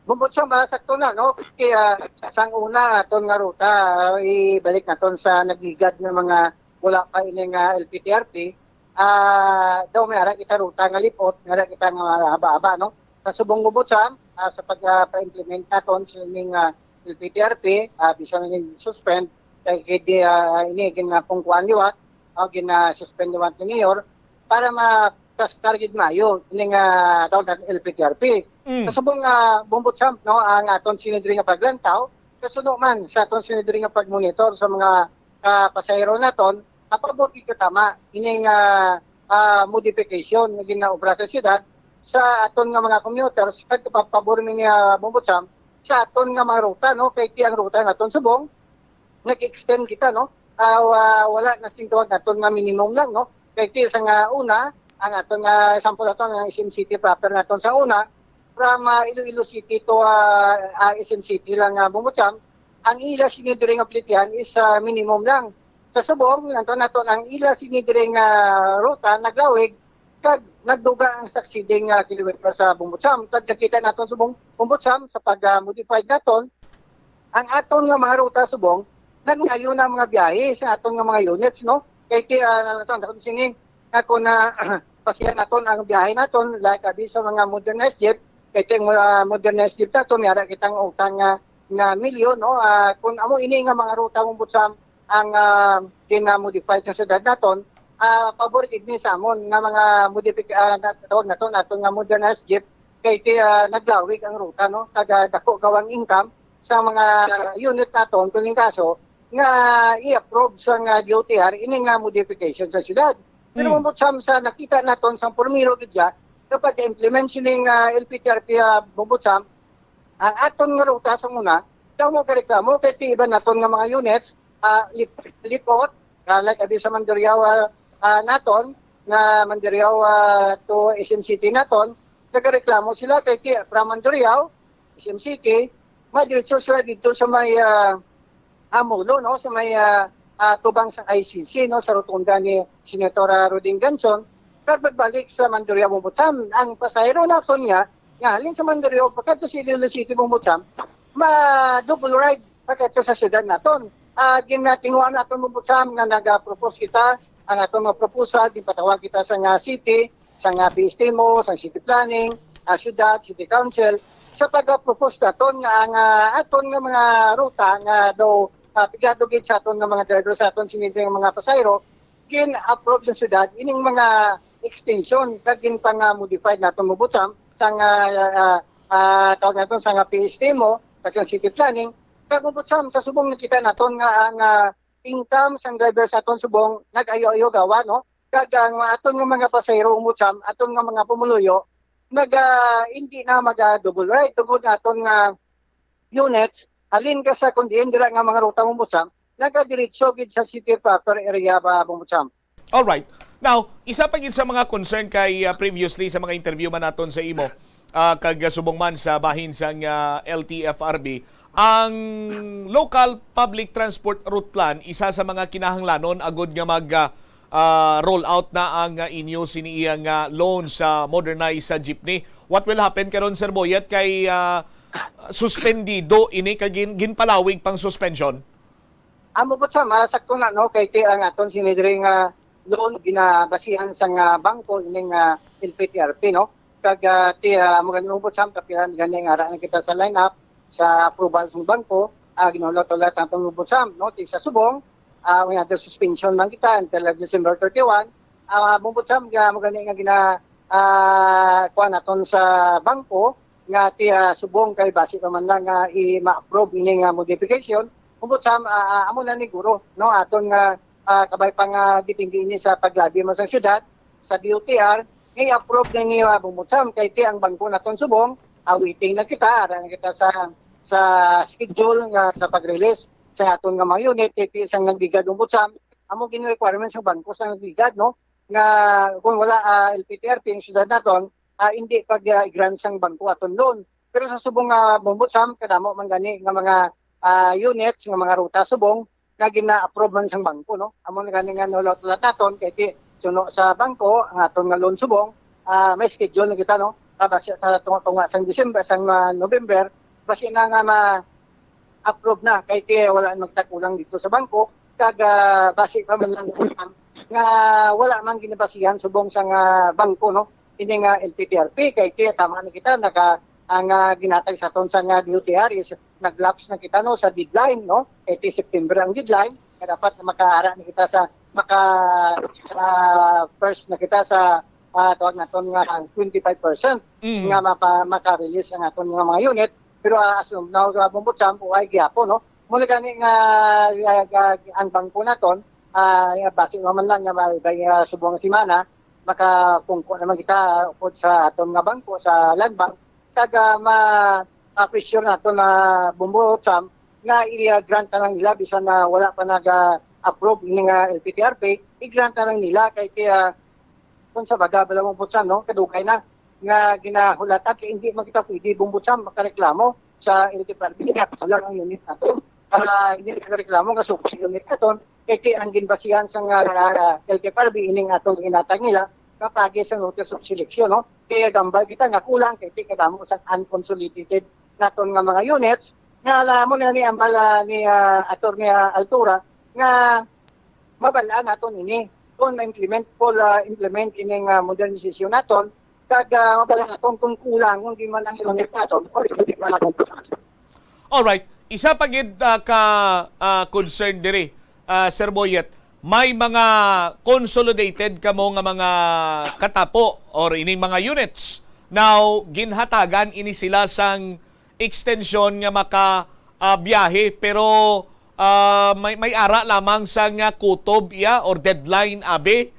Bumbutsam sakto na no kaya sang una aton nga ruta ibalik naton sa nagligad nga mga wala pa ini nga LPTRP daw may ara kita ruta nga lipot nga kita nga haba-haba no sa subong Bumbutsam sa pag-implement naton sa ning LPTRP bisan ning suspend kay ini ginapungkuan liwat o gina-suspend liwat ni Mayor para ma-target mayo ini nga daw ng LPTRP. Kasubong Bumbutsam no ang aton sinidri nga paglantaw kasuno man sa aton sinidri nga pagmonitor sa mga pasahero naton apabot kita tama ini nga modification nga ginaobra sa siyudad sa aton nga mga commuters kag pabor ni Bumbutsam sa aton nga mga ruta no kay ang ruta naton subong nag-extend kita no wala na singtuwag naton nga minimum lang no kay sa nga una ang aton nga sample naton nga SM City proper naton sa una from Iloilo City to SM City lang Bumbutsam ang ila sinidiri nga plitihan is minimum lang sa subong naton ang ila sinidiri nga ruta naglawig kag nagduga ang succeeding kilometro sa Bumbutsam kag nakita naton subong Bumbutsam sa pag-modified naton ang aton nga mga ruta subong nagmayo na mga biyahe sa aton nga mga units no kay naton singing ako na pasiyan naton ang biyahe naton like abi sa mga modernized jeep kay ting modernized jeep naton yara kitang utang nga milyon no kung amo ini nga mga ruta Bumbutsam ang gina-modify sa syudad naton pabor igni sa amon nga mga tawag naton aton nga modernized jeep kay naglawig ang ruta no kada dako gawang income sa mga unit naton kung kaso nga i-approve sa nga DOTR ini nga modification sa syudad. Pero mabutsam sa nakita naton sa formiro gidya kapag implement sining LPTRP mabutsam ang aton nga ruta sa muna daw mo kareklamo kay ti iba naton nga mga units lipot like abi sa Mandurriaw naton nga Mandurriaw to SM City naton nagreklamo sila kay from Mandurriaw SM City madiretso sila dito sa may Amulo no sa may tubang sa ICC no sa rotunda ni Senator Roding Ganson kag pagbalik sa Mandurriaw Bumutsam ang pasahero naton nga halin sa Mandurriaw pagkadto sa Iloilo City Bumutsam ma-double ride pagkadto sa syudad naton ginatinguan naton Bumutsam nga naga-propose kita ang atong mga proposal gipatawag kita sa nga city sa nga PSTMO sa city planning syudad city council sa pag-propose naton nga ang aton nga mga ruta nga daw pigado gid sa aton nga mga driver sa aton sinindi nga mga pasahero gin-approve sa syudad ining mga extension kag gin pang modified naton Bumutsam sa nga tawag naton sa nga PSTMO kag city planning kag Bumutsam sa subong nakita naton nga ang income sang driver sa aton subong nag-ayo-ayo gawa no kag ang aton nga mga pasahero Bumutsam aton nga mga pumuluyo hindi na double ride tungod aton nga units halin ka sa kundi dira nga mga ruta Bumutsam nagadiretso gid sa city proper area ba Bumutsam. All right. Now, isa pa gid sa mga concern kay previously sa mga interview man naton sa imo kag subong man sa bahin sang LTFRB ang local public transport route plan isa sa mga kinahanglanon agud nga mag roll out na ang inyo siniyang loan sa modernized sa jeepney. What will happen karon Sir Boyet kay suspendido ini kag ginpalawig pang suspension? Amo po sa sakto na no kay ang aton sinidring loan ginabasihan sa bangko ining LPTRP no kag mo ganun po sa kapihan ganing ara na kita sa line up sa approval ng bangko ginulot-ulat ang tungubosam no sa subong we had the suspension man kita until December 31 bumbutsam nga mo gani nga kuan naton sa bangko nga subong kay base pa man lang nga i-approve ini nga modification bumbutsam amo na ni guro no aton nga kabay pang dipindi ini sa paglabi mo sa syudad sa DOTR i-approve na ni bumbutsam kay ang bangko naton subong waiting na kita ara na kita sa schedule nga sa pag-release sa aton nga mga unit isang nagdigad Bumutsam amo gini-requirements sa bangko sa nagdigad no nga kung wala LPTRP ang syudad naton hindi pag-grant sang bangko aton loan pero sa subong Bumutsam kadamo man gani nga mga units nga mga ruta subong nga gina-approve man sang bangko no amo gani nga nulot naton kay suno sa bangko ang aton nga loan subong may schedule na kita no base sa tunga sang December sang November base na nga ma-approve na kay wala magtakulang dito sa bangko kag base pa man lang nga wala man ginabasihan subong sang bangko no ini nga LPTRP kay tama na kita ang ginatag sa ton sa DOTR is naglapse na kita no sa deadline no 8 September ang deadline kaya dapat makaara na kita sa first na kita sa tawag naton nga 25% nga maka-release ang aton nga mga unit pero as of now Bumutsam ay giapo no mula gani nga ang bangko naton base man lang nga may subong simana makapungko naman kita upod sa aton nga bangko sa land bank kag ma-pressure naton na Bumutsam nga i-grant na lang nila bisan na wala pa nag-approve ni nga LPTRP i-grant na lang nila kay kung sa baga bala Bumutsam no kadugay na nga ginahulatan kay hindi makita pwede Bumutsam makareklamo sa LTFRB wala ang unit nato hindi makareklamo nga suko sa unit naton kay ang ginbasihan sa LTFRB ining atong ginatag nila kapag sa notice of selection no kaya gambal kita nga kulang kay kadamo sa unconsolidated naton nga mga units nga alam mo na ni ambala ni Attorney Altura nga mabala naton ini kung ma-implement implement ining modernization naton kag mabala naton kung kulang kung di man ang unit naton or di man ang all right isa pa gid concern diri Sir Boyet may mga consolidated kamo nga mga katapo or ining mga units Now, ginhatagan ini sila sang extension nga biyahe pero may ara lamang sa nga kutob or deadline abe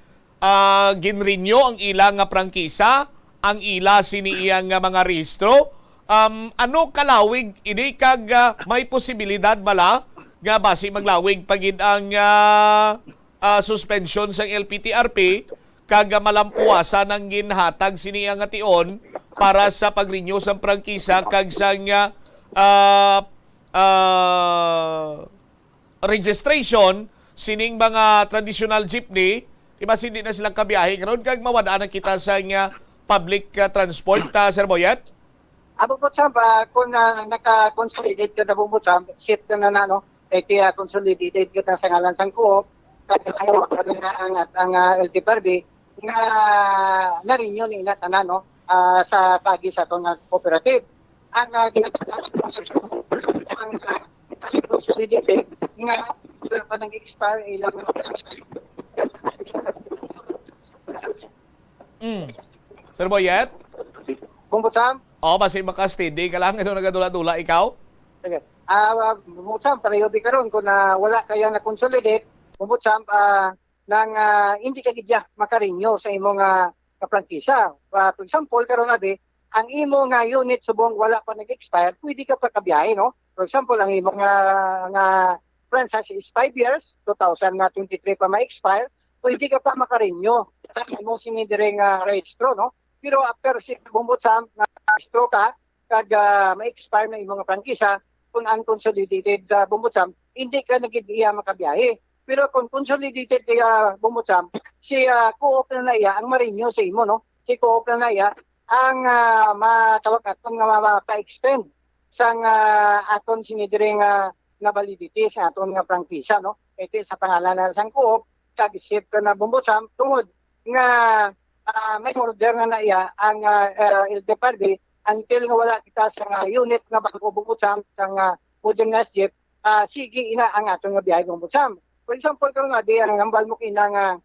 ginrenew ang ilang nga prangkisa, ang ila siniyang nga mga rehistro. Ano kalawig ini kag may posibilidad bala nga basi maglawig pagid ang suspension sa LPTRP kag malampuasan ang ginhatag siniyang nga tion para sa pag-renew sa prangkisa kag sang registration sining mga traditional jeepney, iba hindi na silang kabiyahe karon kag mawadaan kita sa public transport, Sir Boyet? Bumbot-sam, kung naka-consolidate ka na Bumbot-sam, sit ka na no, kaya consolidated ka na sa ngalan sang Coop, ayaw ka rin ang LTPRB, nga na-renew ni inatanan no, sa pagi sa itong cooperative. Ang consolidated nga wala pa nag-expire ilang Sir Boyet? Bumbot-sam? Basi maka-steady ka lang, ito nagadula-dula ikaw? Sige. Bumbot-sam, periodi karon kung wala kaya na consolidate, Bumbot-sam, nang hindi ka gidya makarinyo sa imong kaprangkisa. For example, karon abi, ang imong unit subong wala pa nag-expire, pwede ka pa kabiyahe, no? For example, ang imong franchise is 5 years, 2023 pa ma-expire, pwede ka pa makarinyo sa imong sinidiring registro, no? Pero after si Bumbot-sam, na-registro ka, kag ma-expire na imong prangkisa, kung unconsolidated Bumbot-sam, hindi ka nag-iya makabiyahe. Pero kung consolidated kaya Bumbot-sam, si Co-op na iya ang ma-renew sa imo, no? Si Co-op na iya ang matawag atong mapa-extend sang aton sinidiring na validity sa aton nga prangkisa, no? Ito sa pangalan na sang Co-op, kag-isip ka na Bumbot-sam, tungod nga may order na iya ang LTPRB until nga wala kita sa unit nga bago Bumbot-sam sa modernized jeep, sige ina ang atong nga biyahe Bumbot-sam. For example, karon nga di ang hambal mo kina nga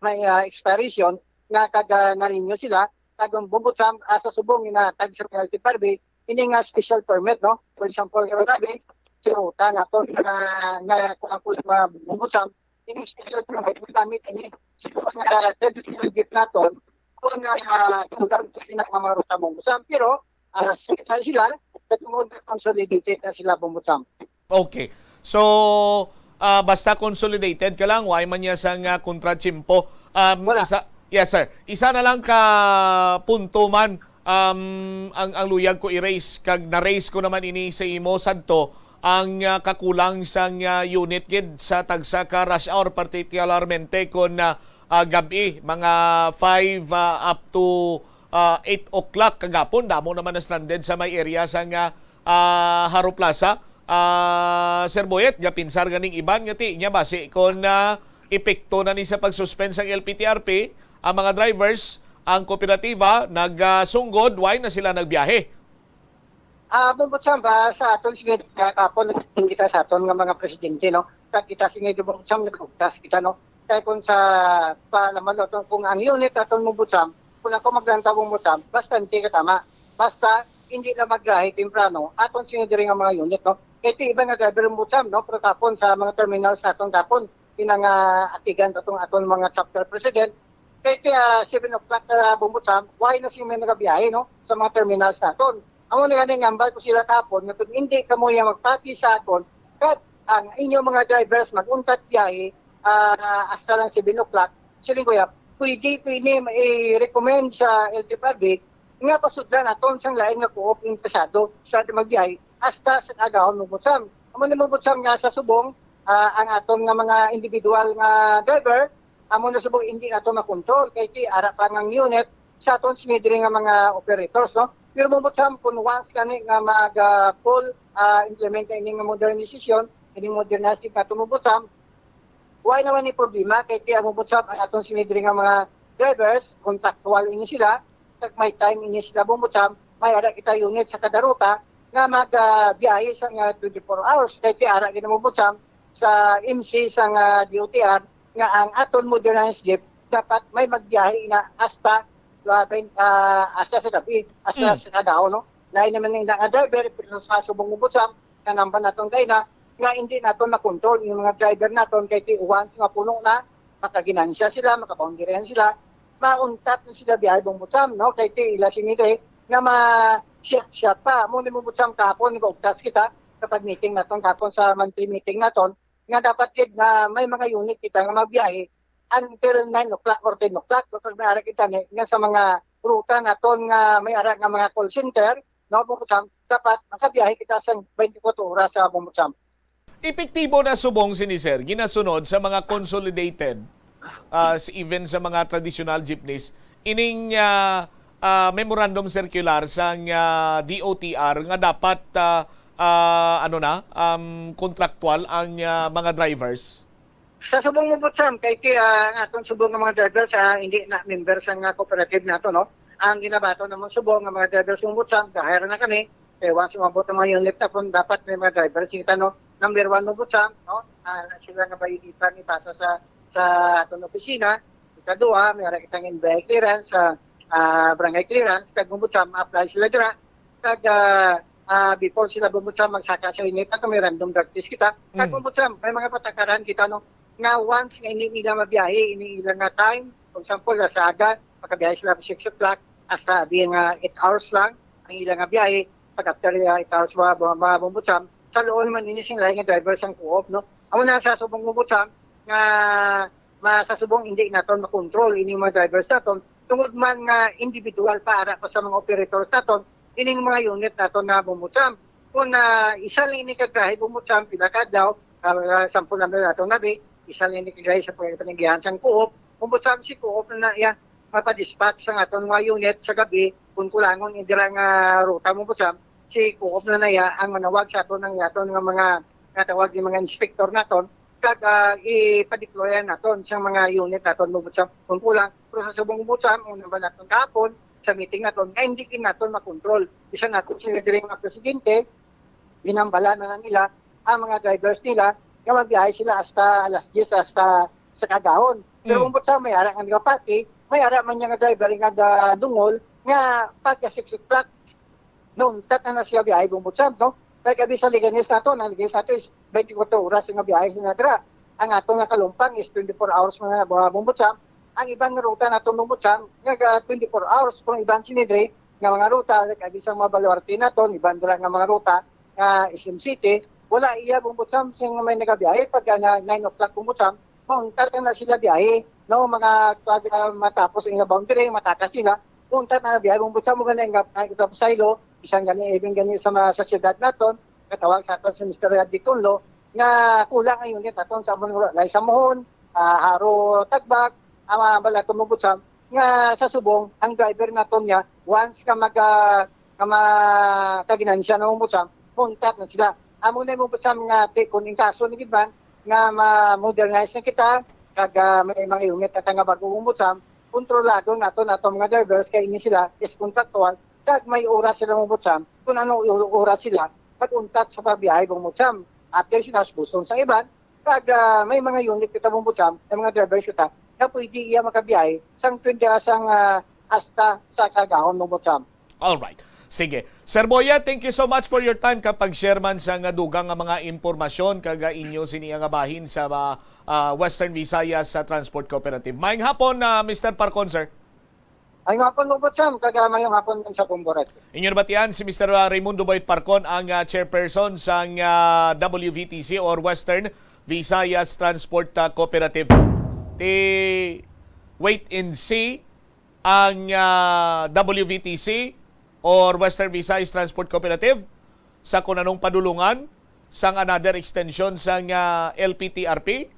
may expiration nga kada na-renew sila, kagong Bumbot-sam sa subong ina tag sa LTPRB ini nga special permit, no? For example, karon nga di siruta na to nga kung Bumbot-sam ini special permit gamit ini nga traditional gift naton kung kung pinakamaruta sa Bumbot-sam, pero sila katungod consolidated na sila Bumbot-sam. Okay. So basta consolidated ka lang, why man niya sang kontratsimpo. Yes sir. Isa na lang ka punto man ang luyag ko i-raise kag na-raise ko naman ini sa imo sadto ang kakulang sang unit gid sa tagsa ka rush hour, particularmente kon gabi mga 5 up to 8 o'clock kagapon damo naman na stranded sa may area sang Haro Plaza. Sir Boyet, pinsar ganing iban nga ti nya base kon epekto na ni sa pagsuspend sang LPTRP ang mga drivers, ang kooperatiba nagsunggod, why na sila nagbiyahe? Bumbot-sam ba sa aton sige kapon kita sa aton nga mga presidente, no? Kag kita sige Bumbot-sam nagugtas kita, no? Kay kung sa palaman kung ang unit aton Bumbot-sam, kung ako maglanta Bumbot-sam, basta hindi ka tama. Basta hindi na maglahi temprano aton sinidiri nga mga unit, no? Kaya iba nga driver Bumbot-sam, no? Pero kapon sa mga terminal sa aton kapon, pinang atigan aton mga chapter president. Kaya 7 o'clock Bumbot-sam, why na siya may nagabiyahe, no? Sa mga terminal sa aton. Amo na nga ngambal ko sila tapon, nga kung hindi ka mo yung magpati sa aton, kat ang inyong mga drivers mag-untat biyahe hasta lang 7 o'clock, siling kuya, pwede i-recommend sa LTPRB nga pasudlan aton sang lain nga Co-op interesado sa magbiyahe hasta sa agahon Bumbot-sam. Amo na Bumbot-sam nga sa subong, ang aton nga mga individual nga driver, amo na subong hindi nato makontrol, kay ti ara pa ng unit sa aton sinidiri nga mga operators, no? Pero Bumbot-sam kung once kani nga mag-full implement ini nga modernization, ini modernizing nga Bumbot-sam, why naman ni problema kay ti ang Bumbot-sam ang aton sinidiri nga mga drivers, contractual ini sila, kag may time ini sila Bumbot-sam, may ara kita unit sa kada ruta nga magbiyahe sa nga 24 hours. Kay ti ara kita Bumbot-sam sa MC sa nga DOTR nga ang aton modernized jeep dapat may magbiyahe na hasta asa sa gabi, asa sa kadao, no? Lain naman yung nga driver, pero sa subong mubutsam, na namba naton kay na, nga hindi naton na-control yung mga driver naton kay tiuwan nga puno na, makaginansya sila, makaboundarihan sila, mauntat na sila biyahe bumutsam, no? Kay ti ila sinide, nga ma-shot pa. Muna bumutsam kahapon, nag-uptas kita, kapag meeting naton, kahapon sa monthly meeting naton, nga dapat kid na may mga unit kita nga mabiyahe until 9 o'clock or 10 o'clock. Kapag may ara kita nga sa mga ruta naton nga may ara nga mga call center, no, bumutsam, dapat makabiyahe kita sa 24 oras sa bumutsam. Epektibo na subong siniser, ginasunod sa mga consolidated, even sa mga traditional jeepneys, ining memorandum circular sa DOTR nga dapat contractual ang mga drivers? Sa subong mubutsam, kay atong subong ng mga drivers hindi na member sa nga cooperative nato, no? Ang ginabato naman subong ng mga drivers mubutsam, kahira na kami, kaya once umabot ng mga unit na kung dapat may mga drivers kita, no? Number 1 mubutsam, no? Sila nga ba ipasa sa atong opisina. Ikaduha, mayroon kitang NBI clearance sa barangay clearance, kag mubutsam, apply sila dira. Kag before sila bumutsam, magsaka sa unit na may random drug test kita. Kag mubutsam, may mga patakaran kita, no? Nga once nga hindi nila mabiyahe, ini ilang nga time, for example, sa aga, makabiyahe sila 6 o'clock, hasta being 8 hours lang, ang ilang nga biyahe, pag after 8 hours mga bumutsam, sa loob naman ini sing laing driver sang co-op, no? Amo na sa subong mubutsam nga masasubong hindi naton makontrol ini mga drivers naton tungod man nga individual para pa sa mga operators naton ining mga unit naton na bumutsam. Kung isa lang ini kagahi bumutsam pila ka daw, sampul na naton nabi, isa lang ini kagahi sa paninggihan sang co-op, bumutsam si co-op na iya mapadispatch sa aton mga unit sa gabi kung kulangon indira nga ruta bumutsam. Si co-op na naya ang manawag sa aton ng yaton nga mga natawag ng mga inspector naton kag ipadeployan naton sa mga unit naton bumutsam kung kulang. Pero sa subong bumutsam una ba naton kahapon sa meeting naton nga hindi kin naton makontrol. Isa naton sila diri mga presidente binambala na nila ang mga drivers nila nga magbiyahe sila hasta alas 10 hasta sa kagahon. Pero bumutsam may ara nga nagapati, may ara man nga driver nga dungol nga pagka 6 o'clock noon, na siya biyahe bumutsam, no? Kaya gabi sa liganis nato, ang liganis nato is 24 oras nga biyahe sinadra. Ang ato nga kalumpang is 24 hours mga bumutsam. Ang ibang ruta nato bumutsam, nga 24 hours. Kung ibang sinidre, nga mga ruta, gabi sa mga baluarte nato, ibang dala nga mga ruta, nga SM City, wala iya bumutsam sing may nagabiyahe. Pag 9 o'clock bumutsam, mauntar na sila biyahe. No, mga matapos ang boundary, matakas sila, untar na biyahe bumutsam, mga nga silo, isang gani sa syudad naton, katawag sa aton si Mr. Raddy Tunlo, nga kulang ang unit naton sa mga lay sa Mohon, Haro Tagbak, bala tumubutsam, nga sa subong, ang driver naton niya, once ka magkaginansya na umubutsam, puntat na sila. Amo na umubutsam nga, kung in kaso ni Gidman, nga ma-modernize na kita, kag may mga unit na nga bago umubutsam, kontrolado naton mga drivers, kaya ini sila is contractual, kag may oras sila bumutsam, kung anong oras sila, pag-untat sa pabiyahe bumutsam. After sila gusto sa iban, kag may mga unit kita bumutsam, may mga drivers kita, na pwede iya makabiyahe, sang 20 hasta sa kagahon bumutsam. Alright. Sige. Sir Boya, thank you so much for your time kapag shareman sa nga dugang nga mga impormasyon kaga inyo siniya nga bahin sa Western Visayas sa Transport Cooperative. Maayong hapon, Mr. Parcon, sir. Ay nga po bumutsam, kaga mayong hapon sa Kumboret. Inyo na batian si Mr. Raimundo Boyd Parcon, ang chairperson sa WVTC or Western Visayas Transport Cooperative. Wait and see ang WVTC or Western Visayas Transport Cooperative sa kung anong padulungan sang another extension sang LPTRP.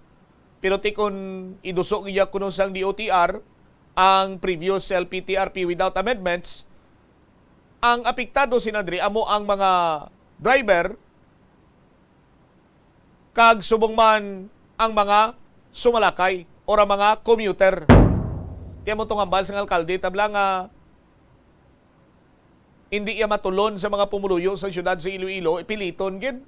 Pero kung idusok iya kuno sang DOTR ang previous LPTRP without amendments, ang apektado sinadri amo ang mga driver kag subong man ang mga sumalakay o ang mga commuter. Tiyan mo itong ambal sa alkalde, tabla nga hindi iya matulon sa mga pumuluyo sa syudad sa Iloilo, ipiliton gid.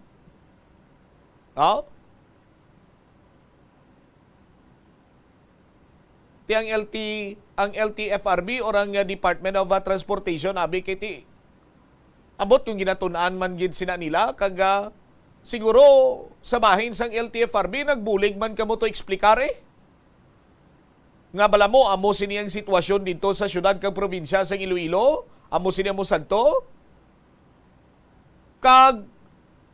ti ang LTFRB or ang Department of Transportation abi kay ti abot yung ginatun-an man gid sina nila kag siguro sa bahin sang LTFRB nagbulig man kamo to eksplikare. Nga bala mo amo siniyang sitwasyon dito sa syudad kag probinsya sa Iloilo, amo sini mo sadto. Kag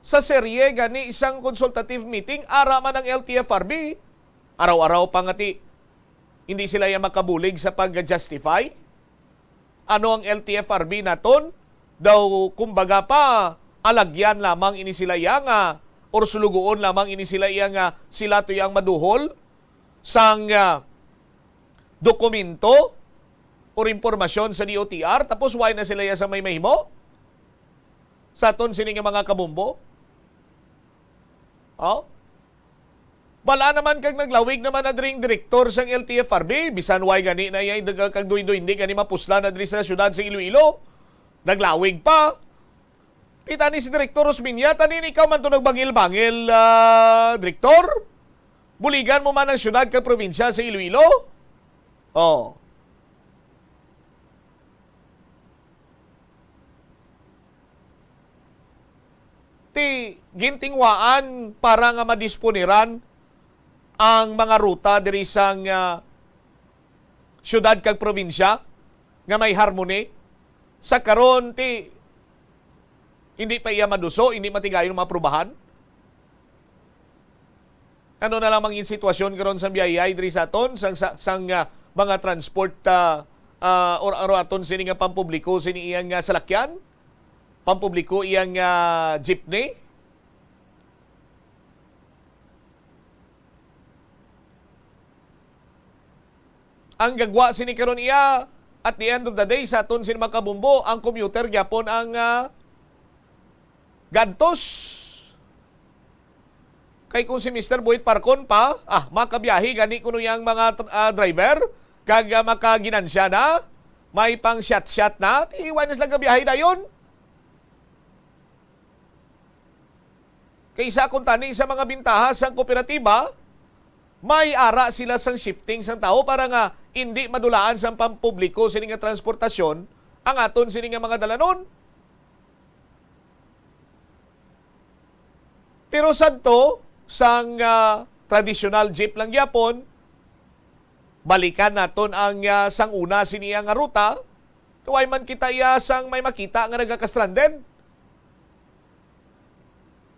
sa serye gani isang consultative meeting ara man ang LTFRB. Araw-araw pa nga ti hindi sila yung makabulig sa pag-justify. Ano ang LTFRB naton? Daw kumbaga pa alagyan lamang ini sila yang or sulugoon lamang ini sila yang sila to yang maduhol sang dokumento or impormasyon sa DOTR tapos why na sila sa may mahimo? Sa aton sining mga kabumbo? Oh? Bala naman kag naglawig naman na dring direktor sang LTFRB bisan why gani na yay kag duy-duy hindi gani mapusla na diri sa syudad sa Iloilo. Naglawig pa. Kita ni si Direktor Rosminya, tanin ikaw man to nagbangil-bangil, Direktor? Buligan mo man ang syudad kag probinsya sa Iloilo? Oh. Ti gintingwaan para nga madisponiran ang mga ruta diri sang syudad kag probinsya nga may harmony. Sa karon ti hindi pa iya maduso, hindi matigayon maprubahan. Ano na lamang yung sitwasyon karon sa biyayay diri sa aton sang mga transport or aton sini nga pampubliko sini iyang salakyan, pampubliko iyang jeepney. Ang gagwa sini karon iya at the end of the day sa aton sini makabumbo ang commuter gyapon ang gadtos. Kay kung si Mr. Boyd Parcon pa, makabiyahe gani kuno yang mga driver kag makaginansya na, may pang shot na, iwanas lang kabiyahe dayon. Kaysa kung tani sa mga bintaha sa kooperatiba, may ara sila sang shifting sang tao para nga hindi madulaan sa pampubliko sini nga transportasyon ang aton sini nga mga dalanon. Pero sadto sang traditional jeep lang gyapon, balikan naton ang sang una siniya nga ruta, tuway man kita iya sang may makita nga nagaka-stranded.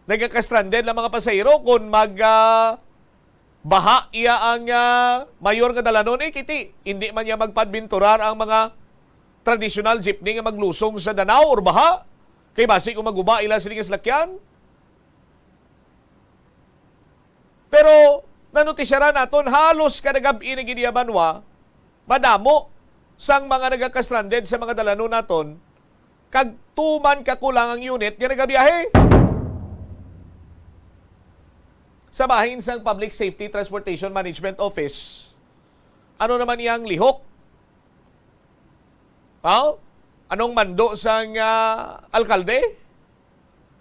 Nagaka-stranded lang mga pasahero kung baha iya ang mayor nga dalanon kiti. Hindi man niya magpadbinturar ang mga traditional jeepney nga maglusong sa danaw or baha. Kay basi kung maguba ila sila nga salakyan. Pero nanutisyaran naton halos kadagabi ni Gidiabanwa, madamo sang mga nagaka-stranded sa mga dalanon naton kag tuman kakulang ang unit nga nagabiyahe. Sa bahin sang Public Safety Transportation Management Office, ano naman iyang lihok? Anong mando sang alkalde?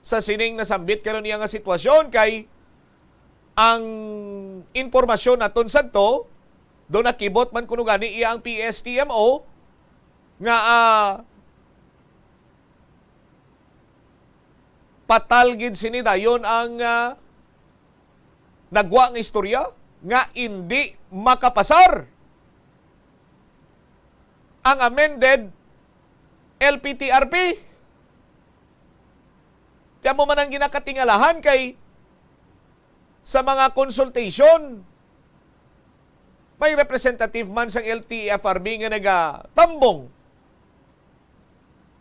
Sa sining nasambit karon niya nga sitwasyon kay ang impormasyon naton sadto do nakibot man kuno gani iya ang PSTMO nga patal gid sini dayon ang nagwa nga istorya nga hindi makapasar ang amended LPTRP. Kaya mo man ang ginakatingalahan kay sa mga consultation, may representative man sa LTFRB nga nagatambong.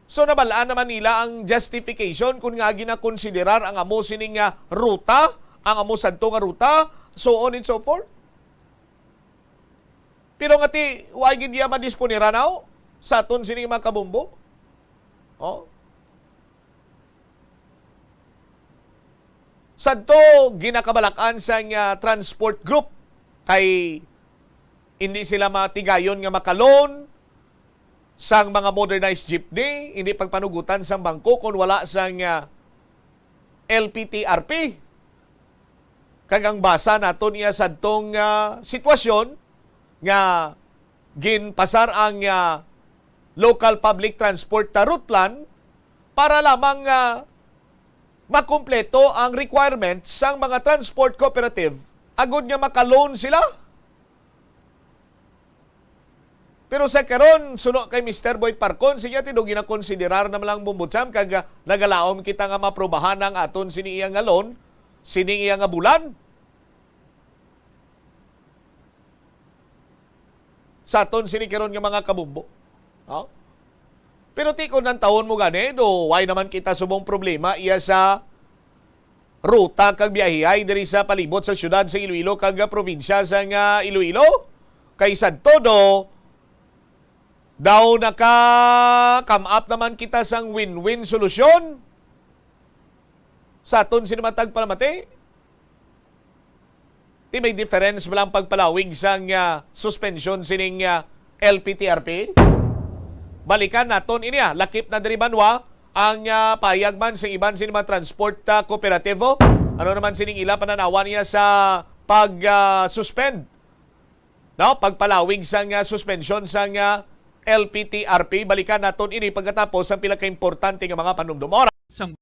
So nabalaan naman nila ang justification kung nga ginakonsiderar ang amo sining ruta, ang amo sadto nga ruta, so on and so forth. Pero nga ti, huwag hindi yaman disponera na sa aton sining mga kabumbo. Sadto ginakabalakan sa transport group kay hindi sila matigayon nga makalon sang mga modernized jeepney, hindi pagpanugutan sang bangko kung wala sang LPTRP. Kagang basa naton iya sadtong sitwasyon nga ginpasar ang local public transport route plan para lamang makumpleto ang requirements sang mga transport cooperative agud nga maka-loan sila. Pero sa karon suno kay Mr. Boyd Parcon siya tinugi na konsiderar na lang bumbutsam kag nagalaom kita nga maprobahan ang aton sini iya nga loan, sini iya nga bulan. Sa aton sini karon nga mga kabumbo. No? Pero tikon ng taon mo gani, do why naman kita subong problema iya sa ruta kag biyahe diri sa palibot sa syudad sa Iloilo kag probinsya sa Iloilo. Kay sadto do daw naka-come up naman kita sang win-win solusyon sa aton sinimatag palamati. Di may difference walang pagpalawig sang suspension sining LPTRP. Balikan naton ini lakip na diri banwa ang payag man sa iban sinima transport kooperatibo. Ano naman sining ila pananawan niya sa pag-suspend. No, pagpalawig sang suspension sang LPTRP. Balikan naton ini pagkatapos ang pila ka importante nga mga panumdum. Sang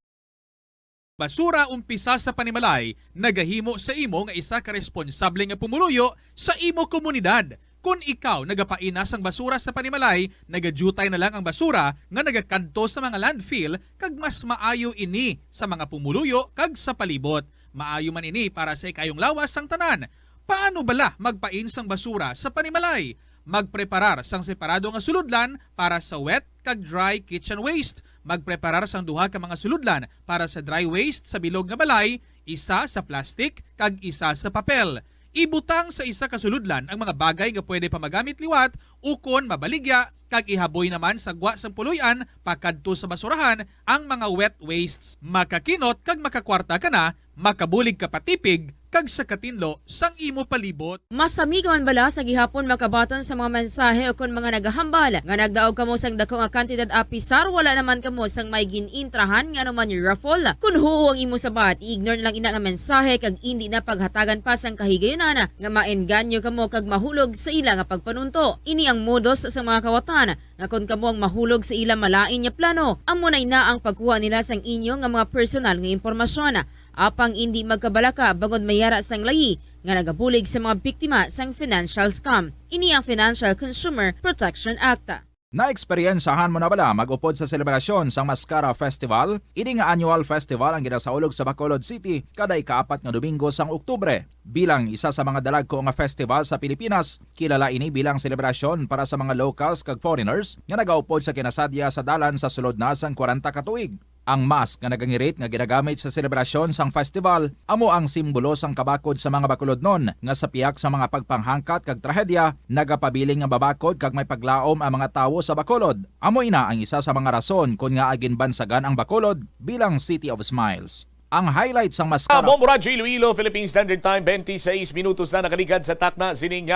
basura umpisa sa panimalay, nagahimo sa imo nga isa ka responsable nga pumuluyo sa imo komunidad. Kung ikaw nagapaina sang basura sa panimalay, nagadutay na lang ang basura nga nagakanto sa mga landfill kag mas maayo ini sa mga pumuluyo kag sa palibot. Maayo man ini para sa ikayong lawas sang tanan. Paano bala magpain sang basura sa panimalay? Magpreparar sang separado nga suludlan para sa wet kag dry kitchen waste. Magpreparar sang duha ka mga suludlan para sa dry waste sa bilog nga balay, isa sa plastic kag isa sa papel. Ibutang sa isa ka suludlan ang mga bagay nga pwede pa magamit liwat ukon mabaligya kag ihaboy naman sa gwa sang puluyan pakadto sa basurahan ang mga wet wastes. Makakinot kag makakwarta ka na, makabulig ka patipig kag sa katinlo sang imo palibot. Masami ka man bala sa gihapon makabaton sa mga mensahe o kon mga nagahambal nga nagdaog kamo sang dako nga kantidad apisar wala naman kamo sang may ginintrahan nga naman yung raffle. Kun huo ang imo sabat, ignore na lang ina nga mensahe kag hindi na paghatagan pa sang kahigayonan nga maengganyo kamo kag mahulog sa ila nga pagpanunto. Ini ang modos sa mga kawatan nga kon kamo ang mahulog sa ila malain nya plano, amo na ang pagkuha nila sang inyo nga mga personal nga impormasyon. Apang hindi magkabalaka bangod mayara sang layi nga nagabulig sa mga biktima sang financial scam. Ini ang Financial Consumer Protection Act. Naeksperyensahan mo na bala mag-upod sa selebrasyon sang Mascara Festival? Ini nga annual festival ang ginasaulog sa Bacolod City kada ika-4 nga Domingo sang Oktubre. Bilang isa sa mga dalagko nga festival sa Pilipinas, kilala ini bilang selebrasyon para sa mga locals kag foreigners nga nagaupod sa kinasadya sa dalan sa sulod na sang 40 ka tuig. Ang mask nga nagangirit nga ginagamit sa selebrasyon sang festival amo ang simbolo sang kabakod sa mga Bacolodnon nga sa piyak sa mga pagpanghangkat kag trahedya nagapabiling nga babakod kag may paglaom ang mga tawo sa Bacolod. Amo ina ang isa sa mga rason kung nga agin bansagan ang Bacolod bilang City of Smiles. Ang highlight sang Mascara Bombo Radio Iloilo, Philippine Standard Time, 26 minutos na nakaligad sa takna sining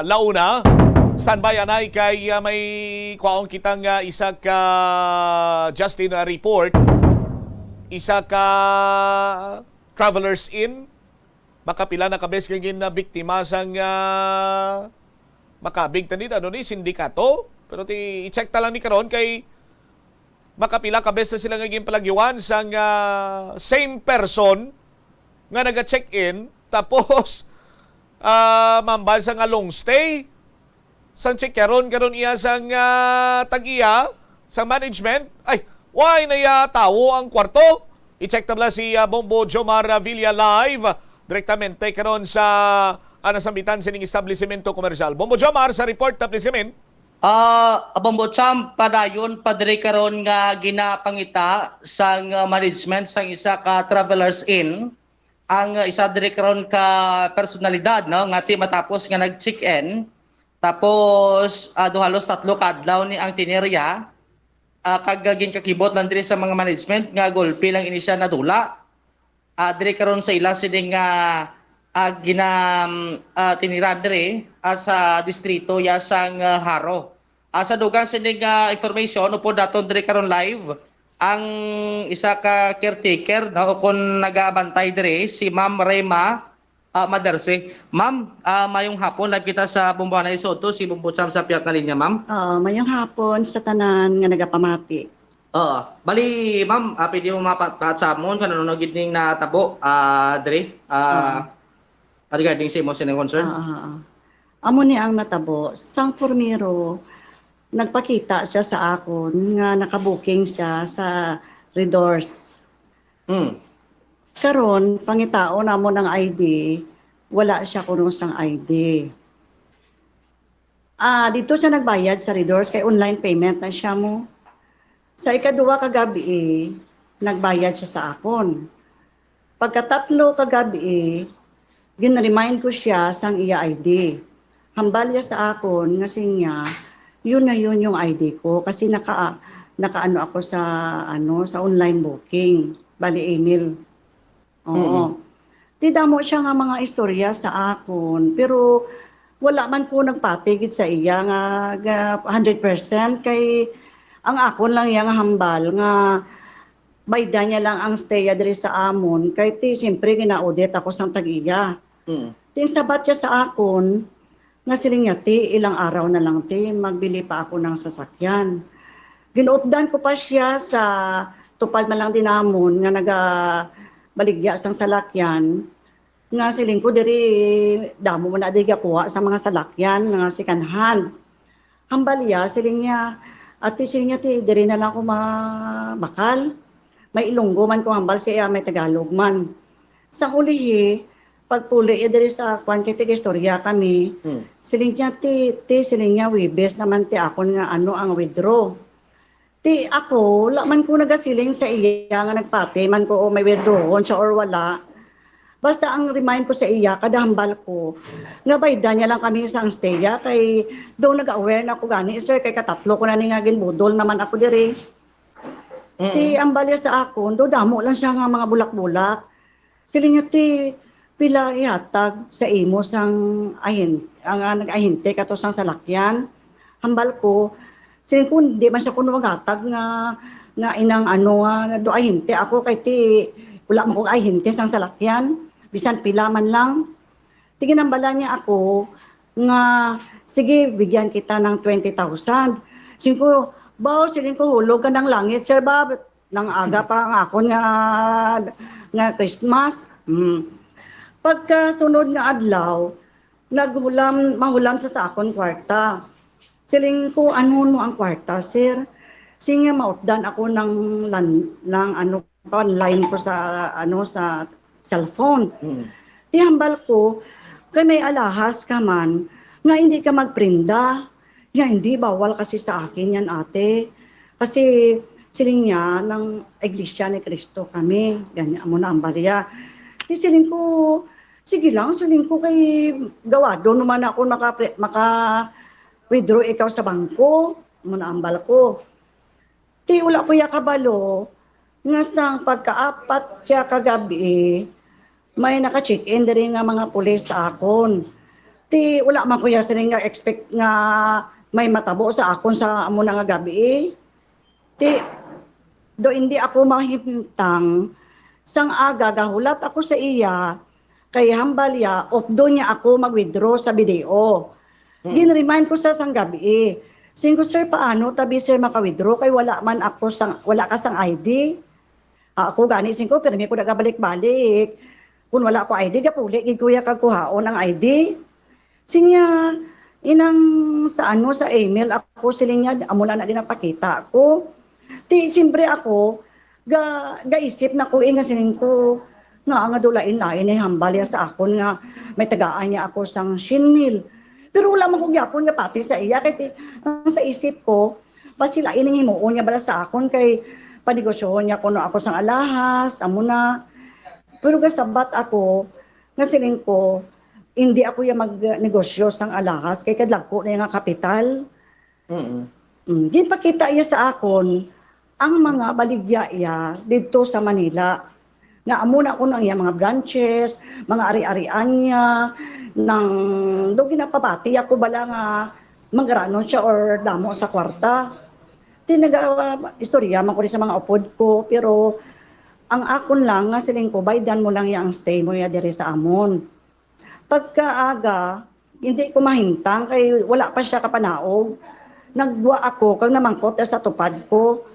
launa. Standby anay kay may kwaong kitang isa ka Justin report, isa ka Travelers Inn, makapila na kabes kagin na biktima sang makabig tanid ano ni sindikato, pero i-check ta lang ni karon kay makapila kabes na sila ngaging palagyuan sang same person nga naga-check-in tapos mambal sa nga long stay. Sang check karon iya sang tag-iya sa management, ay why na tawo ang kwarto. I-check tabla si Bombo Jomar Villa live direktamente karon sa anasambitan sining establishmento komersyal. Bombo Jomar sa report please kamin. Bombo Cham padayon padre karon nga ginapangita sang management sang isa ka Travelers Inn ang isa dire karon ka personalidad no ngati matapos nga nag-check-in. Tapos halos 3 ka adlaw ni ang tinerya kagagin kakibot lang diri sa mga management nga golpe lang ini siya nadula. Diri karon sa ila sining tinira diri sa distrito ya sang Haro. Sa dugang sining information upod daton diri karon live ang isa ka caretaker no kun nagabantay diri si Ma'am Rema Madarse. Ma'am, mayong hapon live kita sa Bumbuhanay Soto, si Bumbutsam sa piyat na linya, ma'am. Mayong hapon sa tanan nga nagapamati. Bali, ma'am, pwede mo mapapat sa amon kanang gid ning natabo, Dre. Regarding sa imo sinang concern. Amo ni ang natabo, sang pormiro nagpakita siya sa akon nga nakabuking siya sa Redors. Karon pangitao namo ng ID, wala siya kuno sang ID. Dito siya nagbayad sa Redors kay online payment na siya mo. Sa ikaduha ka gabi, nagbayad siya sa akon. Pagkatatlo ka gabi, gin-remind ko siya sang iya ID. Hambal niya sa akon nga sinya, yun na yun yung ID ko kasi nakaano ako sa sa online booking, bali email. Oo. Tidamo siya nga mga istorya sa akon, pero wala man ko nagpatigid sa iya nga 100% kay ang akon lang yang hambal nga bayda niya lang ang stay diri sa amon kay siyempre gina-audit ako sang tag-iya. Tin sabat siya sa akon nga siling niya, ilang araw na lang magbili pa ako ng sasakyan. Ginuupdan ko pa siya sa tupad man lang din namon nga baligya sang salakyan nga siling ko diri damo mo na di kuha sa mga salakyan nga second hand. Hambaliya siling niya ati siling niya diri na lang ako bakal. May Ilonggo man ko hambal siya, may Tagalog man. Sang ulihi pagpuli diri sa kwan kay istorya kami. Siling niya siling niya wibes naman akon nga ang withdraw. Ako, man ko nagasiling sa iya nga nagpati man ko may withdrawon siya or wala. Basta ang remind ko sa iya kada hambal ko nga bayda niya lang kami sa staya kay do nag-aware na ako gani sir kay katatlo ko na ni nga ginbudol naman ako diri. Ang balya sa akon do damo lang siya nga mga bulak-bulak. Siling niya pila ihatag sa imo sang nag-ahinte kato sang salakyan. Hambal ko siling ko di man siya kuno maghatag nga inang do ahinte ako kay wala mo kong ahinte sang salakyan bisan pila man lang. Ginambala niya ako nga sige bigyan kita ng 20,000. Siling ko siling ko hulog ka ng langit sir ba nang aga pa ang ako nga Christmas. Pagkasunod nga adlaw, mahulam sa akon kwarta. Siling ko, ano ang kwarta, sir? Sige, mautdan ako ng online ko sa cellphone. Hambal ko, kay may alahas ka man, nga hindi ka magprinda. Ya, hindi, bawal kasi sa akin yan, ate. Kasi siling niya, ng Iglesia ni Cristo kami. Ganyan mo na ang barya. Siling ko, sige lang, siling ko kay gawado naman ako maka-withdraw ikaw sa bangko. Muna ambal ko. Wala ko ya kabalo, nga sang pagkaapat siya kagabi, may naka-check-in diri nga mga pulis sa akon. Wala man ko ya siling nga expect nga may matabo sa akon sa amo na nga gabi. Do hindi ako mahimtang sang aga gahulat ako sa iya kay hambal ya opdo niya ako mag-withdraw sa video. Gin-remind ko sa sang gabi. Singko sir paano tabi sir maka-withdraw kay wala ka sang ID. Ako gani singko pero may ko nagabalik-balik. Kung wala ko ID gapuli gid kuya kag kuhaon ang ID. Sinya inang sa email ako siling niya amo na ginapakita ko. Siyempre ako gaisip na ko nga sining ko nga dulain-lain hambal ya sa akon nga may tagaan niya ako sang shinmil. Pero wala man ko gyapon nga pati sa iya kay sa isip ko pasilain ning himuon niya bala sa akon kay panegosyohon niya kuno ako sang alahas amo na. Pero gasabat ako nga sining ko hindi ako ya magnegosyo sang alahas kay kadlako na nga kapital. Ginpakita iya sa akon ang mga baligya iya dito sa Manila. Nga amo na ko ng iya mga branches, mga ari-arian niya, do ginapabati ako bala nga mangrano siya or damo sa kwarta. Istorya man ko rin sa mga upod ko, pero ang akon lang nga siling ko, baydan mo lang ang stay mo ya diri sa amon. Pagkaaga, hindi ko mahimtang kay wala pa siya kapanaog. Nagwa ako kag namangkot na sa tupad ko.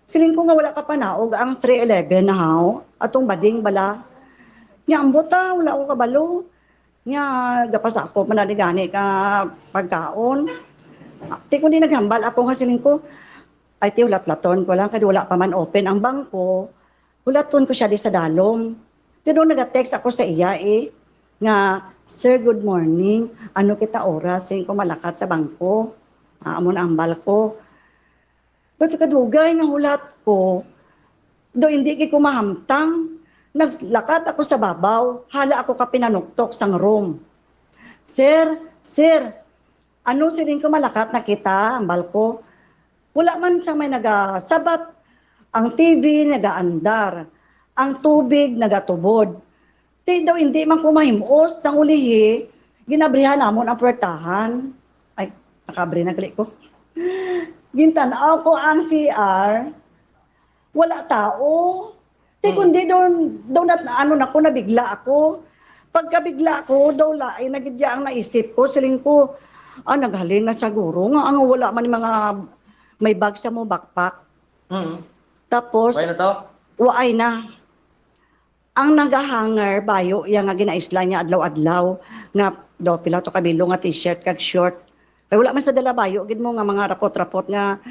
Siling ko nga wala kapanaog ang 311 na haw atong bading bala. Nya ambot wala ko kabalo. Nya gapas ako manaligani ka pagkaon. Ti ko di naghambal ako nga siling ko. Ay ti ulat-laton ko lang kay wala pa man open ang bangko. Ulaton ko siya di sa dalom. Pero nag-text ako sa iya nga, Sir, good morning. Ano kita oras? Siling ko malakat sa bangko. Amon ang ambal ko. Ba't kadugay nga hulat ko? Do hindi ko mahamtang. Naglakat ako sa babaw, hala ako ka pinanuktok sang room. Sir, ano siling ko malakat na kita, ang balko? Wala man siyang may nagasabat. Ang TV nagaandar. Ang tubig nagatubod. Di daw hindi man kumahimos sang ulihi, ginabrihan namon ang puwertahan. Ay, nakabri nagli ko. Gintanaw ko ang CR, wala tao. Kundi doon nabigla ako. Pagkabigla ako, daw laay, nagidya ang naisip ko, siling ko, naghalin na siguro, nga ang wala man mga, may bag sa mo, backpack. Tapos, waay na. Ang nagahanger, bayo, yung nga ginaisla niya, adlaw-adlaw, nga, daw pila to kabilo nga t-shirt, kag short. Kaya wala man sa dala bayo, gid mo nga mga rapot-rapot nga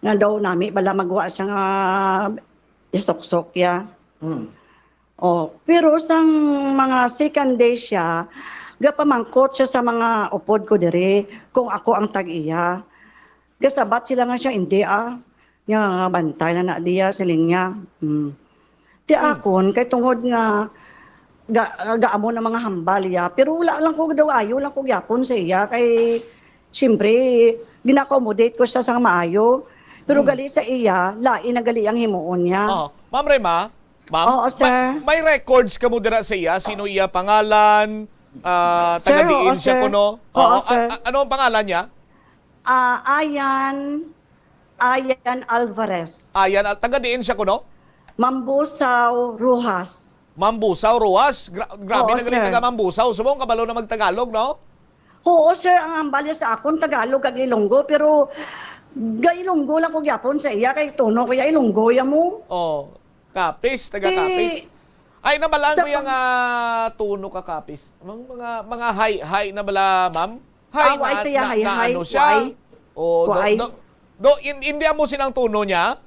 daw nami, bala magwa siya nga, istok-sok ya. Pero sang mga second day siya, gapamangkot siya sa mga upod ko dire kung ako ang tag-iya. Gasabat sila nga siya, hindi nga bantay na diya siling niya. Ti akon, kay tungod nga gaamo na mga hambal ya, pero wala lang ko daw ayo lang ko yapon sa iya, kay siyempre, gina-accommodate ko siya sa maayo. Pero gali sa iya, lain na gali ang himuon niya. Ma'am Rema, Oo, sir. May records ka mo dira sa iya? Sino iya pangalan? Sir, taga-diin oo, siya sir. kuno? Oo, sir. Ano ang pangalan niya? Ayan Alvarez. Taga-diin siya kuno? Mambusaw Rojas. Mambusaw Rojas? Grabe Oo, na galing sir. taga Mambusaw. Subong kabalo na magtagalog, no? Oo, sir, ang ambalya sa akon, Tagalog kag Ilonggo, pero Ilonggo lang ko gyapon sa iya, kay tono ko ya Ilonggo ya mo. Kapis, taga-kapis. Ay, nabalaan mo yung tuno ka kapis. Mga high na bala, ma'am? Why siya, high. Ano siya? Why? India mo sinang tuno niya?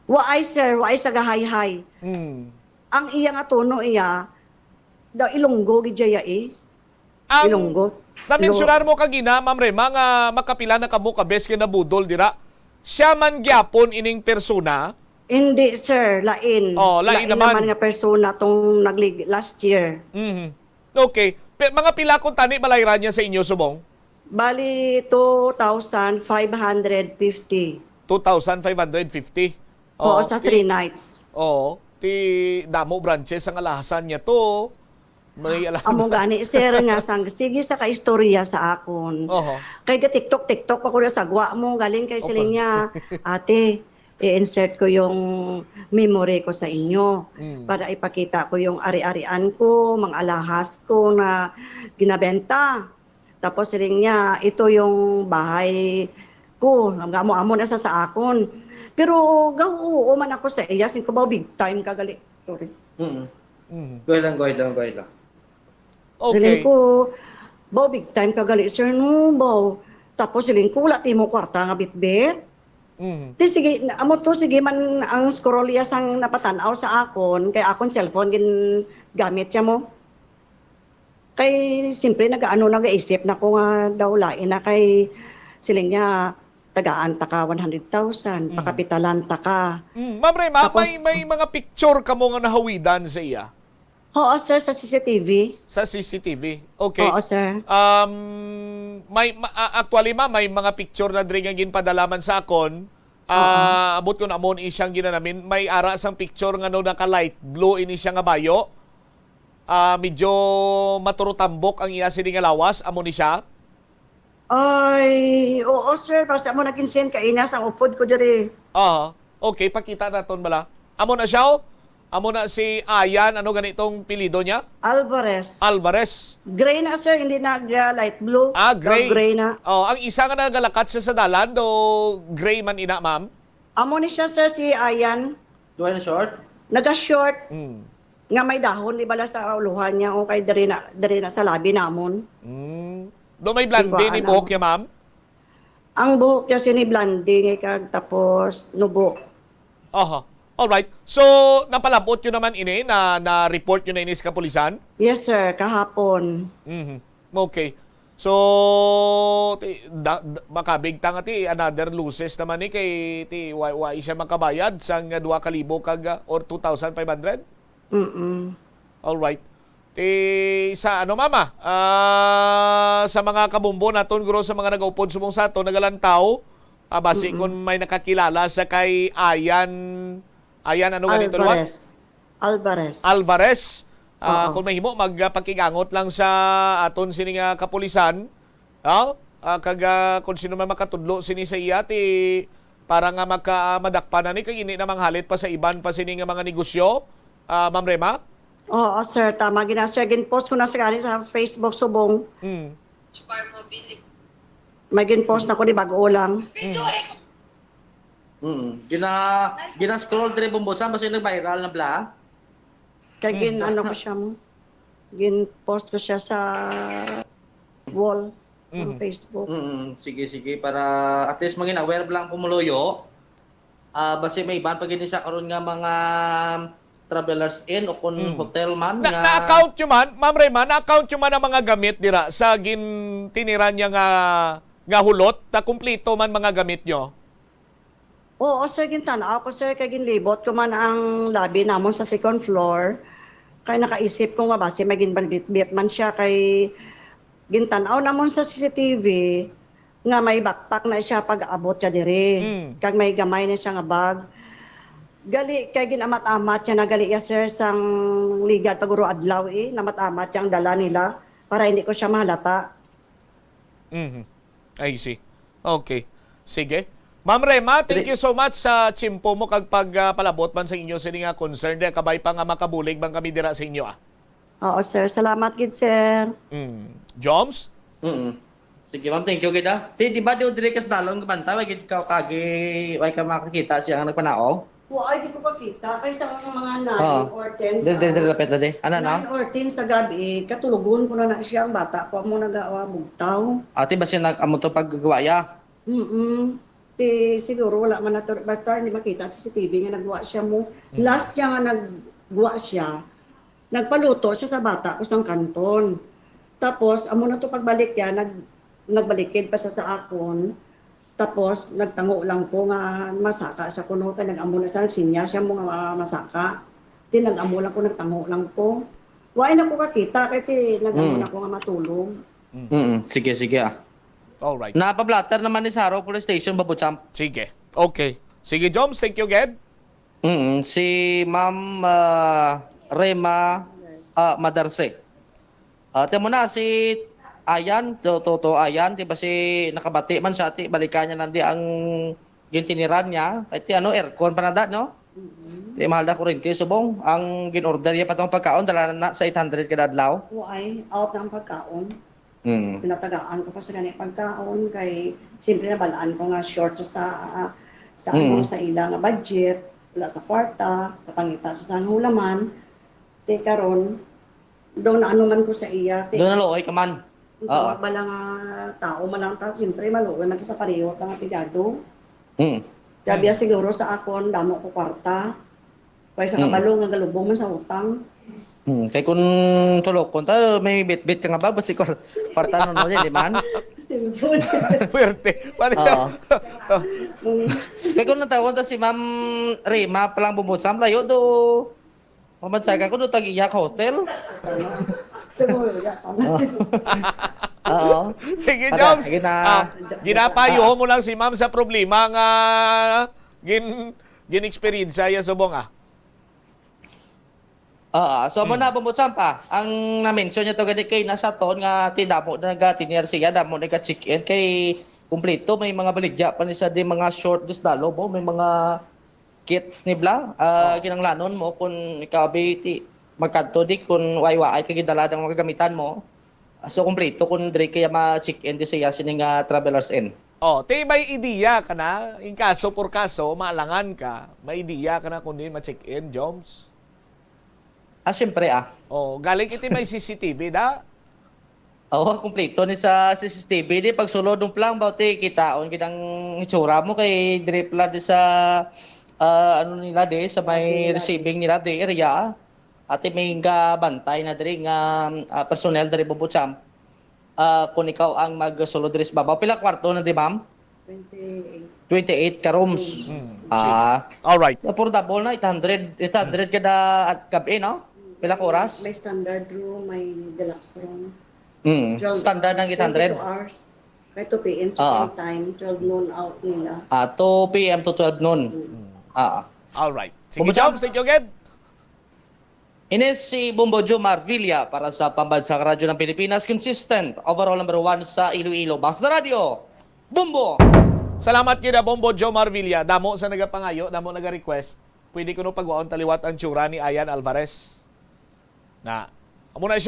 Why, sir, why sa gahay-hay. Ang iya nga tono iya, daw Ilonggo gidya Ilonggo. Na-mentionar mo kagina, Ma'am Rema, nga makapila na kamo kabes ka na budol, dira. Siya man gyapon ining persona? Hindi, sir. Lain. Lain naman nga persona tong last year. Okay. Mga pila kung tani balayran niya sa inyo, subong? Bali, 2,550. 2,550? Oo, sa 3 nights. Ti damo branches ang alahasan niya to. May Amo gani, sir, nga sige sa kaistorya sa akon. Kay TikTok pa ko na sagwa mo, galing kay siling niya, ate, i-insert ko yung memory ko sa inyo para ipakita ko yung ari-arian ko, mga alahas ko na ginabenta. Tapos siling niya, ito yung bahay ko, amo na sa akon. Pero gawo man ako sa iya, sin ko ba big time kagali. Sorry. Go lang. Siling ko, baw big time kagali, sir, no, baw. Tapos siling ko, wala timo kwarta nga bitbit. Ti sige, amo to, sige man ang scrollias ang napatanaw sa akon, kay akon cellphone gin gamit siya mo. Kay simpre nag-iisip na ko nga daw lain na kay siling niya, tagaan ta ka 100,000, pakapitalan ta ka. Ma'am Rema, may mga picture ka mo nga nahawidan sa iya? Oo, sir, sa CCTV. Sa CCTV. Okay. Oo, sir. Actually, ma'am, may mga picture na diri nga ginpadalaman sa akon. Abot ko na amon isyang ginanamin. May ara sang picture nga no naka-light blue ini siya nga bayo. Medyo maturutambok ang iya sini nga lawas. Amo ni siya. Ay, oo, sir. Basta mo nag-insend ka inas ang upod ko diri. Okay, pakita naton bala. Amo na siya. Amo na si Ayan, ano ganitong pilido niya? Alvarez. Alvarez. Gray na sir, hindi na light blue. Gray. Gray na. Oh, ang isa nga nagalakat siya sa dalan, do gray man ina, ma'am? Amo ni siya sir, si Ayan. Duwa na short? Naga-short. Mm. Nga may dahon, di bala sa uluhan niya o kay diri na sa labi namon. Do may blondie ni buhok niya, ma'am? Ang buhok niya sini-blonding, kag tapos nubo. Aha. Alright. So, napalabot nyo naman ini na report nyo na ini sa kapulisan? Yes sir, kahapon. Okay. So, makabigta nga ti another loses naman ni kay ti why siya makabayad sang 2,000 kag or 2,500? Alright. Sa ano mama? Sa mga kabumbo naton guro sa mga nagaupod sumong sa ato nagalantaw, basi kung may nakakilala sa kay Ayan, ano ganito naman? Alvarez. Kung may himo, magpakigangot lang sa aton sining kapulisan. Kung sino man makatudlo sini sa iya, para nga madakpa na ni, kag ini namang halit pa sa iban pa sining mga negosyo. Ma'am Rema? Oo, sir. Tama. Sir, ginpost ko na sa Facebook subong. May ginpost na ko di bago lang. Gina-scroll dire Bombotsam basta nag-viral na bla. Kaya ano ko siya mo. Gin-post ko siya sa wall sa Facebook. Sige para at least maging aware lang pumuloyo. Basta may iban pag siya karon nga mga travelers in o kun hotel man na-account nyo man, Ma'am Rema, na-account nyo man ang mga gamit dira sa tinira niya nga hulot na kumplito man mga gamit nyo? Oo, sir, gintanaw ko, sir, kaya ginlibot ko man ang labi namon sa second floor. Kaya nakaisip ko nga base may ginbanbit man siya kay gintanaw namon sa CCTV nga may backpack na siya pag abot siya dire. Kag may gamay na siya nga bag. Gali kay ginamat-amat siya na gali ya sir sang ligad paguro adlaw namat-amat siya ang dala nila para hindi ko siya mahalata. I see. Okay. Sige. Ma'am Rema, thank you so much sa chimpo mo kag pagpalabot man sa inyo sini nga concern de kabay pa nga makabulig bang kami dira sa inyo Oo sir, salamat gid sir. Joms? Sige ma'am, thank you gid di ba di dire kas dalong banta wa gid ka kagi way ka makakita siya nga nagpanao? Ay, di ko pa kita. Kaysa mga 9 or 10 sa... Ano na? 9 or 10 sa gabi, katulugon ko na siya ang bata ko mo nagawa bugtaw. Ate, ba siya nag-amo to paggawaya? Siguro wala man na to. Basta hindi makita sa CCTV nga nagwa siya mo. Last niya nga nagwa siya, nagpaluto siya sa bata ko sang kanton. Tapos, amo na to pagbalik niya, nagbalikid pa siya sa akon. Tapos, nagtango lang ko nga masaka sa kuno kay nag-amo na siya, sinya siya mo nga masaka. Nag-amo lang ko, nagtango lang ko. Wain na ko kakita kay nag-amo na ko nga matulog. Sige. Alright. Napablatter naman ni Saro Police Station, Babutsam. Sige. Okay. Sige, Joms, thank you, Ged. Si Ma'am Rema Madarse. Temo na si Ayan, Ayan, di ba si nakabati man sa ati, balikan niya nandi ang gintiniran niya. Kaya aircon pa na no? Di mahal na kurinti, subong. Ang ginorder niya pa itong pagkaon, dala na sa 800 kada adlaw. Ay, out ng pagkaon. Pinatagaan ko pa sa ganit pagkaon, kay siyempre nabalaan ko nga short sa ilang budget, wala sa kwarta, kapangita sa hulaman. Karon doon na ano man ko sa iya. Doon na looy ka man. Oo. Balang tao malang ta, siyempre maluwi man sa pareho ang apigado. Sabi siguro sa akon, damo ko kwarta. Kaya sa kabalo nga galubong man sa utang. Kaya kung tulog ko, may bit-bit ka nga ba? Basi kwarta nun di man? Puwerte. Kaya kung natawag si Ma'am Rema palang Bumutsam, layo do. Pamansaga ko do tag-iyak hotel. Siguro Oo. Sige, Joms. Ginapayo mo lang si ma'am sa problema nga gin-experience ya subong So mo na Bumutsam pa. Ang na-mention niya to gani kay nasa ton nga tidamo na nagatinir siya, damo nag-check-in kay kumpleto may mga baligya pa ni sa di mga short dis dalo mo, may mga kits nibla, kinanglanon mo kung ikaw ti magkadto di kung waiwaay kagidala ng mga gamitan mo. So kompleto kung diri kaya ma-check-in di siya sining Travelers Inn. Ti may ideya ka na, in kaso por kaso, maalangan ka, may ideya ka na kung di ma-check-in, Joms? Siyempre galing iti may CCTV da? Oo, kompleto ni sa CCTV di pagsulod ng plan bauti kitaon kinang itsura mo kay dire pala di sa ano nila di sa may receiving nila di area at may bantay na dire nga personnel dire Bombotsam. Kung ikaw ang magsulod dire sa babaw pila kwarto na di ma'am? 28 ka rooms. All right. Affordable na 800 kada at gabi no? Pila ka oras? May standard room, may deluxe room. Standard ng 800? 22 hours. May 2 p.m. to time. 12 noon out nila. 2 p.m. to 12 noon. All right. Sige, Joms, thank you again. Ines si Bombojo Marvilla para sa Pambansang Radyo ng Pilipinas, consistent, overall number 1 sa Iloilo. Basta Radio, Bombo! Salamat kina Bombo Joe Marvilla. Damo sa nagapangayo, damo naga-request. Pwede ko no pagwaon taliwat ang tsura ni Ayan Alvarez. Amo na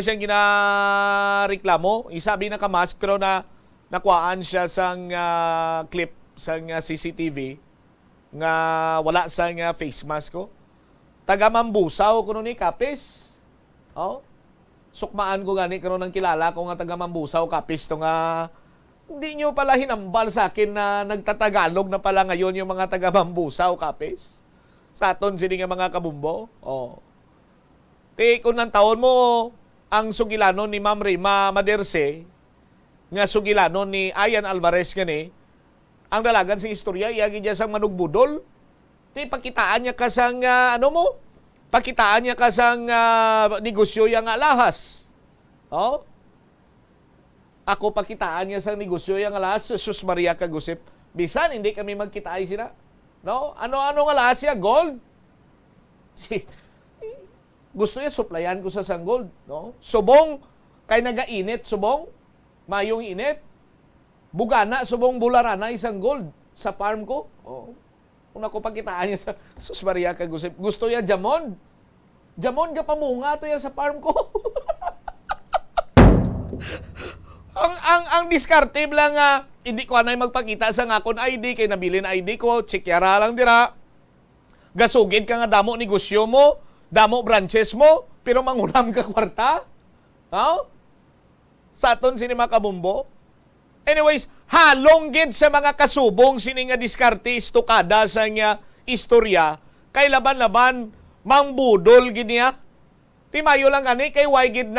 siyang ginareklamo. Isabi na kamask pero na nakuhaan siya sang clip sang CCTV nga wala sang face mask ko. Taga Mambusaw kuno ni Kapis. Sukmaan ko gani karon ang kilala ko nga taga Mambusaw Kapis to nga hindi nyo pala hinambal sa akin na nagtatagalog na pala ngayon yung mga taga Mambusaw Kapis. Sa aton sini nga mga kabumbo. Kung ng taon mo ang sugilanon ni Ma'am Rima Maderse nga sugilanon ni Ayan Alvarez gani ang dalagan sa istorya iyagi diya sang manugbudol. Pakitaan niya ka sang pakitaan niya ka sang negosyo yang alahas. Ako pakitaan niya sang negosyo yang alahas. Sus Maria Kagusip. Bisan hindi kami magkitaay sila. No? Ano nga alahas siya? Gold? Gusto niya suplayan ko sa sang gold. No? Subong, kay nagainit, subong, mayong init. Bugana, subong bularana, isang gold sa farm ko. Kung ako pakitaan niya sa Sus Maria Kagusip. Gusto niya jamon. Jamon ka pamunga to yan sa farm ko. ang diskarte lang hindi ko anay magpakita sa ngakon ID kay nabili na ID ko, chekyara lang dira. Gasugid ka nga damo negosyo mo. Damo branches mo, pero manguram ka kwarta? Sa aton sini mga kabumbo? Anyways, halong gid sa mga kasubong sini nga diskarte istukada sa nga istorya, kay laban-laban, mangbudol gid niya. Timayo lang ani, kay why gid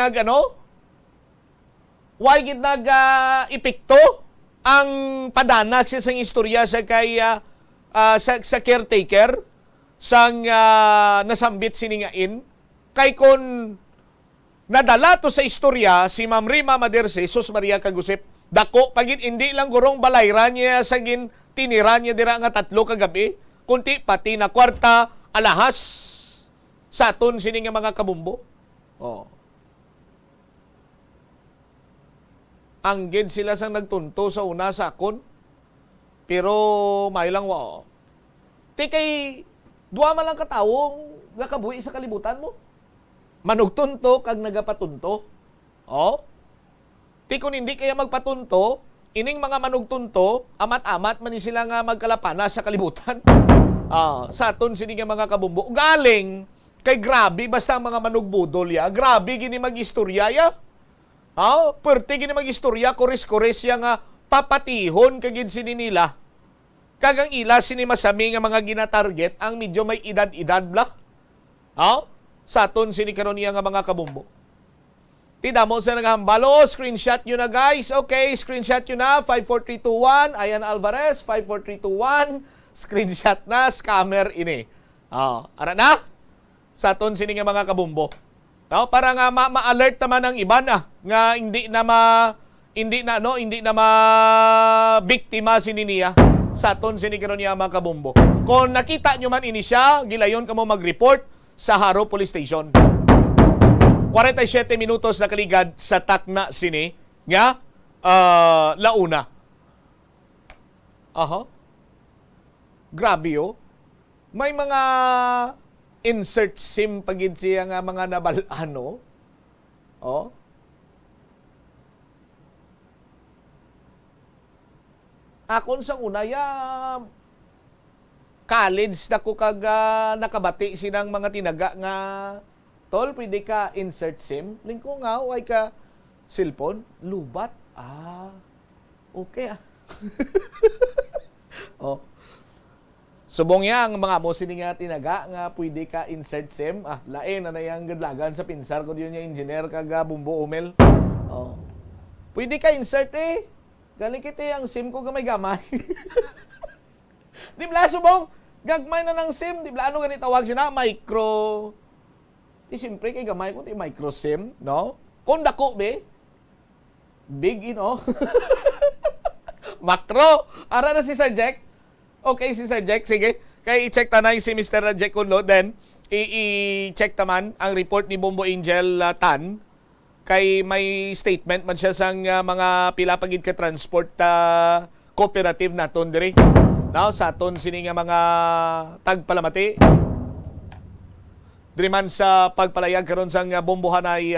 why gid epekto ang padana siya sa istorya sa kay sa caretaker sang nasambit siningain kay kon nadala to sa istorya si Ma'am Rima Maderse Sus Maria Kagusip dako pagit hindi lang gurong balayran niya sagin tinira niya dira nga 3 kagabi kunti pati na kwarta alahas sa aton sini nga mga kabumbo. Anggid sila sang nagtunto sa una sa akon pero may lang kay duwa man lang katawong nakabuhi sa kalibutan mo. Manugtunto kag nagapatunto. Kung hindi kaya magpatunto, ining mga manugtunto, amat-amat man sila nga magkalapana sa kalibutan. Sa aton sini nga mga kabumbo. Galing kay grabe basta mga manugbudol ya. Grabe gini magistorya ya. Perte gini magistorya, kores-kores ya nga papatihon kagid sini nila. Kagang ila sini masami nga mga ginatarget ang medyo may edad-edad bla. Sa aton sini karon nga mga kabumbo. Tidamo sa naghambalo, screenshot nyo na guys. Okay, screenshot nyo na. 54321, Ayan Alvarez, 54321. Screenshot na, scammer ini. Ara na? Sa aton sini nga mga kabumbo. Para nga ma-alert naman ang iba na nga hindi na biktima sini niya. Sa aton sini karon niya mga kabumbo. Kung nakita nyo man ini siya, gilayon ka mo mag-report sa Haro Police Station. 47 minutos na kaligad sa takna sini nga launa. Grabe oh. May mga insert SIM pagid siya nga mga nabalano. Oh. Akon sa una college na ko nakabati sinang mga tinaga nga tol, pwede ka insert SIM. Lingko nga, ay ka cellphone, lubat. Okay oh. Subong yang mga mo sini nga tinaga nga pwede ka insert SIM. Lain na yang gadlagan sa pinsar ko diyon yung engineer kaga bumbo umel. Oh. Pwede ka insert Galing kita yung SIM ko gamay-gamay. Di ba subong? Gagmay na ng SIM. Di ba ano ganit tawag siya na? Micro. Di siyempre kay gamay ko, di micro SIM. No? Kung dako, be? Big, Macro. Ara na si Sir Jack. Okay, si Sir Jack. Sige. Kaya i-check tanay si Mr. Jack Kunlo. Then, i-check taman ang report ni Bombo Angel Tan. Kay may statement man siya sang mga pilapagid ka transport cooperative naton diri. Now sa aton sini nga mga tagpalamati. Diri man sa pagpalayag karon sang bombohan ay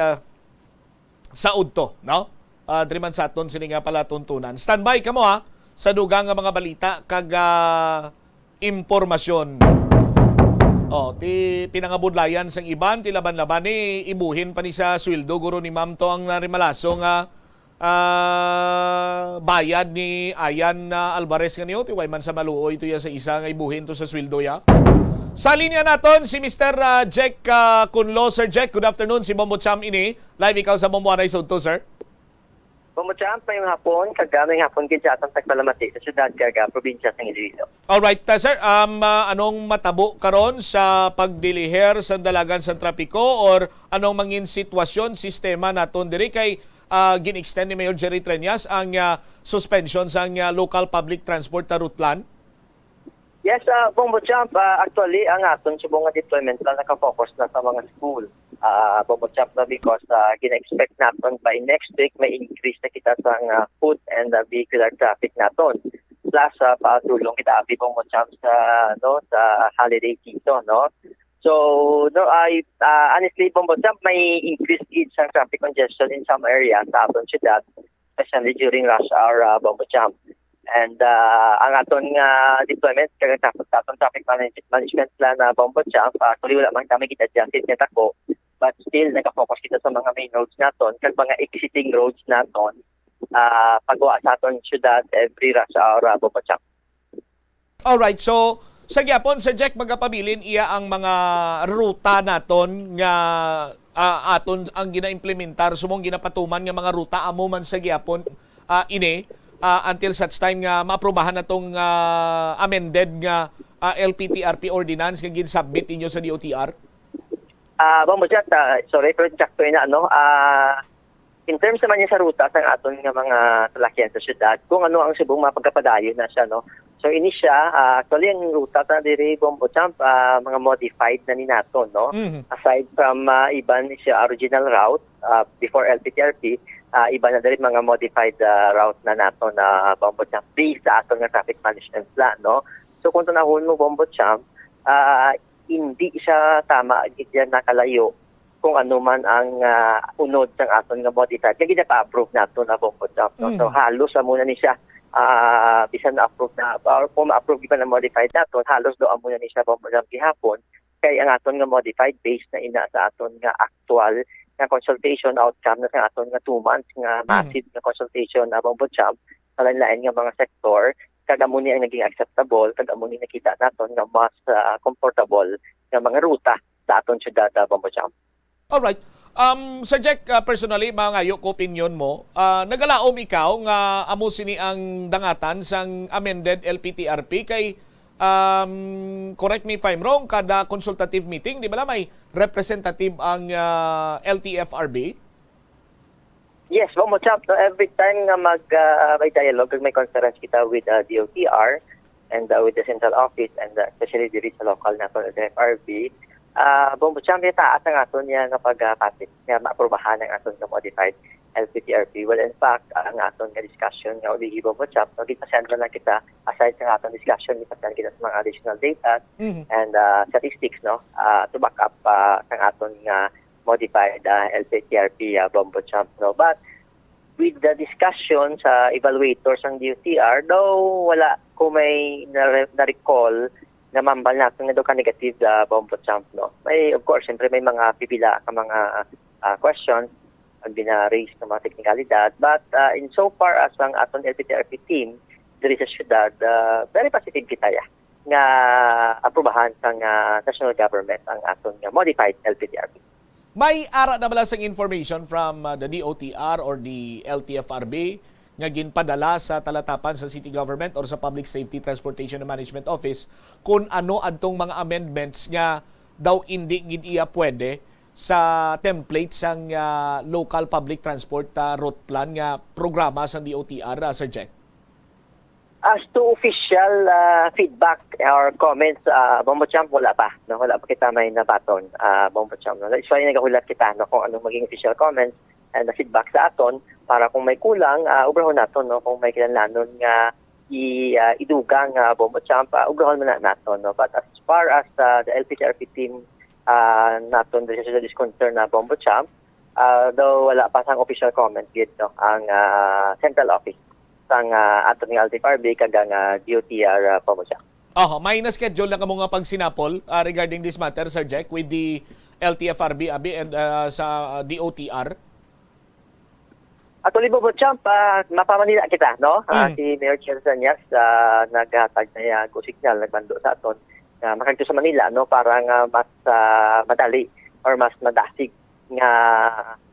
sa udto, no? Diri man sa aton sini nga pala tuntunan. Standby kamo sa dugang nga mga balita kag impormasyon. Ti pinangabudlayan sang iban, ti laban-laban ni ibuhin pa ni sa sweldo guro ni ma'am to ang narimalaso nga bayad ni Ayan Alvarez nga niyo, ti way man sa maluoy to ya sa isa nga ibuhin to sa sweldo ya. Sa linya naton si Mr. Jack Kunlo. Sir Jack, good afternoon. Si Bombo Cham ini. Live ikaw sa Bombo Anay Sudto, sir. Bombo Cham, ngayong hapon, ngayong hapon kinsatang tagpalamati sa syudad kaga probinsya ng Iloilo. Alright, sir. Anong matabo karon sa pagdiliher sa dalagan sa trapiko or anong mangin sitwasyon, sistema naton diri kay gin-extend ni Mayor Jerry Treñas ang suspension sa local public transport route plan? Yes, Bombo Champ, actually, ang aton subong nga deployment plan nakafocus na sa mga school. Bombo Champ na because gina-expect naton by next week may increase na kita sa foot and vehicular traffic naton. Plus, patulong kita abi Bombo Champ sa holiday season, no? So, honestly, Bombo Champ, may increase gid sa traffic congestion in some areas sa aton syudad, especially during rush hour, Bombo Champ. And ang aton nga deployment kag aton traffic management plan na Bombo Champ, actually wala man kami kita-adjusted nga tako, but still naka-focus kita sa mga main roads naton kag mga exiting roads naton pagwa sa aton syudad every rush hour, Bombo Champ. Alright, so sa gyapon Sir Jack magapabilin iya ang mga ruta naton nga aton ang gina-implementar sumong ginapatuman nga mga ruta amo man sa gyapon until such time nga maaprobahan na itong amended nga LPTRP ordinance nga gin-submit inyo sa DOTR? Bombo Champ, sorry, pero sakto na, in terms naman niya sa ruta sa aton nga mga talakyan sa syudad, kung ano ang subong mapagkapadayon na siya, no? So, ini siya, actually, ang ruta na diri, Bombo Champ, mga modified na ni nato, no? Mm-hmm. Aside from iban siya original route before LPTRP, iba na diri mga modified route na nato na Bombo Champ based sa aton nga traffic management plan, no? So kung tunahon mo Bombo Champ, hindi siya tama gid nakalayo kung ano man ang unod sang aton nga modified kaya gina-approve nato na Bombo Champ, no? So halos muna ni siya bisan na-approve na or kung ma-approve iba na modified nato, halos do muna ni siya Bombo Champ gihapon kay ang aton nga modified based na ina sa aton nga actual nga consultation outcome na sa aton nga 2 months nga massive nga consultation na Bombo Champ sa lain-lain nga mga sektor kag amo ni ang naging acceptable kag amo ni nakita naton nga mas comfortable nga mga ruta sa aton syudad, Bombo Champ. Alright. Sir Jack, personally, mangayo ko opinion mo, nagalaom ikaw nga amo sini ang dangatan sang amended LPTRP kay correct me if I'm wrong, kada consultative meeting, di ba may representative ang LTFRB? Yes, Bombo Champ, no, every time nga may dialogue, may conference kita with DOTR and with the central office and especially diri sa local na LTFRB, Bombo Champ, taas ang aton niya nga pagpasok nga maaprobahan ang aton nga modified. LPTRP. Well, in fact, ang aton nga discussion nga uli Bombo Champ, no, gipasentro na kita, aside sa aton discussion, gipasentro kita sa mga additional data and statistics, no, to back up ang aton nga modified LPTRP Bombo Champ, no. But with the discussion sa evaluators ng DOTR, though wala ko may na-recall na mambal natin nga daw ka negative Bombo Champ, no. May, of course, siyempre may mga pipila ka mga questions ang bina-raise ng mga teknikalidad. But in so far as ang aton LPTRP team, diri sa syudad, very positive kita ya nga aprobahan sang national government ang aton nga modified LPTRP. May ara na bala sang information from the DOTR or the LTFRB nga ginpadala sa talatapan sa city government or sa Public Safety Transportation and Management Office kung ano adtong mga amendments nga daw hindi gid iya pwede sa template sang local public transport route plan nga programa sa DOTR, Sir Jack? As to official feedback or comments, Bombo Champ, wala pa. No? Wala pa kita may nabaton, Bombo Champ. No? That's why nagahulat kita no? Kung anong maging official comments and feedback sa aton para kung may kulang, ubrahon naton. No? Kung may kinalanon nga idugang Bombo Champ, ubrahon mo na naton. No? But as far as the LPTRP team naton decision is concerned na Bombo Champ, though wala pa sang official comment dito ang central office sang aton nga LTFRB kagang DOTR Bombo Champ. May na-schedule na kamo nga pagsinapol regarding this matter, Sir Jack, with the LTFRB and sa DOTR? Actually, Bombo Champ, mapamanila kita, no? Si Mayor Chel Sanyas naghatag na go signal, nagbando sa aton makagto sa Manila, no, para nga mas madali or mas madasig nga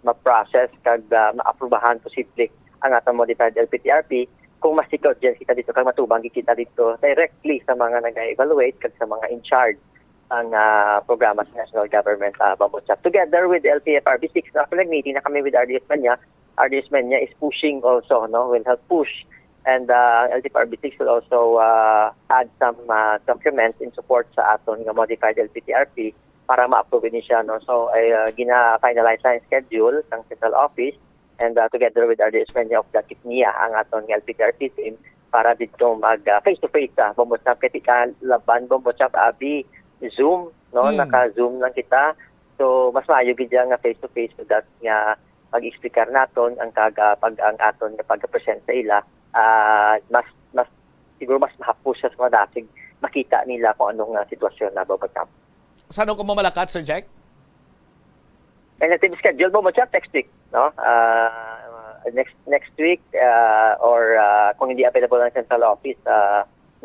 ma-process kag ma-aprobahan posible ang atong modified LPTRP kung mas ikaw dyan kita dito kag matubang kita dito directly sa mga nag-evaluate kag sa mga in charge ang programa sa national government Bombo Champ. Together with LTFRB 6 na meeting na kami with RDS Manya. RDS Manya is pushing also, no, will help push. And LTFRB 6 will also add some documents in support sa aton nga modified LPTRP para ma-approve ni siya. No? So, gina-finalize na yung schedule ng central office and together with RDS Menya of the Kitnia, ang aton nga LPTRP team para dito mag-face-to-face Bombo Champ. Kaya laban Bombo Champ, Zoom, no? Naka-Zoom lang kita. So, mas maayo gid nga face-to-face so that nga pag-explicar naton ang ang aton nga pag-present sa ila. Mas siguro mas mahapos sa madasig makita nila kung anong sitwasyon na Bombo Champ. Saan ko mamalakat, Sir Jack? Tentative schedule Bombo Champ next week, no? Next week or kung hindi available ng central office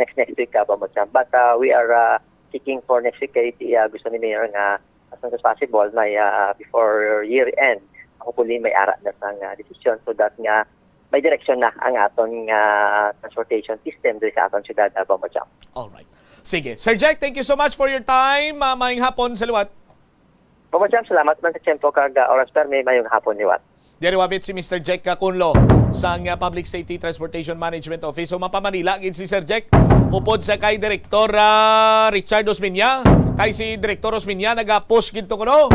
next week Bombo Champ. But we are seeking for next week kay gusto ni Mayor nga as soon as possible may before year end hopefully may ara na sang decision so that nga may direksyon na ang aton transportation system dito sa aton syudad Bombo Champ. Alright. Sige. Sir Jack, thank you so much for your time. Mayong hapon sa liwat. Bombo Champ, salamat man sa tiyempo kag oras per may mayong hapon liwat. Diri wabit si Mr. Jack Cacunlo sang Public Safety Transportation Management Office. So mapamanila gid si Sir Jack upod sa kay Direktor Richard Osmeña. Kay si Direktor Osmeña naga-post gid to kuno.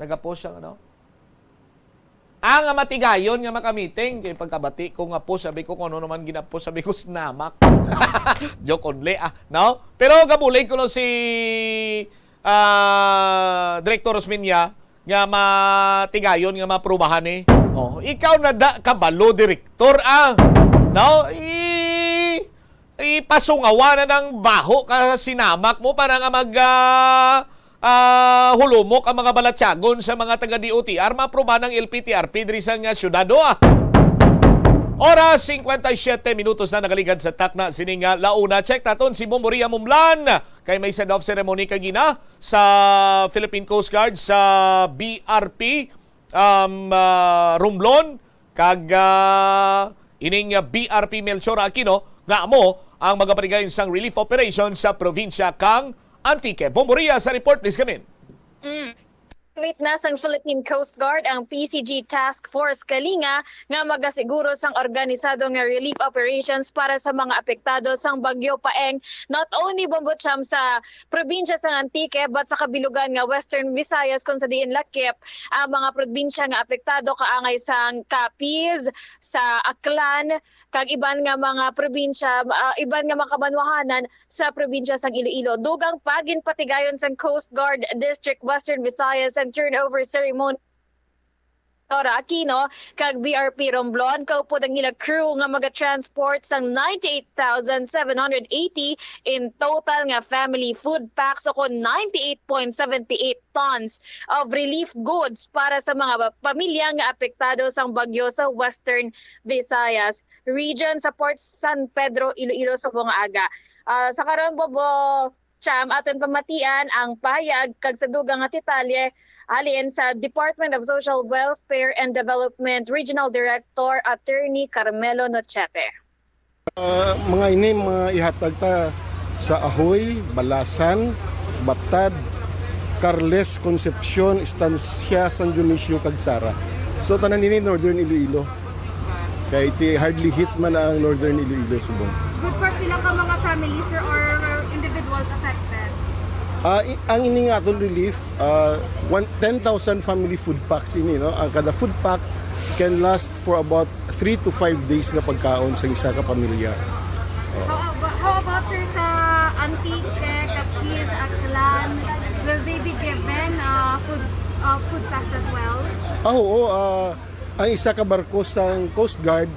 Naga-post siya ano? Ang matigayon nga makamiting kay pagkabati ko nga po sabi ko kung ano naman ginapo sabi ko snamak. Joke only no? Pero gabulay ko no si Director Osmeña nga matigayon nga maprubahan ikaw na da kabalo direktor no? Ipasungawa na ng baho ka sinamak mo para nga mag hulumok ang mga balatsagon sa mga taga-DOTR maproba ng LPTRP diri sa syudad Oras 57 minutos na nakaligad sa takna sining launa. Check naton si Momoria Mumlan kay may send-off ceremony kagina sa Philippine Coast Guard sa BRP Romblon kag ining BRP Melchor Aquino nga amo ang magapanigay sang relief operation sa probinsya kang Antique. Momoria sa report, please come in. Wait na sang Philippine Coast Guard ang PCG Task Force Kalinga nga magasiguro sang organisado nga relief operations para sa mga apektado sang Bagyo Paeng, not only Bombocham sa probinsya sang Antique but sa kabilugan nga Western Visayas kung sa diin lakip ang mga probinsya nga apektado kaangay sang Capiz, sa Aklan kag iban nga mga probinsya, iban nga mga kabanwahanan sa probinsya sang Iloilo. Dugang pagin patigayon sang Coast Guard District Western Visayas ang turnover ceremony Tora Aquino kag BRP Romblon kaupo ang ilang crew nga maga-transport sang 98,780 in total nga family food packs o kon 98.78 tons of relief goods para sa mga pamilya nga apektado sang bagyo sa Western Visayas region sa Port San Pedro, Iloilo subong aga. Sa karon Bobo Cham aton pamatian ang pahayag kag sa dugang nga detalye alin sa Department of Social Welfare and Development Regional Director Attorney Carmelo Nochete. Mga ini mga ihatag ta sa Ahoy, Balasan, Batad, Carles, Concepcion, Estancia, San Dionisio, kag Sara. So tanan ini Northern Iloilo. Kaya iti hardly hit man ang Northern Iloilo subong. Good for sila ka mga families or individuals affected? Ang ini nga atong relief, 10,000 family food packs ini, no? Ang kada food pack can last for about 3 to 5 days nga pagkaon sa isa ka pamilya. How about sir sa Antique, Capiz, Aklan? Will they be given food packs as well? Oo, ang isa ka barko sa Coast Guard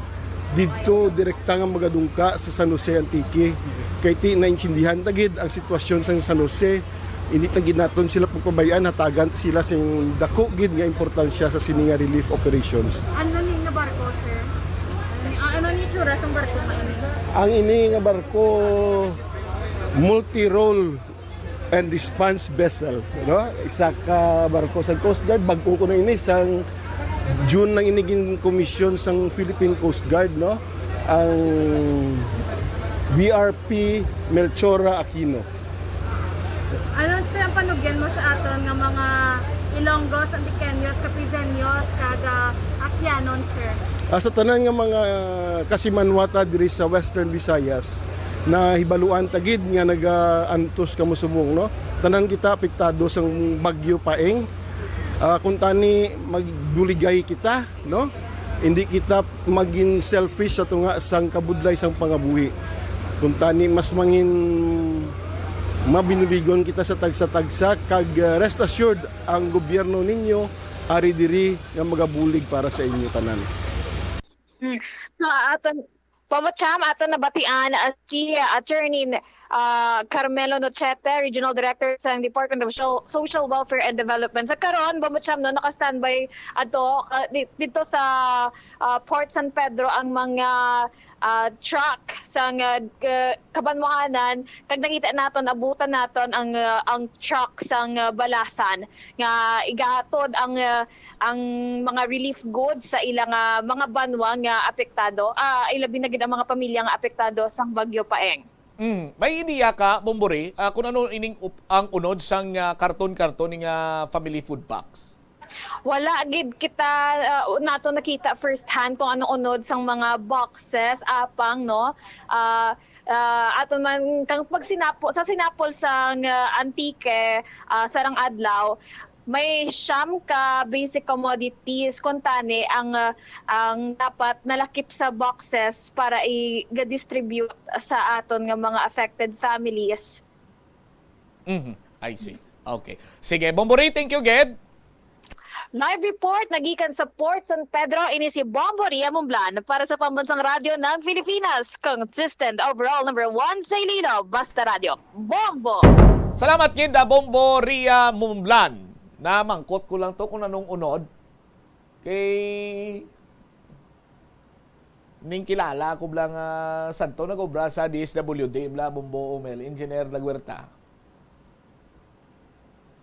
dito direkta nga magadungka sa San Jose Antique. Kay ti naintindihan tagid ang sitwasyon sa San Jose, hindi tagid naton sila pagpabayaan, hatagan sila sa dako gid nga importansya sa sininga relief operations. Ano ni nga barko sir? Ano ni tsura sa barko ngayon? Ang ini nga barko multi-role and response vessel, no? Isa ka barko sa Coast Guard, bag-o ko na ini sang June nang iniging komisyon sang Philippine Coast Guard, no? Ang BRP Melchora Aquino. Ano sa panugyan mo sa aton nga mga Ilonggos, Antiqueños, Capizeños, kada Akyanon, sir? Sa tanan nga mga kasimanwata diri sa Western Visayas na hibaluan tagid nga naga-antos kamo subong, no? Tanan kita apektado sang Bagyo Paeng. Kung tani magbuligay kita, no? Hindi kita maging selfish sa tunga sang kabudlay sang pangabuhi. Kung tani mas mangin mabinuligon kita sa tagsa-tagsa kag rest assured ang gobyerno ninyo ari diri nga magabulig para sa inyo tanan. So aton Pamacham aton nabatian si Attorney Carmelo Nochete, Regional Director sa Department of Social Welfare and Development. Sa karon Pamacham no naka-standby ato dito sa Port San Pedro ang mga truck sa kabanwahanan kag nakita naton abutan naton ang truck sa Balasan nga igahatod ang mga relief goods sa ilang mga banwa nga apektado ilabi na gid ang mga pamilya nga apektado sa Bagyo Paeng. May ideya ka, Bombori, kung ano ining ang unod sang karton-karton ng family food packs? Wala gid kita nato nakita first hand kung ano unod sang mga boxes apang no. Aton man kang pag sinapol sang Antique sarang adlaw may siyam ka basic commodities kung tani ang dapat nalakip sa boxes para i-distribute sa aton nga mga affected families. I see. Okay. Sige, Bombori, thank you, Ged. Live report nagikan sa Port San Pedro ini si Bomboria Mumblan para sa Pambansang Radyo ng Pilipinas. Consistent overall number 1 sa Iloilo, Basta Radio. Bombo! Salamat, Ged, Bomboria Mumblan. Namangkot ko lang to kung anong unod. Kay ning kilala ko blang santo nagobra sa DSWD bla Bombo Umel, Engineer Laguerta.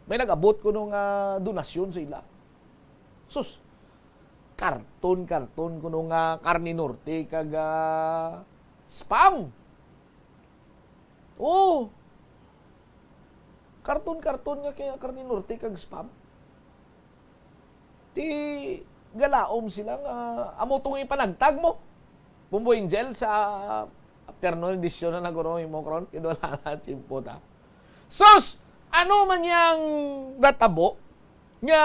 May nag-abot ko nung donasyon sa ila. Sus, karton ko nung Carne Norte kag spam. Oh, karton nga kaya Carne Norte kag spam. ti galaom sila nga amo tong ipanagtag mo. Bumbo Angel sa afternoon edition na naguro mo kron kidula na chimputa. Sus, ano man yang databo nga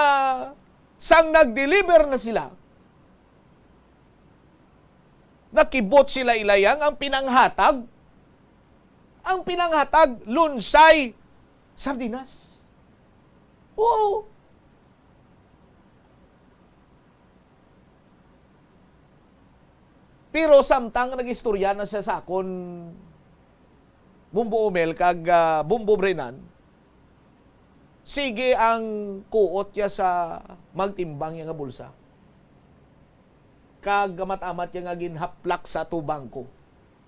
sang nag-deliver na sila. Nakibot sila ilayang ang pinanghatag. Ang pinanghatag lunsay sardinas. Oo. Pero samtang nag-istorya na siya sa akon Bumbo Umel kag Bumbo Brenan, sige ang kuot ya sa magtimbang yang nga bulsa. Kag amat-amat yang nga ginhaplak sa tubang ko.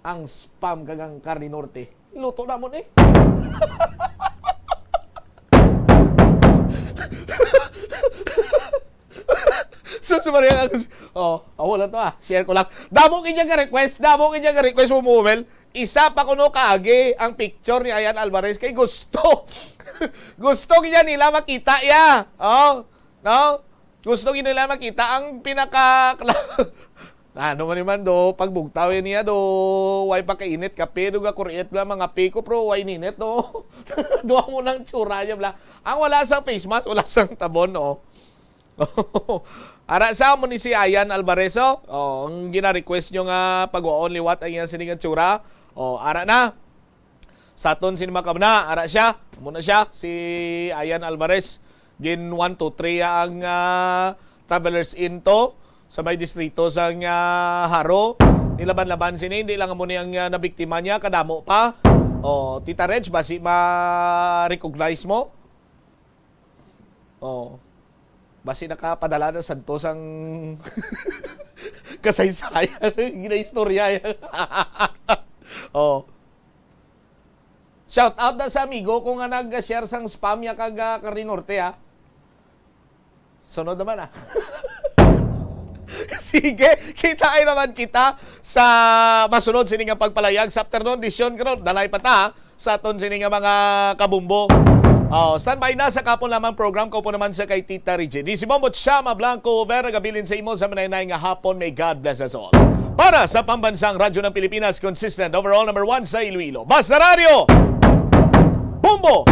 Ang spam kagang Carne Norte. Luto na mo ni. So, sumariya wala to share ko lang. Damo kanya nga request mo, Mumel. Isa pa kuno kaagi ang picture ni Ayan Alvarez kay gusto. Gusto kanya nila makita ya. No? Gusto kanya nila makita ang pinaka ano man naman do, pagbugtaw niya do, way pa kainit kape, do ga kuryet bla mga piko pro, way ninit do. Duwa mo ng tsura niya bla. Ang wala sa face mask, wala sang tabon, no? Ara sa mo ni si Ayan Alvarez, ang gina-request nyo nga pag-only what ang yan siningan tsura. Ara na. Sa aton sinimakab na, ara siya. Muna siya, si Ayan Alvarez. Gin 1, 2, 3 ang Travelers Inn to sa may distrito sa Haro. Nilaban-laban sini, hindi lang mo niyang nabiktima niya, kadamo pa. Tita Reg, basi ma-recognize mo? Basi nakapadala na santos ang kasaysayan, gina-istorya. Shout out na sa amigo kung nga nag-share sang spam ya kag Carne Norte, ha. Sunod naman, ha. Sige, kita ay naman kita sa masunod sining nga pagpalayag sa afternoon edition karon. Dalay pa ta sa aton sining nga mga kabumbo. Standby na sa kapon lamang program ko po naman sa kay Tita Regine. Si Bombot Shama Blanco Vera gabilin sa imo sa manay nga hapon. May God bless us all. Para sa pambansang radyo ng Pilipinas, consistent overall number 1 sa Iloilo. Basta Radio! Bumbo!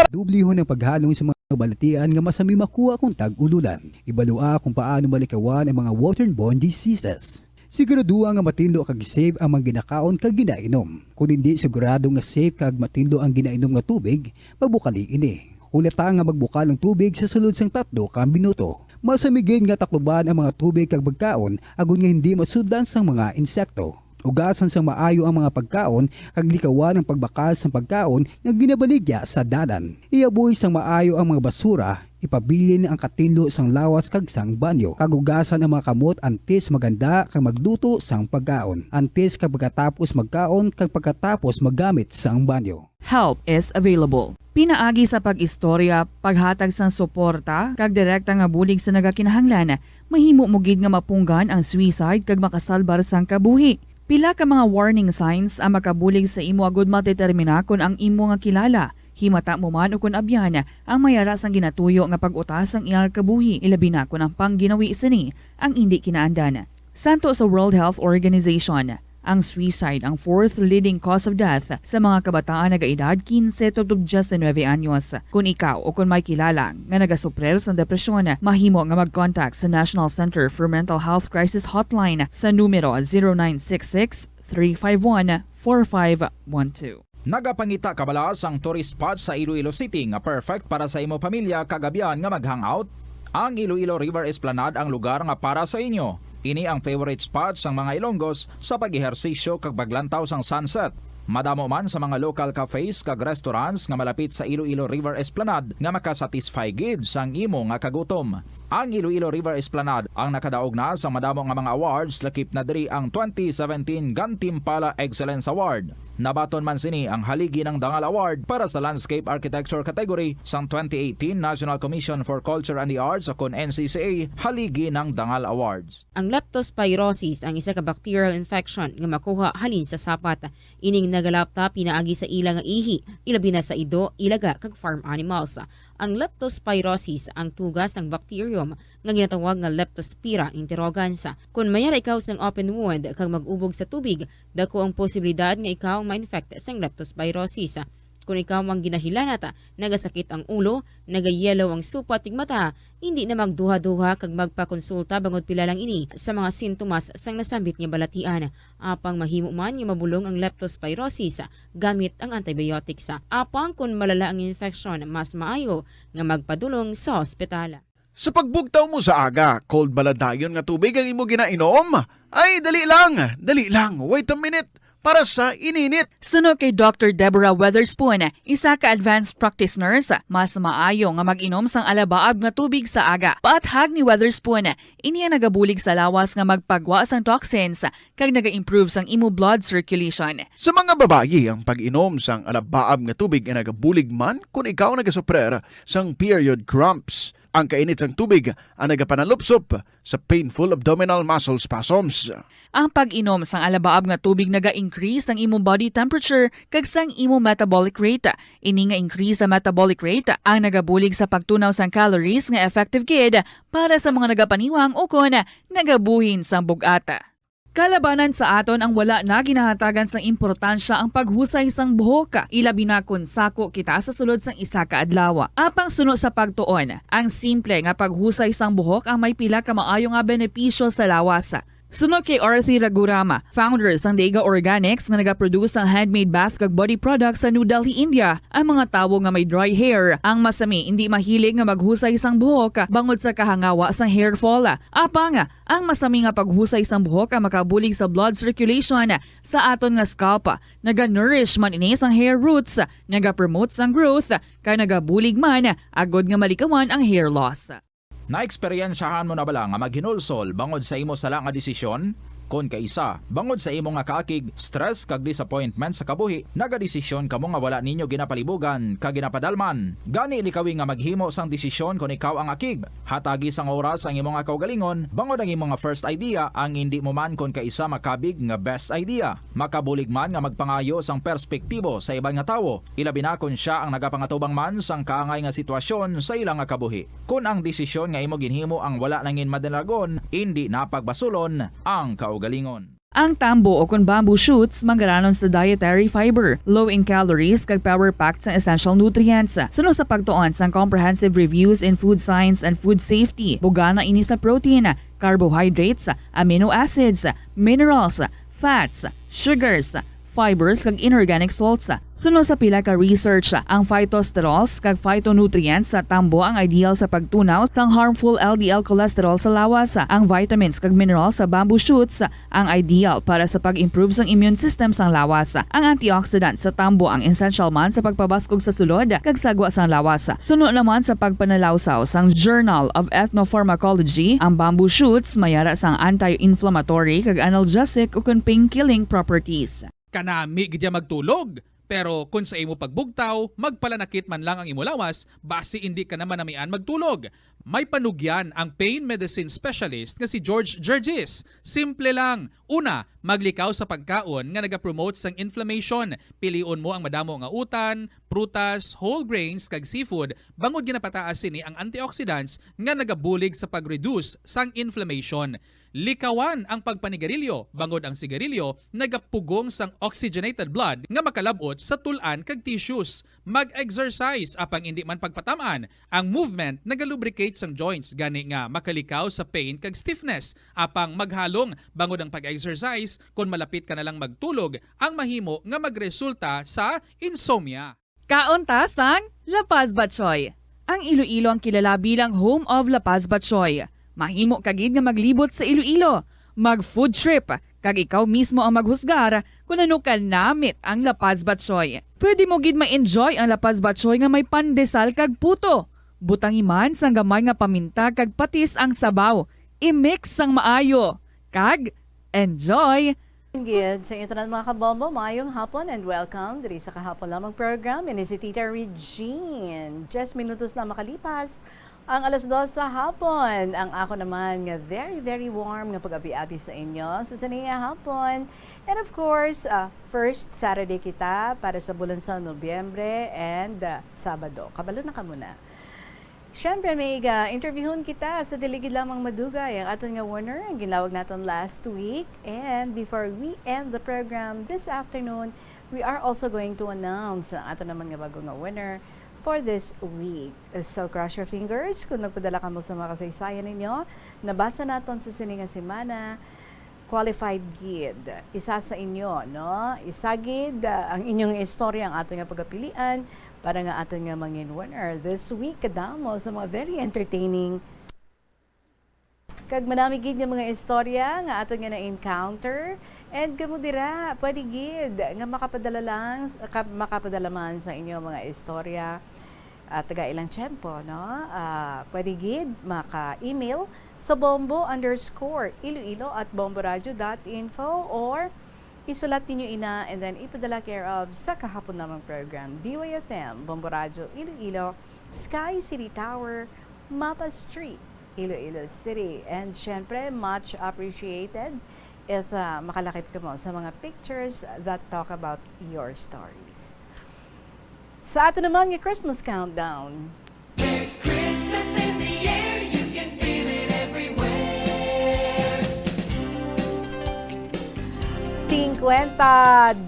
Dubliho ng paghalong sa mga balatian nga masami makuha kung tag-ululan. Ibalua kung paano malikawan ang mga waterborne diseases. Sigurado nga matindlo kag safe ang mga ginakaon kag ginainom. Kung hindi sigurado nga safe kag matindlo ang ginainom nga tubig, magbukali ini. Hulata nga magbukal ang tubig sa sulod sang 3 ka minuto. Masamigin nga takloban ang mga tubig kag pagkaon agon nga hindi masudlan sang mga insekto. Ugasan sang maayo ang mga pagkaon kag likawan ang pagbakal sang pagkaon nga ginabaligya sa dalan. Iaboy sang maayo ang mga basura, ipabilin ang katinlo sang lawas kag sang banyo. Kagugasan ang mga kamot antes maganda kag magluto sang pagkaon. Antes kag pagkatapos magkaon kag pagkatapos maggamit sang banyo. Help is available. Pinaagi sa pag-istorya, paghatag sang suporta, kag direkta nga bulig sa nagakinahanglan, mahimo mo gid nga mapunggan ang suicide kag makasalbar sang kabuhi. Pila ka mga warning signs ang makabulig sa imo agud matetermina kung ang imo nga kilala. Himata mo man o kung abyan ang mayara sang ginatuyo nga pag-utas ang iyang kabuhi, ilabi na kung ang pangginawi sini ang hindi kinaandan. Santo sa World Health Organization, ang suicide ang 4th leading cause of death sa mga kabataan na gaedad 15 to 19 anyos. Kung ikaw o kung may kilala nga nagasuprer sa depresyon, mahimo nga mag-contact sa National Center for Mental Health Crisis Hotline sa numero 0966-351-4512. Nagapangita kabalas ang tourist spot sa Iloilo City nga perfect para sa imo pamilya kagabihan nga mag-hangout. Ang Iloilo River Esplanade ang lugar nga para sa inyo. Ini ang favorite spot sang mga Ilonggos sa pag-ehersisyo kag paglantaw sang sunset. Madamo man sa mga local cafes kag restaurants nga malapit sa Iloilo River Esplanade nga makasatisfy gid sang imo nga kagutom. Ang Iloilo River Esplanade ang nakadaog na sa madamo nga mga awards lakip na diri ang 2017 Gantimpala Excellence Award. Nabaton man sini ang haligi ng Dangal Award para sa Landscape Architecture category sang 2018 National Commission for Culture and the Arts o kon NCCA haligi ng Dangal Awards. Ang leptospirosis ang isa ka bacterial infection nga makuha halin sa sapat. Ining nagalapta pinaagi sa ilang nga ihi, ilabi na sa ido, ilaga kag farm animals. ang leptospirosis, ang tugas ang bacterium nga ginatawag nga Leptospira interrogans. Kung mayara ikaw sang open wound kag mag-ubog sa tubig, dako ang posibilidad nga ikaw ang ma-infect sang leptospirosis. Kung ikaw ang ginahilanata, nagasakit ang ulo, nagayelo ang supa tig mata, hindi na magduha-duha kag magpakonsulta bangod pila lang ini sa mga sintomas sang nasambit nga balatian. Apang mahimo man nga mabulong ang leptospirosis gamit ang antibiotics. Apang kung malala ang infection, mas maayo nga magpadulong sa ospital. Sa pagbugtaw mo sa aga, cold baladayon nga tubig ang imo ginainom? Ay, dali lang, wait a minute. Para sa ininit. Suno kay Dr. Deborah Weatherspoon, isa ka advanced practice nurse, mas maayo nga mag-inom sang alabaab nga tubig sa aga. Paathag ni Weatherspoon, iniya nagabulig sa lawas nga magpagwa sang toxins kag naga-improve sang imo blood circulation. Sa mga babayi, ang pag-inom sang alabaab nga tubig ay nagabulig man kung ikaw nagasuprer sang period cramps. Ang kainit sang tubig ang nagapanalupsop sa painful abdominal muscle spasms. Ang pag-inom sang alabaab nga tubig naga-increase ang imong body temperature kag sang imong metabolic rate. Ini nga increase sa metabolic rate ang nagabulig sa pagtunaw sang calories nga effective gid para sa mga nagapaniwang o kon nagabuhin sang bugata. Kalabanan sa aton ang wala na ginahatagan sang importansya ang paghusay sang buhok, ilabi na kun sako kita sa sulod sang isa ka adlaw. Apang suno sa pagtuon, ang simple nga paghusay sang buhok ang may pila ka maayo nga benepisyo sa lawas. Sunod kay Arthi Ragurama, founder sang Dega Organics nga nagaproduce ng handmade bath kag body products sa New Delhi, India. Ang mga tawo nga may dry hair, ang masami hindi mahilig nga maghusay sang buhok bangod sa kahangawa sang hair fall. Apang ang masami nga paghusay sang buhok ang makabulig sa blood circulation sa aton nga scalp. Naga-nourish man ini sang hair roots, naga-promote sang growth, kay nagabulig man agod nga malikawan ang hair loss. Naeksperyensyahan mo na bala nga maghinulsol bangod sa imo sala nga desisyon? Kon kaisa, bangod sa imo nga kaakig, stress kag disappointment sa kabuhi, nagadesisyon kamo nga wala ninyo ginapalibugan kag ginapadalman. Gani ilikawi nga maghimo sang desisyon kon ikaw ang akig. Hatagi sang oras ang imo nga kaugalingon, bangod ang imo nga first idea ang hindi mo man kon kaisa makabig nga best idea. Makabulig man nga magpangayo sang perspektibo sa ibang nga tawo, ilabi na kon siya ang nagapangatubang man sang kaangay nga sitwasyon sa ilang nga kabuhi. Kun ang desisyon nga imo ginhimo ang wala nangin madalagon, hindi napagbasulon ang kaugalingon. Ang tambo o kun bamboo shoots manggaranon sa dietary fiber, low in calories kag power-packed sa essential nutrients. Suno sa pagtuon sang comprehensive reviews in food science and food safety, bugana ini sa protein, carbohydrates, amino acids, minerals, fats, sugars, fibers kag inorganic salts. Suno sa pila ka research, ang phytosterols kag phytonutrients sa tambo ang ideal sa pagtunaw sang harmful LDL cholesterol sa lawas. Ang vitamins kag minerals sa bamboo shoots ang ideal para sa pag-improve sang immune system sang lawas. Ang antioxidants sa tambo ang essential man sa pagpabaskog sa sulod kag sagwa sang lawas. Suno naman sa pagpanalawsaw sang Journal of Ethnopharmacology, ang bamboo shoots mayara sang anti-inflammatory kag analgesic ug pain-killing properties. Kanami gidya magtulog. Pero kung sa imo pagbugtaw, magpalanakit man lang ang imo lawas, base hindi ka naman namian magtulog. May panugyan ang pain medicine specialist nga si George Gergis. Simple lang. Una, maglikaw sa pagkaon nga nagapromote sang inflammation. Piliun mo ang madamo nga utan, prutas, whole grains kag seafood bangod ginapataas sini ang antioxidants nga nagabulig sa pag-reduce sang inflammation. Likawan ang pagpanigarilyo, bangod ang sigarilyo nagapugong sang oxygenated blood nga makalabot sa tulan kag tissues. Mag-exercise apang hindi man pagpatamaan. Ang movement nagalubricate sang joints gani nga makalikaw sa pain kag stiffness. Apang maghalong bangod ang pag-exercise kung malapit ka na lang magtulog ang mahimo nga magresulta sa insomnia. Kauntasan, La Paz Batchoy. Ang Iloilo ang kilala bilang home of La Paz Batchoy. Mahimo kagid nga maglibot sa Iloilo, mag-food trip, kag ikaw mismo ang maghusgar kung ano ka namit ang La Paz Batchoy. Pwede mo gid ma-enjoy ang La Paz Batchoy nga may pandesal kag puto. Butang iman sang gamay nga paminta kag patis ang sabaw. I-mix sang maayo. Kag enjoy! Good. Sa ito na mga kabombo, mayong hapon and welcome diri sa kahapon lamang program. Ini si Tita Regine. 10 minutos na makalipas ang 2:00 sa hapon. Ang ako naman nga very warm nga pag-abi-abi sa inyo sa Saniya hapon. And of course, first Saturday kita para sa bulan sa Nobyembre and Sabado. Kabalo na ka muna. Siyempre, may interviewon kita sa Diligid Lamang Madugay, ang aton nga winner, ang ginawag natin last week. And before we end the program this afternoon, we are also going to announce ang aton naman nga bago nga winner for this week. So, cross your fingers kung nagpadala ka mo sa mga kasaysayan ninyo. Nabasa natin sa sininga semana, qualified gid. Isa sa inyo, no? Isagid ang inyong istorya, ang aton nga pagapilian, para nga aton nga mangin winner this week kadamo sa mga very entertaining kag madami gid nga mga istorya nga aton nga na-encounter and kamo dira pwede gid nga makapadala man sa inyo mga istorya at taga ilang tiyempo, no? Pwede gid maka-email sa bombo_iloilo@bomboradio.info or isulat ninyo ina and then ipadala care of sa kahapon lamang program. DYFM, Bombo Radio, Iloilo, Sky City Tower, Mapa Street, Iloilo City. And syempre, much appreciated if makalakip ka mo sa mga pictures that talk about your stories. Sa ato naman yung Christmas countdown. There's Christmas in the air, you can feel it everywhere. 50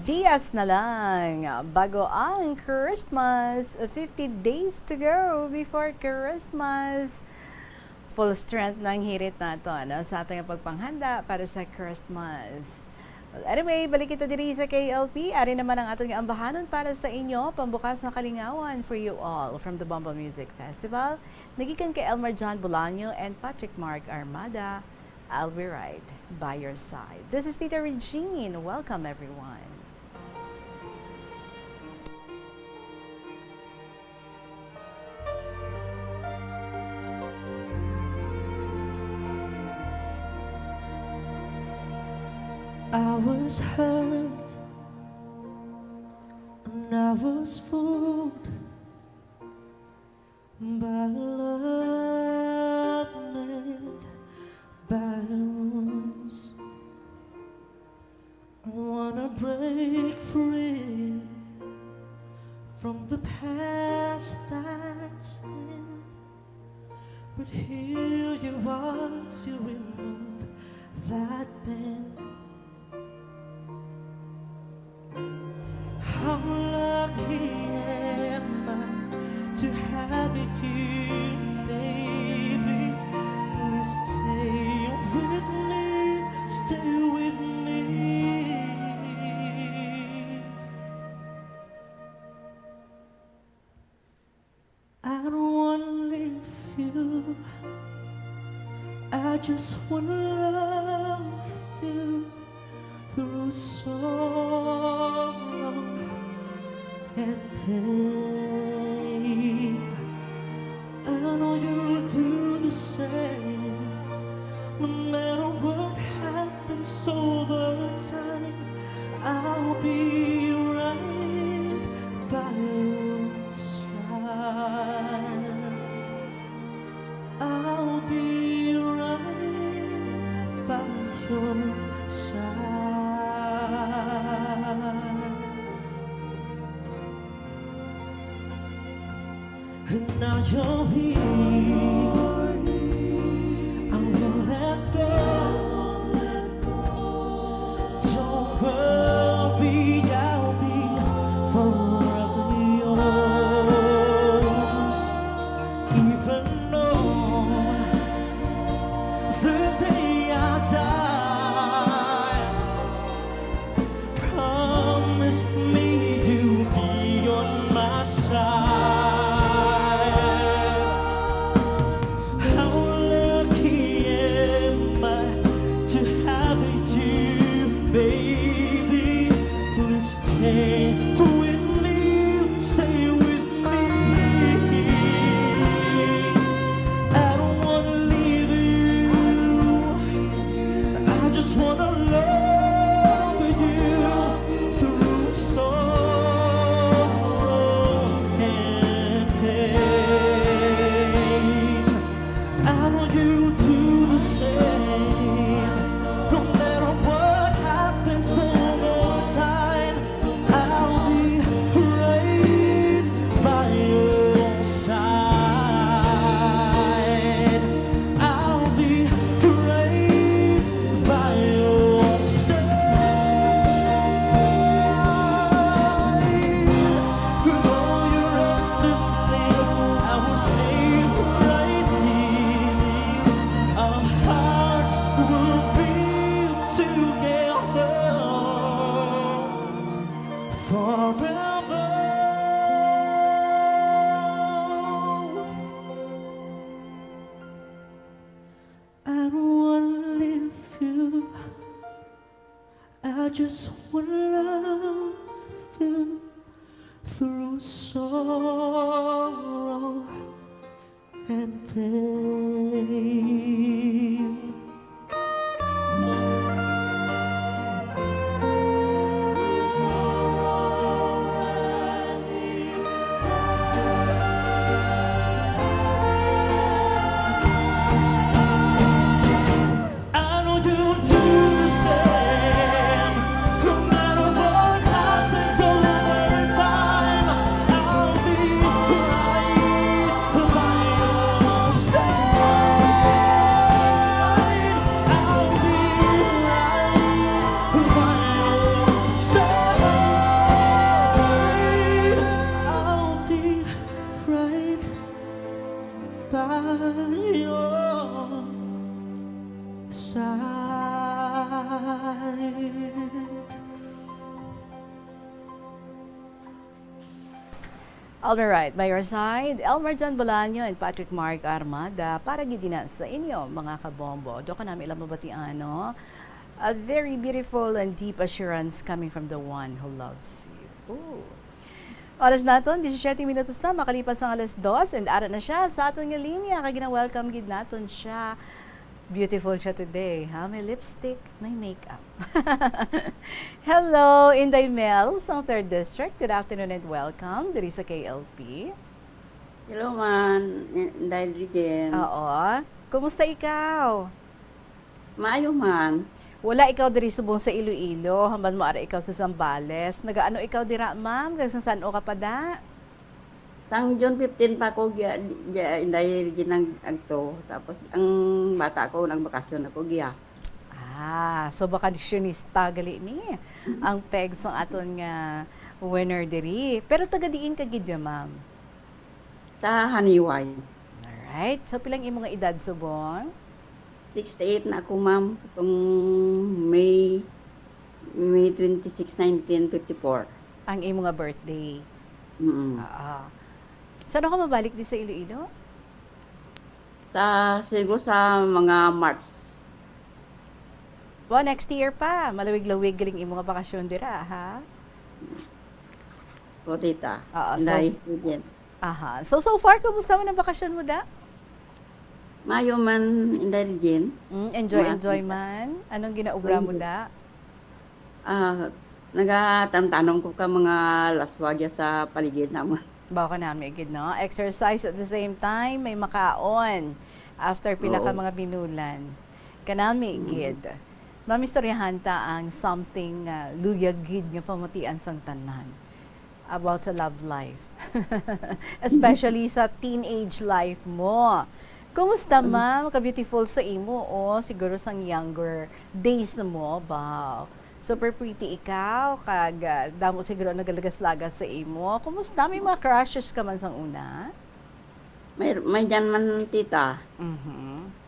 dias na lang bago ang Christmas. 50 days to go before Christmas. Full strength ng hirit nato sa ating pagpanghanda para sa Christmas. Well, anyway, balik kita diri sa KLP. Ari naman ang atong ambahanon para sa inyo. Pambukas na kalingawan for you all from the Bombo Music Festival. Nagikan kay Elmer John Bolaño and Patrick Mark Armada. I'll be right by your side. This is Tita Regine. Welcome, everyone. I was hurt and I was fooled by love and by wounds. I wanna break free from the past that's in, but here you are to remove that pain. How lucky am I to have you, baby? Please stay with me, stay with me. I don't wanna leave you, I just wanna love you through sorrow and pain. I know you'll do the same, no matter what happens over time. I'll be right by your side. I'll be right by your side. And now you're here, I won't let go. Don't worry, I'll be forever yours. Even on the day I die, promise me you'll be on my side. I don't wanna leave you. I just wanna love you through sorrow and pain. I know you'll do the same. No matter what happens over time, I'll be right by your side. I'll be right by your side. I'll be right by your side. I'll be right by your side. Elmer John Bolaño and Patrick Mark Armada para gidina sa inyo mga kabombo. Doon ka namin ilang mabatiano. A very beautiful and deep assurance coming from the one who loves you. Ooh. Oras naton, 17 minutos na, makalipas ang alas 2 and ara na siya sa aton nga linya. Kaya welcome gid naton siya. Beautiful siya today, ha? May lipstick, may makeup. Hello, Inday Mel, sa 3rd District. Good afternoon and welcome. Diri sa KLP. Hello man, Inday Regine. Oo. Kumusta ikaw? Maayo man. Wala ikaw diri subong sa Iloilo, hamban mo ara ikaw sa Zambales. Nagaano ikaw dira, ma'am? Kag san o ka pa da? Sang June 15 pa ko Inday Regine ang agto. Tapos ang bata ko nagbakasyon ako giya. Ah, so bakasyonista gali ni. Ang pegs ng aton nga winner diri. Pero taga diin ka gid ya, ma'am? Sa Haniway. Alright. So pilang imong nga edad subong? 68 na ako ma'am. Itong May 26, 1954. Ang imong nga birthday. Mm-hmm. Saan ka mabalik di sa Iloilo? Siguro sa mga March. Well, next year pa. Malawig-lawig galing imong nga bakasyon dira, ha? O, tita. Oo. Inday. So far, kumusta man ang bakasyon mo da? Mayo man, Inday Regine. Enjoy man. Anong ginaubra mo da? Nagatantanon ko ka mga laswagya sa paligid naman. Baka namin gid no? Exercise at the same time, may makaon. After pila ka mga binulan. Kanami gid. Mamistoryahan ta ang something luyag gid nga pamatian sang tanan about sa love life. Especially sa teenage life mo. Kumusta ma'am? Ka-beautiful sa imo o siguro sang younger days mo ba? Super pretty ikaw, kag damo siguro nagalagas-lagas sa imo. Kumusta? May mga crushes ka man sang una? May dyan man, tita.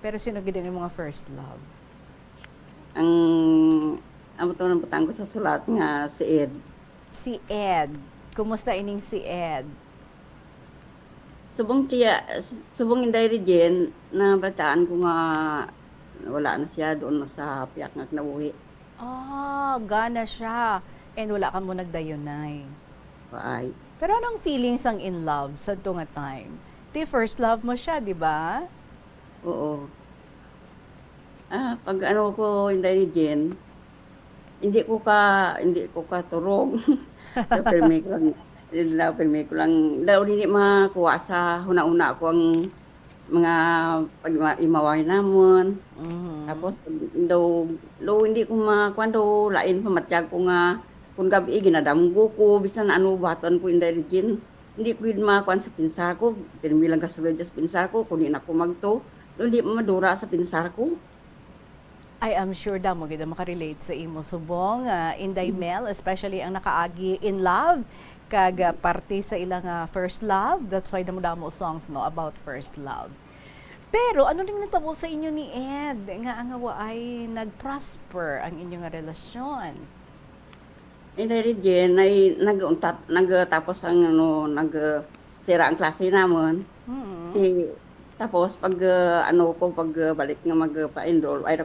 Pero sino gid ang mga first love? Ang amo to nang butang ko sa sulat nga si Ed. Si Ed. Kumusta ining si Ed? Subong Inday Regine, na bataan ko nga wala na siya doon na sa piyak nga kinabuhi. Gana siya. And wala ka mo nagdayunay. Ay. Pero anong feelings ang in love sa ito nga time? Di first love mo siya, di ba? Oo. Pag ano ko Inday Regine, hindi ko ka turog. Permi ko lang daw hindi makuha sa huna-una ko ang mga pag-imaway namon. Tapos daw hindi ko makuan daw lain pamatyag ko nga kung gabi ginadamgo ko bisan ano batan ko Inday Regine. Hindi ko makuan sa pinsar ko. Permi lang kasulod sa pinsar ko kunin ako magto. Hindi madura sa pinsar ko. I am sure daw mo gid makarelate sa imo subong Inday Mel, especially ang nakaagi in love kag parte sa ilang first love. That's why damo songs no about first love. Pero ano ning natabo sa inyo ni Ed nga ang ay nag-prosper ang inyong relasyon? Inday Regine ay nagtapos ang sira ang klase naman. Tapos pag balik nga magpa-enroll, ay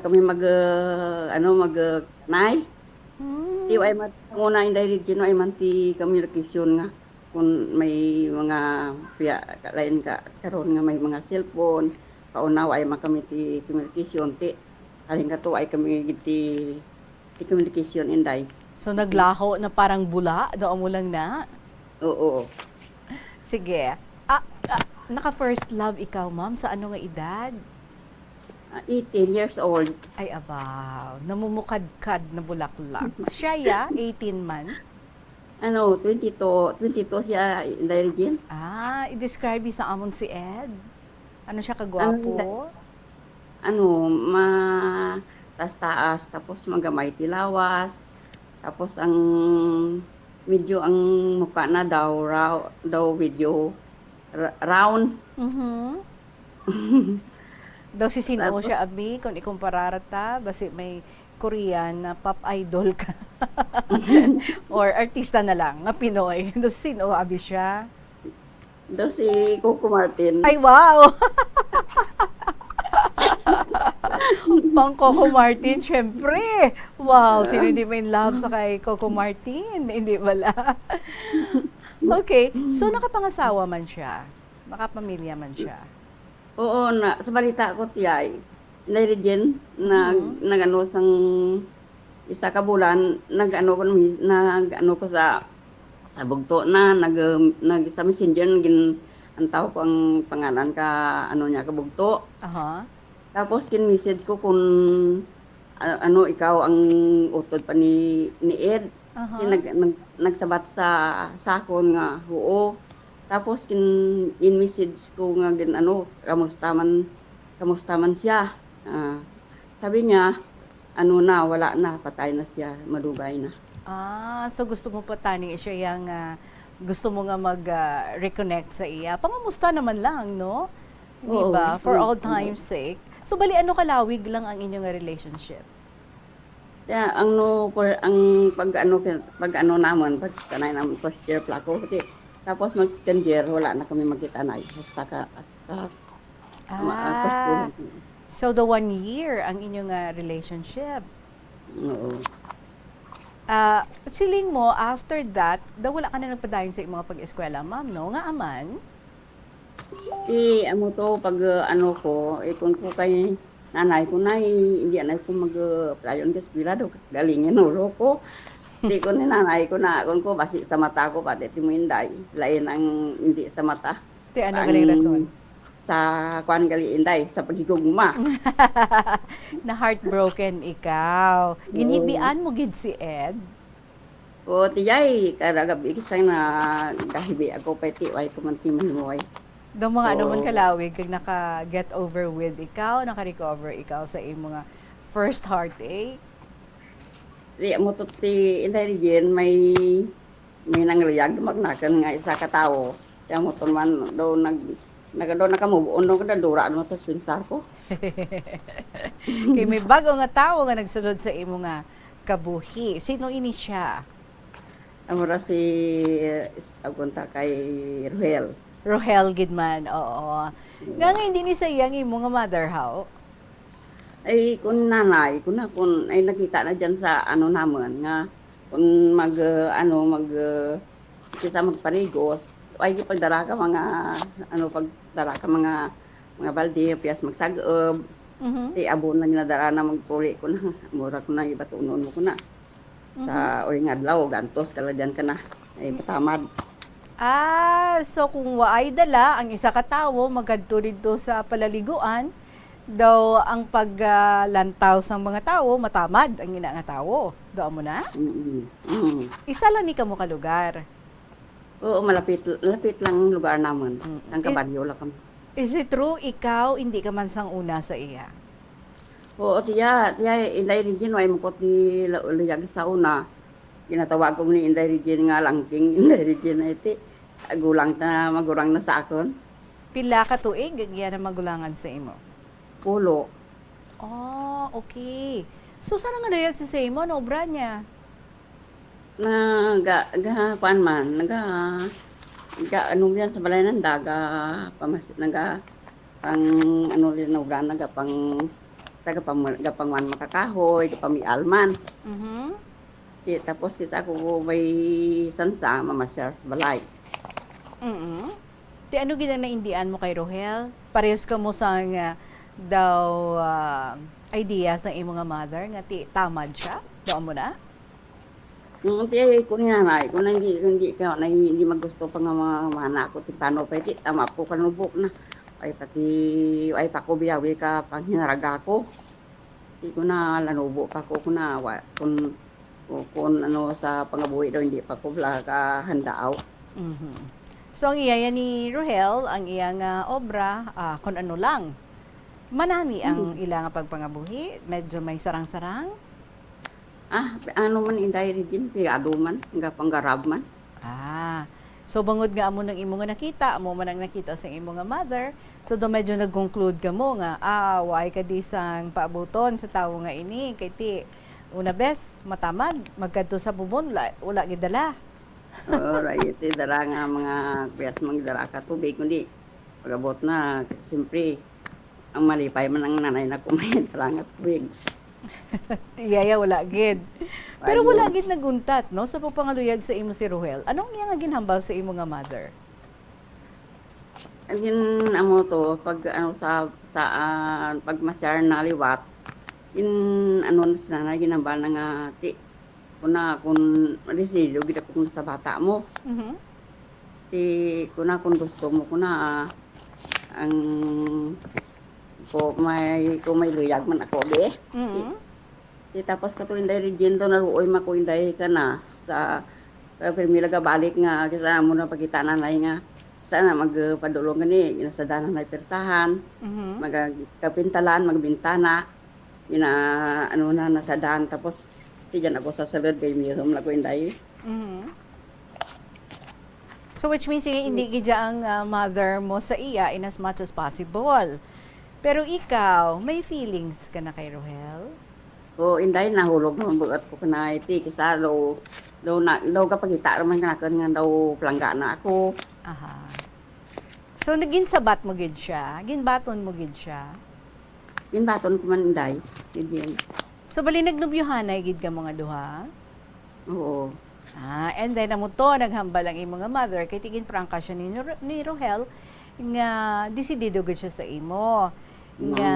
kami nay. Ti ay muna Inday Regine ay man ti communication nga kung may mga lain karon nga may mga cellphone, kaunawa ay kami ti communication ti halin ka to ay kami ti communication Inday. So naglaho na parang bula, doon mo lang na? Oo. Sige. Naka-first love ikaw, ma'am, sa ano nga edad? 18 years old. Ay, abaw. Namumukadkad na bulaklak. Siya 18 man? 22 siya, Inday Regine. I-describe sa amon si Ed. Ano siya kagwapo? Taas-taas, tapos magamay tilawas, tapos ang medyo ang mukha na daw video round. Daw si sino siya abi kung ikumpararat basi may Korean na pop idol ka or artista na lang nga Pinoy. Daw si sino abi siya? Daw si Coco Martin. Ay wow. Pang Coco Martin, syempre. Wow, sino hindi may love sa kay Coco Martin? Hindi wala. Okay, so nakapangasawa man siya. Nakapamilya man siya. Oo, sa balita ko tiyay, Inday Regine, nag-ano sang isa ka bulan, nag-ano ko sa bugto na, sa messenger, antaw ko ang pangalan ka bugto. Tapos kin-message ko kung ikaw ang utod pa ni Ed. Nagsabat sa sakon nga, oo. Tapos in-message ko nga kamusta man siya. Sabi niya, wala na, patay na siya, madugay na. So gusto mo pa tani siya yung gusto mo nga mag-reconnect sa iya. Pangamusta naman lang, no? Diba? For all time's sake. So bali kalawig lang ang inyong relationship? Ang pag-ano naman, pagkanay naman first year plako. Tapos mag-second year, wala na kami magkita na. Basta first year. So the 1 year ang inyong relationship? Oo. Siling mo, after that, wala ka na nagpadayon sa mga pag-eskwela, ma'am, no? Nga aman? Pag kung ko kay nanay ko na, hindi na ko mag-playon ka eskwela do, galingin ulo ko. Hindi ko ni nanay ko na, kung ko basi sa mata ko, pati mo Inday, lain ang hindi sa mata. Ano galing rason? Sa kuan gali Inday, sa pagigugma. Na heartbroken ikaw. Ginibian mo gid si Ed? O tiyay, kada gabi kisang na gahibi ako pa tiway ko man timan mo ay. Daw mga man kalawig kag naka-get over with ikaw, naka-recover ikaw sa imong first heartache? Di mo to ti Inday Regine, may nangliyag magnakan nga isa ka tawo. Kaya mo to man daw nakamubuon daw kada dura mo to spinsar ko. Kay may bago nga tawo nga nagsulod sa imo nga kabuhi. Sino ini siya? Amora si agunta kay Rohel Gidman, oo. Nga hindi ni sayang imo nga mother how? Ay kun nanay, kun ay nakita na diyan sa naman nga kun kisa magparigos, ay pagdara ka pagdara ka mga balde, piyas magsag-ob. Abon na ginadara na magpuli ko na, mura ko na ibatunon mo ko na. Sa oy ngadlaw, gantos kalagyan ka na, ay patamad. So kung waay dala, ang isa ka tawo magadto dito sa palaliguan, daw ang paglantaw sa mga tawo, matamad ang ina nga tawo. Doon mo na? Isa lang ni kamo ka lugar? Oo, malapit lang lugar naman. Ang Kabadyo lang kami. Is it true, ikaw hindi ka man sang una sa iya? Oo, tiya, Inday Regine, ay mukot ni Lauliyag sa una. Ginatawag ko ni Inday Regine nga langking, Inday Regine na iti. Magurang na sa akon. Pila ka tuig, yan ang magulangan sa imo? 10. Okay. So, saan nga layag si Simo, no, obra niya? kuan man, ano yan sa balay ng daga, pang ano rin na ubran, pang makakahoy, pamialman. Tapos kisa ako may sansa, mamasyar sa balay. Ti ano gina na indian mo kay Rohel? Parehas ka mo sa nga daw idea sa imo nga mother nga ti tamad siya? Daw mo na? Ti ko niya na, kung hindi magusto pa nga mga mana ko ti paano pa ti tama po kanubok na. Ay ay pa ko biyawi ka pang hinaraga ko. Ti ko na lanubo pa ko na kung ano sa pangabuhi daw hindi pa ko ka handaaw. So ang iya ni Rohel, ang iya nga obra, kung ano lang. Manami ang ilang pagpangabuhi, medyo may sarang-sarang. Ano man inday rin kaya man, nga panggarab man. So bangod nga amo ng imo nga nakita, amo man ang nakita sa imo nga mother. So do medyo nag-conclude ka mo nga, why ka di sang paabuton sa tawo nga ini, kay ti una bes matamad, magkadto sa bubon, wala gidala. Right, dara nga mga piyas magdara ka tubig kundi pagabot na siyempre ang malipay man ang nanay na kumain dara nga tubig. Iyaya wala gid. Pero wala gid naguntat no sa pagpangaluyag sa imo si Rohel. Anong iya nga ginhambal sa imo nga mother? Agin amo to pag ano sa pag masyar na liwat ano na sa nanay ginhambal na nga ti kung resido gid ako sa bata mo. Kung gusto mo ang kung may luyag man ako be. Tapos kato inday regendo na ruoy mako inday ka na sa permila ka balik nga kasi mo na pagkita nanay nga sana magpadulong gani ginasadanan na pertahan. Magkapintalan magbintana ano na nasadan tapos tiyan ako sa salad kay mihom na ko inday. So which means hindi gidya ang mother mo sa iya in as much as possible. Pero ikaw, may feelings ka na kay Rohel? Inday nahulog man bugat ko kana iti kisa daw kapag kita man kana nga daw plangga na ako. So naging sabat mo gid siya, ginbaton mo gid siya. Ginbaton ko man inday. So bali nagnubyuhanay gid ka mga duha? Oo. And then amo to naghambal ang imong nga mother kay tigin prangka siya ni Rohel nga desidido gid siya sa imo. Nga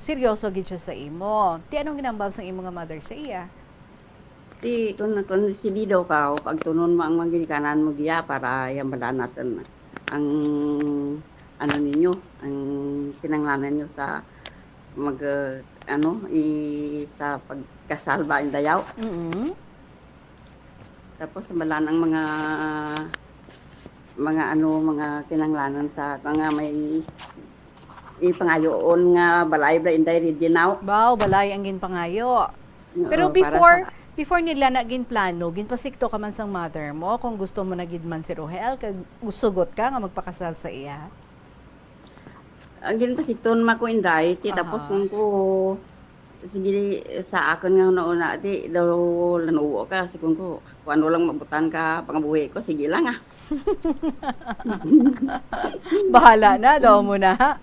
seryoso gid siya sa imo. Ti anong ginambal sa imong nga mother sa iya? Ti kung desidido ka pagtunon mo ang magikanan mo giya para yambalan natin ang ano ninyo, ang kinanglanan niyo sa sa pagkasal ba indayaw. Tapos malan ang mga kinanglanan sa nga may ipangayoon nga balay bla inday ridinaw. Balay ang ginpangayo. Pero before nila na ginplano, ginpasikto ka man sang mother mo kung gusto mo na gid man si Rohel kag usugot ka nga magpakasal sa iya. Ang ginpasikton ma ko inday tapos ko sige sa akin nga una di daw lanuwo ka siguro ko kung ano lang mabutan ka pangabuhi ko sige lang Bahala na daw mo na.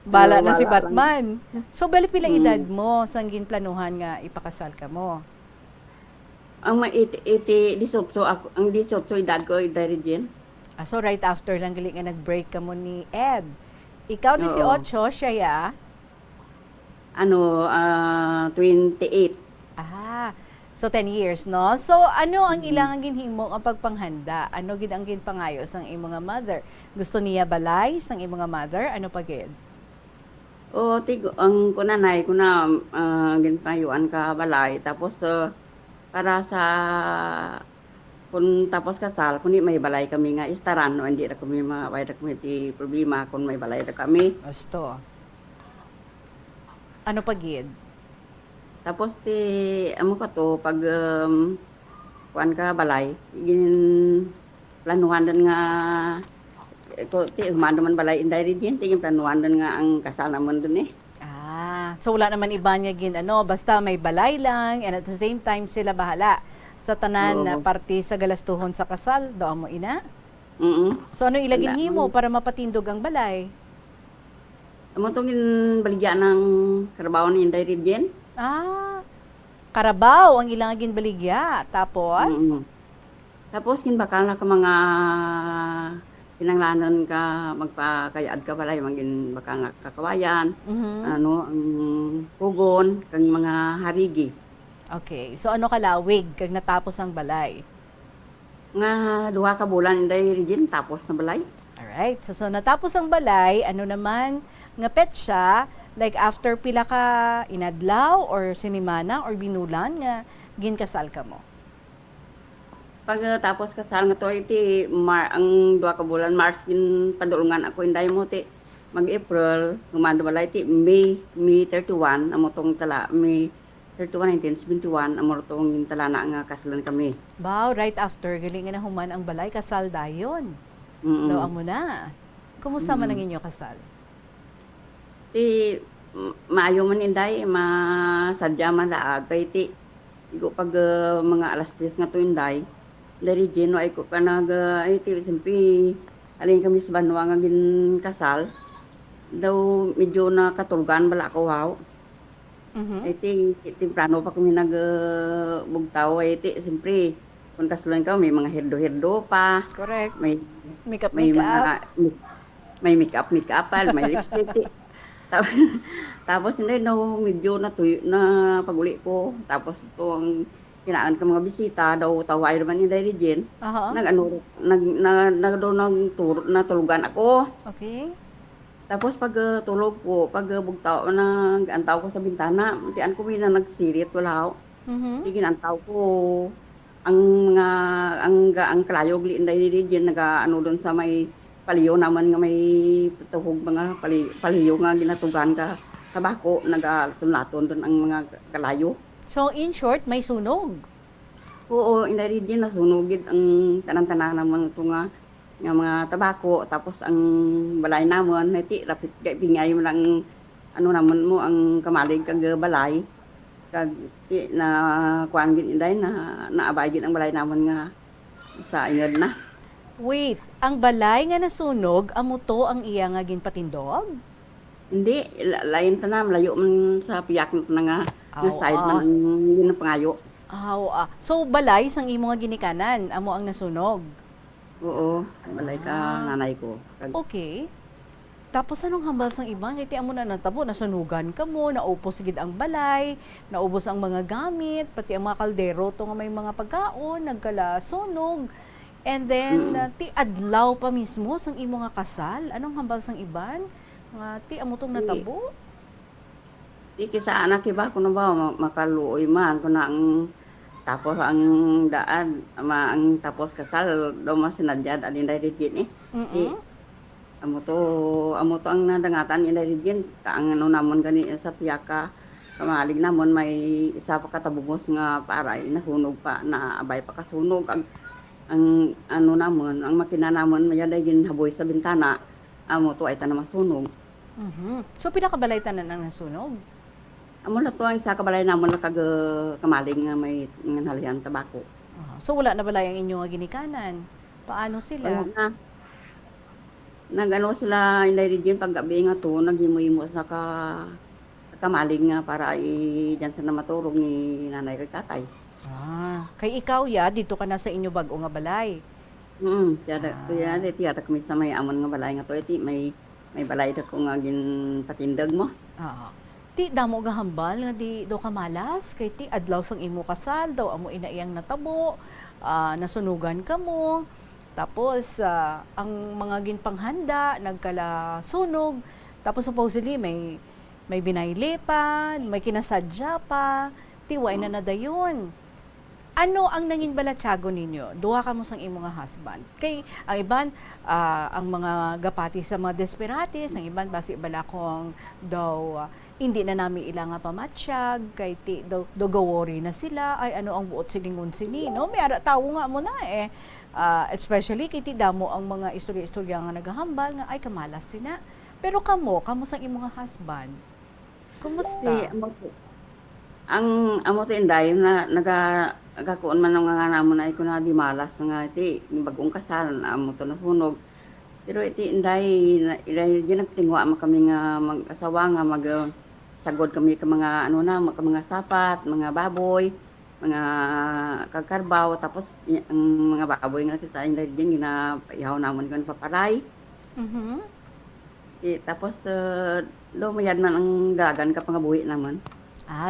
Bahala na si Batman. So bali pilang edad mo sang ginplanuhan nga ipakasal ka mo? Ang disotso ako, ang disotso edad ko edad din. So right after lang gali nga nag-break ka mo ni Ed. Ikaw 18 siya ya? 28. So 10 years, no? So ano ang ilang ginhimo ang pagpanghanda? Ano gid ang ginpangayo sang imong nga mother? Gusto niya balay sang imong nga mother? Ano pa gid? Ang kunanay ko na ginpayuan ka balay tapos para sa kung tapos kasal kun may balay kami nga istaran no hindi ra kami maway ra kami ti problema kung may balay ra kami. Asto. Ano pa gid? Tapos amo ka to pag kuan ka balay planuhan din nga humando man balay inday rin tingin planuhan din nga ang kasal naman din So wala naman iba niya basta may balay lang and at the same time sila bahala sa tanan na Oo. parte sa galastuhon sa kasal, do amo ina. So ano ilagin Wala. himo para mapatindog ang balay? Amo tong baligya ng trabaho ni Inday Regine. Karabaw ang ilang ginbaligya. Tapos Tapos bakal na ka mga kinanglanon ka magpakayaad ka balay magin bakal na kakawayan. Ano ang pugon kang mga harigi. Okay. So ano kalawig kag natapos ang balay? Nga 2 ka bulan Inday Regine tapos na balay. Alright. So natapos ang balay, ano naman nga petsa, like after pila ka inadlaw or sinimana or binulan nga ginkasal ka mo? Pag tapos kasal nga to iti ang 2 ka bulan March gin padulungan ako Inday mo ti mag-April humanda balay ti May 31 amo tong tala May 31 1971 amo tong tala na nga kasalan kami. Wow, right after galing nga na human ang balay kasal dayon. Daw amo na. Kumusta man ang inyo kasal? Ti maayo man Inday masadya man daag kay ti igo pag mga alas 10 nga to Inday dari Gino ay ko ka nag ay ti simpi alin kami sa banwa nga gin kasal daw medyo na katulgan bala ko wow. Ay ti temprano pa kami nag bugtaw ay ti simpre kun kasalan ka may mga herdo-herdo pa. Correct. May Makeup. may makeup may lipstick ti. Tapos hindi no medyo na tuyo na paguli ko tapos ito ang kinaan ka mga bisita daw taway naman ni Inday Regine. Natulugan ako. Okay. Tapos pag tulog ko, pag bugtaw nag-antaw ko sa bintana, tian ko na nagsirit wala. Ginantaw ko ang mga ang kalayog li Inday Regine nagaano doon sa may paliyo naman nga may tuhog mga paliyo nga ginatugan ka tabako nagatunlaton doon ang mga kalayo. So in short, may sunog. Oo, Inday Regine nasunugid ang tanan-tanan naman ito nga mga tabako tapos ang balay namon niti rapit kay bingay mo lang ano naman mo ang kamalig kag balay kag na kuan gid Inday na naabay gid ang balay namon nga sa inged na. Wait, ang balay nga nasunog, amo to ang iya nga ginpatindog? Hindi, lain ta na layo man sa piyak na nga side man ang pangayo. So balay sang imo nga ginikanan, amo ang nasunog. Oo, balay ka nanay ko. Okay. Tapos anong hambal sang iba? Iti amo na natabo, nasunugan ka mo, naupos gid ang balay, naubos ang mga gamit, pati ang mga kaldero to nga may mga pagkaon, nagkala sunog. And then, ti adlaw pa mismo sang imo nga kasal. Anong hambal sang iban? Ti amo tong natabo? Ti kisa anak iba ko na ba makaluoy man ko na ang tapos ang daan ang tapos kasal daw mas sinadyad adin Inday Regine eh. Amo to ang nadangatan ni Inday Regine ka ang ano namon gani sa piyaka kamalig namon may isa pa katabungos nga paray nasunog pa na abay pa kasunog ang ano namon, ang makina namon mayaday ginhaboy sa bintana, amo to ay tanang masunog. So pila ka balay tanan ang nasunog? Amo na to ang isa ka balay namon na kamaling nga may nganhalian tabako. So wala na balay ang inyo nga ginikanan. Paano sila? Nagano sila Inday Regine paggabi nga to naghimo-himo sa kamaling nga para diyan sa namaturog ni nanay kag tatay. Kay ikaw ya, dito ka na sa inyo bago nga balay. Tiyata kami sa may amon nga balay nga to, iti may balay da ko nga ginpatindag mo. Ti damo nga hambal nga di do ka malas, kay ti adlaw sang imo kasal, daw amo inaiyang natabo, nasunugan ka mo. Tapos ang mga ginpanghanda nagkala sunog. Tapos supposedly may binayli pa, may kinasadya pa, tiway na nadayon. Ano ang nangin balatyago ninyo? Duha ka mo sang imo nga husband. Kay ang iban ang mga gapati sa mga desperatis, ang iban basi bala kong daw hindi na nami ila nga pamatsyag, kay ti daw worry na sila, ay ano ang buot silingon sini, no? May ara tawo nga mo na especially kay ti damo ang mga istorya-istorya nga naghahambal nga ay kamalas sina. Pero kamo sang imo nga husband. Kumusta? Ang amo to Inday na agakuan man ang nga namon ay ko na di malas nga iti bagong kasal amo to nasunog. Pero iti inday di nagtingwa man kami nga mag-asawa nga sagod kami ka mga mga sapat, mga baboy, mga kagkarbaw, tapos ang mga baboy nga sa inday din ginaihaw namon kan paparay. Tapos lumayan man ang dagan ka pangabuhi naman.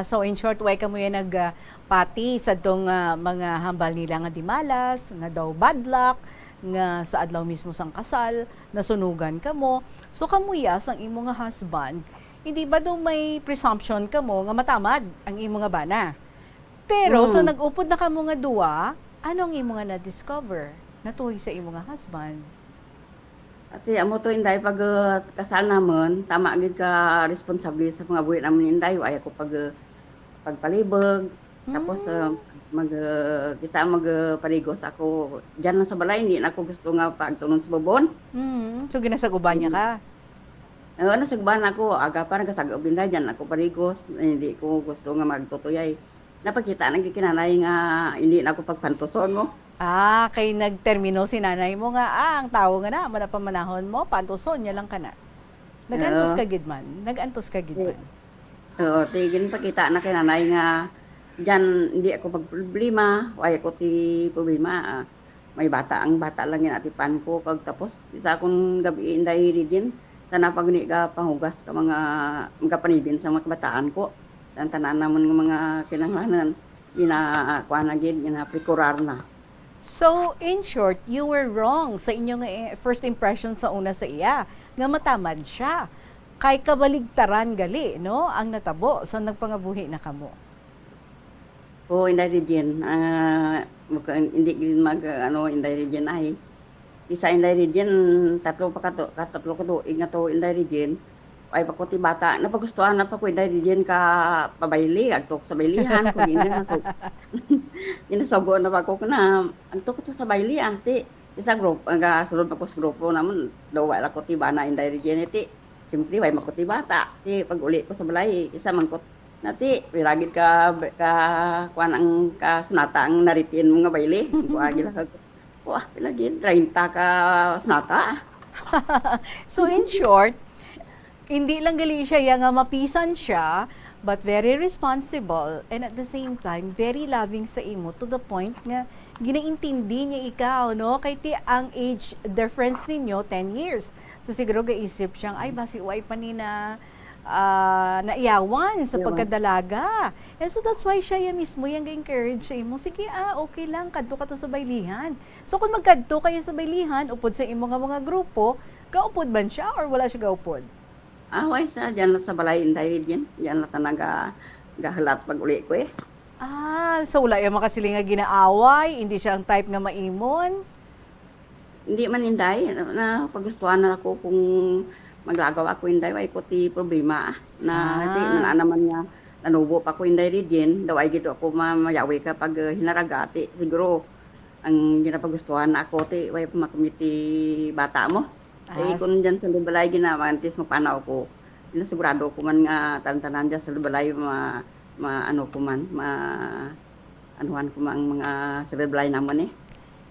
So in short, why ka mo yan nagpati sa tong mga hambal nila nga di malas, nga daw bad luck, nga sa adlaw mismo sang kasal, nasunugan ka mo. So kamuyas ang imo nga husband, hindi ba daw may presumption ka mo nga matamad ang imo nga bana? Pero so nag-upod na ka mo nga duwa, anong imo nga na-discover natuhoy sa imo nga husband? Ati amo to inday pag kasal namon, tama gid ka responsable sa mga buhi namon inday, ay ako pagpalibog, tapos kisa magpaligos ako diyan lang sa balay, hindi na ako gusto nga pagtunon sa bobon. So ginasaguban niya ka? Nasagban ako, aga pa nagasagab inday diyan ako paligos, hindi ko gusto nga magtutuyay. Napakita nang gikinanay nga hindi na ako pagpantuson mo. Kay nagtermino si nanay mo nga, ang tao nga na, manapamanahon mo, pantuson niya lang ka na. Nagantos ka gidman. Nagantos ka gidman. Oo, tigin pakita na kay nanay nga, dyan hindi ako pagproblema, ay ako ti problema. May bata, ang bata lang yan atipan ko. Pagtapos, isa akong gabi inday din, sana pag ni ka panghugas ka mga panibin sa mga kabataan ko. Tanan naman ng mga kinanglanan, ginakuha na gid, ginaprekurar na. So, in short, you were wrong sa inyong first impression sa una sa iya, nga matamad siya. Kay kabaligtaran gali, no? Ang natabo, so nagpangabuhi na kamo. Oo, inday region. Hindi din inday region ay. Isa inday region, tatlo ka to, ingat to inday region. Ay pakuti bata, napagustuhan na pa ko inday region ka pabayli, agtok sa baylihan, kung hindi na to. Inasago na pa ko na, agtok to sa bayli, ati. Isa group, sunod pa ko sa grupo naman, daw wala ko tiba na inday region iti. Simpli, way makuti bata. Ti, pag uli ko sa balay, isa mangkot. Nati, pilagid ka kuan ang kasunata ang naritin mga bayli. Kuagi lang ako. Wah, pilagid, 30 ka sunata. So in short, hindi lang gali siya nga mapisan siya, but very responsible and at the same time very loving sa imo to the point nga ginaintindi niya ikaw, no? Kay ti ang age difference ninyo 10 years. So siguro gaisip siyang ay basi way pa ni na naiyawan sa pagkadalaga. And so that's why siya mismo yung ga-encourage sa imo. Sige okay lang, kadto ka to sa baylihan. So kung magkadto kayo sa baylihan, upod sa imo nga mga grupo, gaupod man siya or wala siya gaupod? Way sa dyan sa balay inday dyan. Dyan na tanaga gahalat pag uli ko eh. So wala yung makasiling nga ginaaway, hindi siya ang type nga maimon? Hindi man inday, na pagustuhan na ako kung maglagawa ko inday, way ko ti problema na naman nga nanubo pa ko inday dyan. Daw ay gito ako mayawi ka pag hinaragati. Siguro ang ginapagustuhan na ako ti, way pumakumiti bata mo. Kung dyan sa Lubalay, ginawantis mapanaw ko. Sigurado ko man nga tanan dyan sa Lubalay, anuhan ko man mga sa Lubalay naman eh.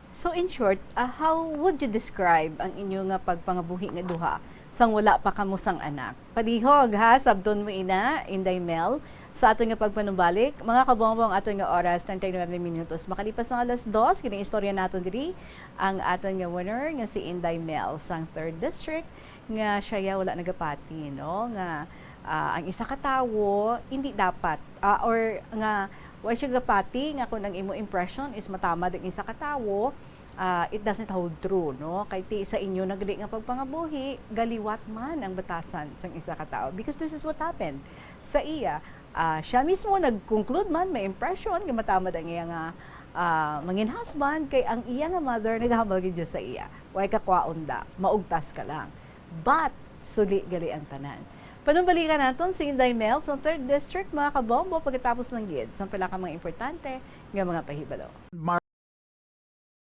So in short, how would you describe ang inyo nga pagpangabuhi nga duha sang wala pa kamo sang anak? Padihog ha, sabton mo ina, Inday Mel, sa ato nga pagpanumbalik. Mga kabongbong ato nga oras, 39 minutos. Makalipas ng alas 2, kining istorya naton diri ang ato nga winner nga si Inday Mel sang 3rd District nga siya wala nagapati, no? Nga ang isa ka tawo hindi dapat or nga why siya gapati nga kung ang imo impression is matamad ang isa ka tawo, it doesn't hold true, no? Kay ti sa inyo nagali nga pagpangabuhi, galiwat man ang batasan sang isa ka tawo because this is what happened sa iya. Siya mismo nag-conclude man, may impression, nga matamad ang iya nga mangin husband, kay ang iya nga mother, naghahambal gid sa iya. Way ka kwaunda, maugtas ka lang. But, suli gali ang tanan. Panumbalikan natin si Inday Mel sa 3rd District, mga kabombo, pagkatapos ng gid. Sa pala ka mga importante, nga mga pahibalo.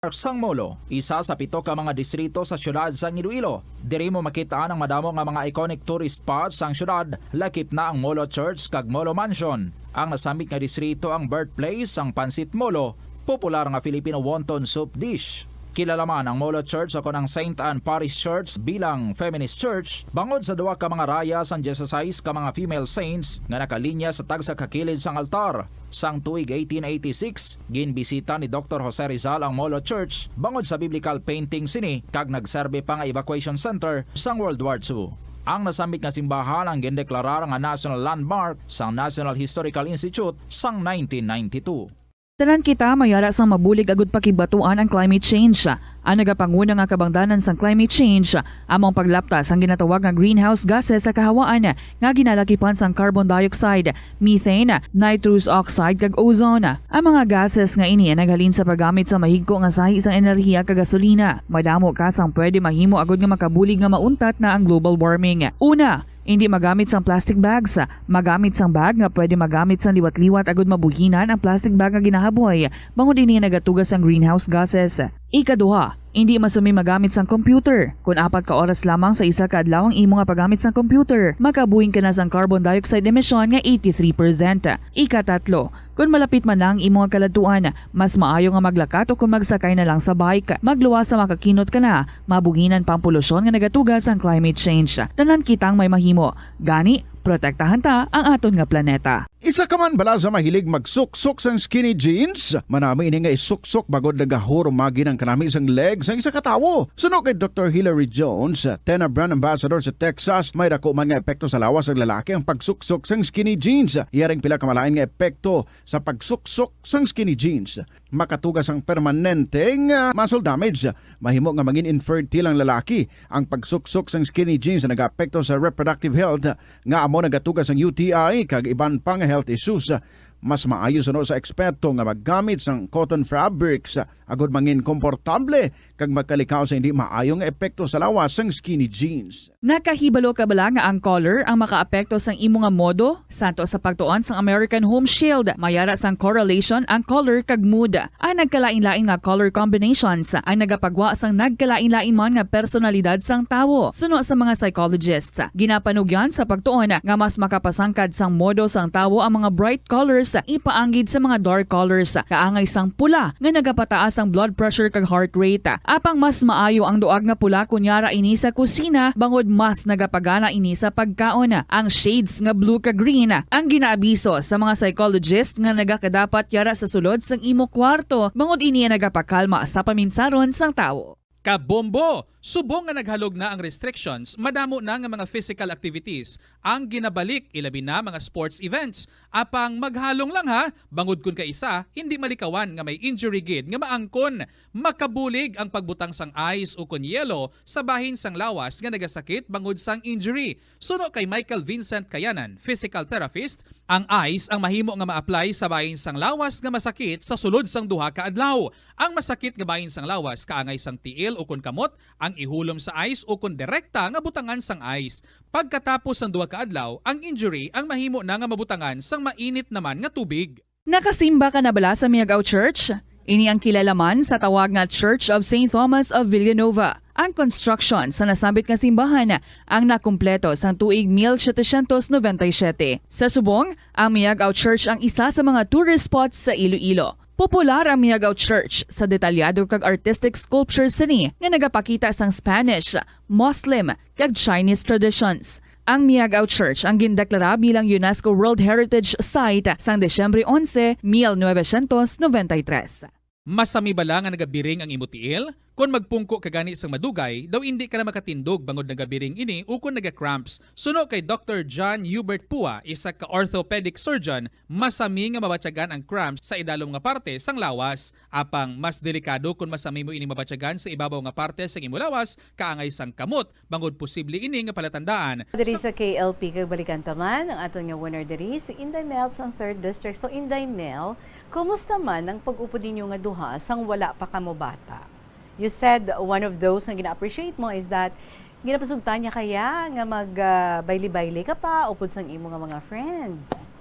Sang Molo, isa sa 7 ka mga distrito sa syudad sa Iloilo. Diri mo makitaan ang madamo nga mga iconic tourist spots sang syudad, lakip na ang Molo Church kag Molo Mansion. Ang nasamit nga distrito ang birthplace sang Pansit Molo, popular nga Filipino wonton soup dish. Kilala man ang Molo Church ako ng St. Anne Parish Church bilang feminist church bangod sa duwa ka mga raya sang 16 ka mga female saints nga nakalinya sa tagsa kakilid sang altar. Sang tuig 1886, ginbisita ni Dr. Jose Rizal ang Molo Church bangod sa biblical painting sini kag nagserbe pa nga evacuation center sang World War II. Ang nasambit nga simbahan ang gindeklarar nga national landmark sang National Historical Institute sang 1992. Tanan kita mayara sang mabulig agud pakibatuan ang climate change. Ang nagapanguna nga kabangdanan sang climate change among paglaptas ang ginatawag nga greenhouse gases sa kahawaan nga ginalakipan sang carbon dioxide, methane, nitrous oxide kag ozone. Ang mga gases nga ini naghalin sa paggamit sa mahigko nga sahi sang enerhiya kag gasolina. Madamo ka sang pwede mahimo agud nga makabulig nga mauntat na ang global warming. Una, hindi magamit sang plastic bags. Magamit sang bag nga pwede magamit sang liwat-liwat agud mabuhinan ang plastic bag nga ginahaboy bangod ini nagatugas ang greenhouse gases. Ikaduha, hindi masumi magamit sang computer. Kung 4 ka oras lamang sa isa ka adlaw ang imo nga paggamit sang computer, makabuhing ka na sang carbon dioxide emission nga 83%. Ikatatlo, kung malapit man lang imo nga kaladuan, mas maayo nga maglakat o kung magsakay na lang sa bike. Magluwas sa makakinot ka na, mabuhinan pang polusyon nga nagatugas ang climate change. Tanan kitang may mahimo. Gani, protektahan ta ang aton nga planeta. Isa ka man bala sa mahilig magsuksok sang skinny jeans? Manami ini nga isuksok bagod nagahurumagi ng kanami sang legs ang isa ka tawo. Suno kay Dr. Hilary Jones, Tena Brand Ambassador sa Texas, may dako man nga epekto sa lawas ng lalaki ang pagsuksok sang skinny jeans. Iyaring pila kamalain nga epekto sa pagsuksok sang skinny jeans. Makatugas ang permanenteng muscle damage. Mahimo nga mangin infertile ang lalaki. Ang pagsuksok sang skinny jeans na nag-apekto sa reproductive health nga amo nagatugas ang UTI kag iban pang health issues. Mas maayo sa eksperto nga maggamit sang cotton fabrics agud mangin komportable kag magkalikaw sa hindi maayong epekto sa lawas sang skinny jeans. Nakahibalo ka bala nga ang color ang makaapekto sang imo nga modo? Santo sa pagtuon sang American Home Shield, mayara sang correlation ang color kag mood. Ang nagkalain-lain nga color combinations ang nagapagwa sang nagkalain-lain man nga personalidad sang tawo. Suno sa mga psychologists, ginapanugyan sa pagtuon nga mas makapasangkad sang modo sang tawo ang mga bright colors ipaanggid sa mga dark colors. Kaangay sang pula nga nagapataas ang blood pressure kag heart rate. Apang mas maayo ang duag nga pula kunyara ini sa kusina bangod mas nagapagana ini sa pagkaon. Ang shades nga blue kag green ang ginaabiso sa mga psychologist nga nagakadapat yara sa sulod sang imo kwarto bangod ini nagapakalma sa paminsaron sang tawo. Kabombo! Subong nga naghalog na ang restrictions, madamo na nga mga physical activities ang ginabalik, ilabi na mga sports events. Apang maghalong lang ha, bangod kun ka isa, hindi malikawan nga may injury gid nga maangkon. Makabulig ang pagbutang sang ice o kun yelo sa bahin sang lawas nga nagasakit bangod sang injury. Suno kay Michael Vincent Kayanan, physical therapist, ang ice ang mahimo nga ma-apply sa bahin sang lawas nga masakit sa sulod sang duha ka adlaw. Ang masakit nga bahin sang lawas kaangay sang tiil o kun kamot, ang ihulom sa ice o kun direkta nga butangan sang ice. Pagkatapos ng 2 ka adlaw, ang injury ang mahimo na nga mabutangan sang mainit naman nga tubig. Nakasimba ka na bala sa Miagao Church? Ini ang kilalaman sa tawag nga Church of St. Thomas of Villanova. Ang construction sa nasambit nga simbahan ang nakumpleto sa tuig 1797. Sa subong, ang Miagao Church ang isa sa mga tourist spots sa Iloilo. Popular ang Miagao Church sa detalyado kag artistic sculptures sini nga nagapakita sang Spanish, Muslim kag Chinese traditions. Ang Miagao Church ang gindeklara bilang UNESCO World Heritage Site sang Desyembre 11, 1993. Masami bala nga nagabiring ang imo tiil? Kung magpungko ka gani sang madugay, daw hindi ka na makatindog bangod nagabiring ini o kung naga-cramps. Suno kay Dr. John Hubert Pua, isa ka orthopedic surgeon, masami nga mabatyagan ang cramps sa idalom nga parte sang lawas. Apang mas delikado kung masami mo ini mabatyagan sa ibabaw nga parte sang imo lawas, kaangay sang kamot, bangod posible ini nga palatandaan. Diri sa KLP kag balikan taman ang aton nga winner diri si Inday Mel sang 3rd District. So Inday Mel, kumusta man ang pag-upo ninyo nga duha sang wala pa kamo bata? You said one of those na gina-appreciate mo is that ginapasugtan niya kaya nga mag-baili-baili ka pa upod sang imo nga mga friends.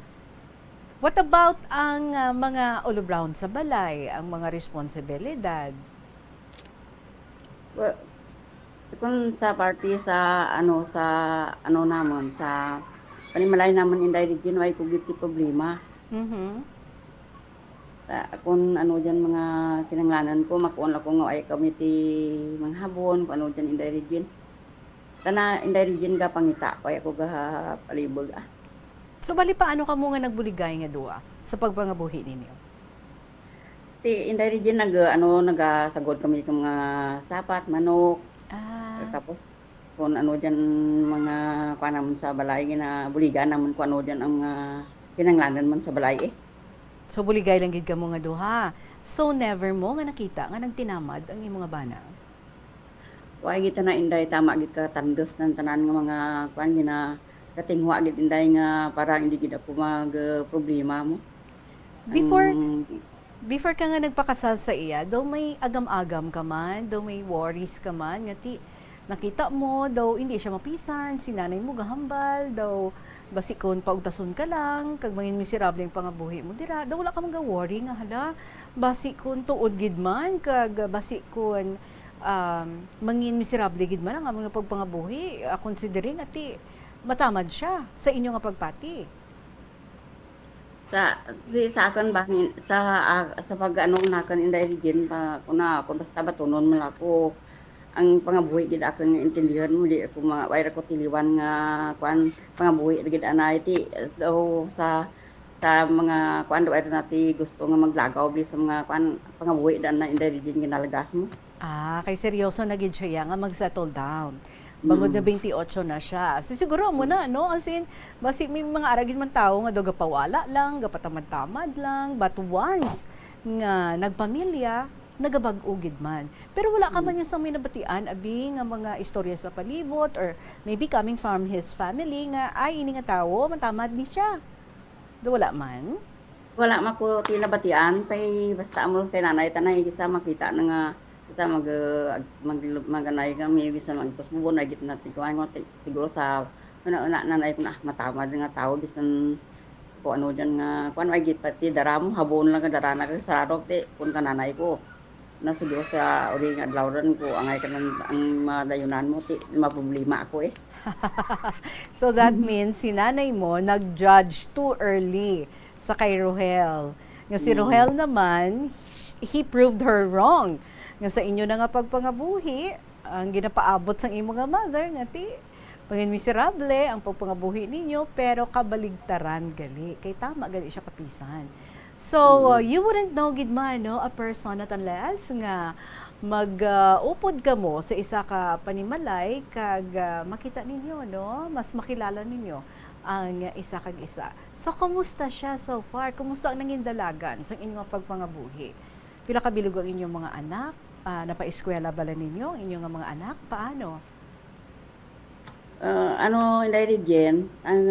What about ang mga ulubraon sa balay, ang mga responsibilidad? Well, kung sa party sa namon sa panimalay namon inday region way kugiti problema. Kung ano dyan mga kinanglanan ko, makuon lang ko nga ay committee mga habon, kung ano dyan inday region. Tana inday region ga pangita, kaya ko ga palibog ah. So bali paano ka mo nga nagbuligay nga duwa sa pagpangabuhi ninyo? Ti inday region nagasagod kami ng mga sapat, manok. Tapos kung ano dyan mga kuan naman sa balay na buligan naman kung ano dyan ang kinanglanan man sa balay eh. So buligay lang gid ka mo nga duha. So never mo nga nakita nga nagtinamad ang imong nga bana. Why kita na inday tama gid ka tandos ng tanan nga mga kuan gina katingwa gid inday nga para hindi gid ako mag problema mo. Before ka nga nagpakasal sa iya, daw may agam-agam ka man, daw may worries ka man, nga nakita mo, daw hindi siya mapisan, si nanay mo gahambal, daw basikon paugtason ka lang, kag mangin miserable ang pangabuhi mo dira, daw wala ka mga worry nga hala, basikon tuod gid man, kag basikon mangin miserable gid man ang mga pagpangabuhi, considering ati matamad siya sa inyo nga pagpati. Sa akin ba sa pag-anong nakan inday region pa kung basta batunon man ako ang pangabuhi gid akong intindihan mo di ako mga wire ko tiliwan nga kuan pangabuhi gid anay ti daw sa mga kuan do ay nati gusto nga maglagaw bi sa mga kuan pangabuhi dan na inday region ginalagas mo. Kay seryoso na gid siya nga mag-settle down. Bangod na 28 na siya. So siguro mo na, no? As in, basi may mga aragin man tao nga daw gapawala lang, gapatamad-tamad lang, but once nga nagpamilya, nagabag-ugid man. Pero wala ka man yung sa minabatian, abi nga mga istorya sa palibot, or maybe coming from his family, nga ay ini nga tao, matamad ni siya. Do wala man? Wala mako tinabatian, pay basta amo kay nanay tanay isa makita na nga bisa maganay kami bisa magtusbubo na git natin kuan mo siguro sa una nanay ko na matamad nga tao bisan ko ano diyan nga kuan ay git pati daram habon lang darana ka sa rok ti kun kananay ko na siguro sa uri nga adlaw ron ko angay kanan ang madayunan mo ti maproblema ako eh. So that means si nanay mo nag-judge too early sa kay Rohel. Nga si Rohel naman, he proved her wrong. Nga sa inyo na nga pagpangabuhi, ang ginapaabot sang imo nga mother nga ti pangin miserable ang pagpangabuhi ninyo pero kabaligtaran gali. Kay tama gali siya kapisan. So you wouldn't know gid man no a person at unless nga mag-upod ka mo sa isa ka panimalay kag makita ninyo no, mas makilala ninyo ang isa kag isa. So kumusta siya so far? Kumusta ang nanging dalagan sa inyong pagpangabuhi? Pila ka bilog ang inyong mga anak? Napa-eskwela bala ninyo ang inyong mga anak? Paano? Inday region, ang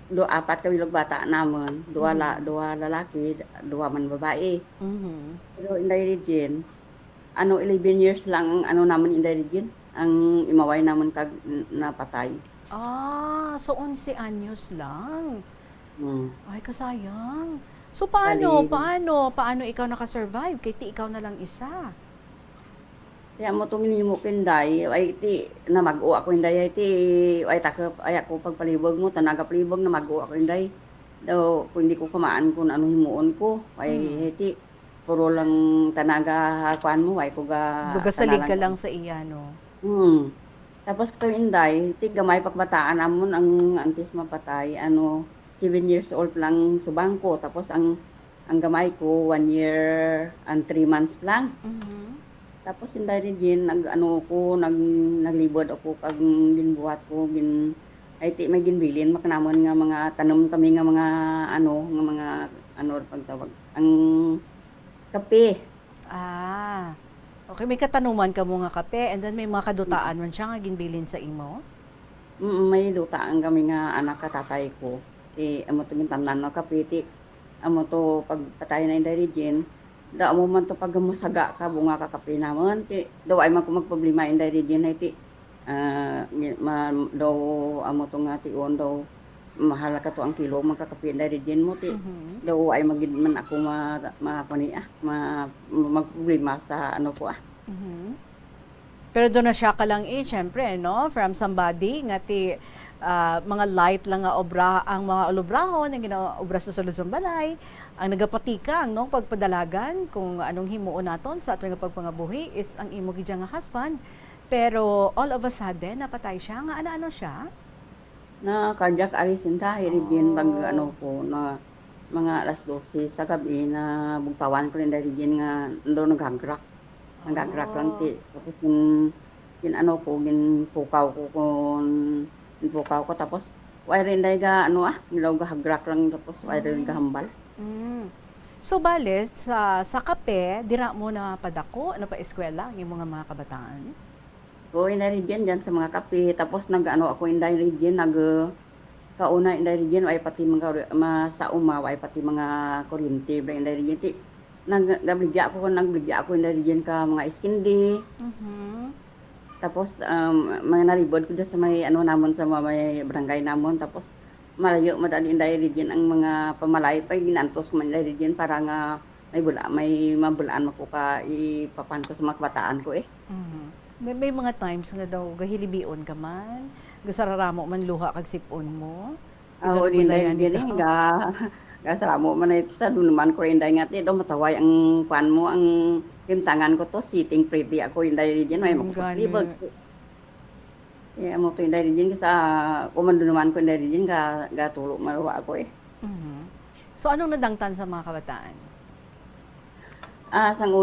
apat ka bilog bata namon, dua lalaki, dua man babae. Pero inday region, 11 years lang ang naman inday region, ang imaway naman kag napatay. So 11 anyos lang. Ay kasayang. So paano ikaw naka-survive kay ti ikaw na lang isa? Kaya mo tong nimo kinday ay ti na mag-o ako inday ay ti ay takop ay ako pagpalibog mo tanaga palibog na mag-o ako inday. Daw kung hindi ko kumaan kung ano himuon ko ay ti puro lang tanaga kuan mo ay ko ga gugasalig ka lang sa iya no. Tapos kito inday ti gamay pagbataan amon ang antes mapatay 7 years old lang subang ko. Tapos ang gamay ko 1 year and 3 months lang. Tapos inday din naglibod ako kag ginbuhat ko ay ti may ginbilin makanamon nga mga tanom kami nga mga pagtawag ang kape. Okay, may katanuman ka mo nga kape and then may mga kadutaan man siya nga ginbilin sa imo? May dutaan kami nga anak katatay ko. Amo to gintamnan no kapiti amo to pagpatay na inday region da amo man to pagmusaga ka bunga ka kape namon ti daw ay magproblema inday region ay ti daw amo to nga ti on daw mahal ka to ang kilo magkakape inday region mo ti daw ay magid man ako magproblema sa ano ko Pero doon na siya ka lang syempre no from somebody nga ti mga light lang nga obra ang mga olobrahon ang ginaobra sa Luzon Balay ang nagapatika ang pagpadalagan kung anong himuon naton sa aton nga pagpangabuhi is ang imo gidya nga husband pero all of a sudden napatay siya nga ano siya Na cardiac arrest inta, hirigin pag ano ko na mga alas 12 sa gabi na bugtawan ko rin dahil din nga doon naghagrak. Naghagrak lang ti. Tapos kin ano ko, ginpukaw ko kung ginpukaw ko tapos why rin dahil ga ano nilaw gahagrak lang tapos why rin gahambal. So bale sa kape dira mo na padako na pa eskwela ang imong mga kabataan. So inday dyan sa mga kape tapos nag-ano ako inday dyan kauna inday dyan ay pati mga sa umaw ay pati mga kuryente ba inday dyan ti nagbigya ako inday dyan ka mga iskindi. Tapos mga nalibod ko dyan sa may ano namon sa may barangay namon tapos malayo madali inday dyan ang mga pamalay pa ginantos ko man inday dyan para nga may mabulaan mo ko ka ipapan ko sa mga kabataan ko eh. May mga times nga daw gahilibion ka man, gasararamo man luha kag sipon mo. Oo, din gasaramo man ay sa naman ko rin nga ti do mataway ang kwan mo ang timtangan ko to sitting pretty ako inday diyan may makulibag. Mo to inday diyan sa komando naman ko inday diyan gatulo maluwa ako eh. So anong nadangtan sa mga kabataan? Sang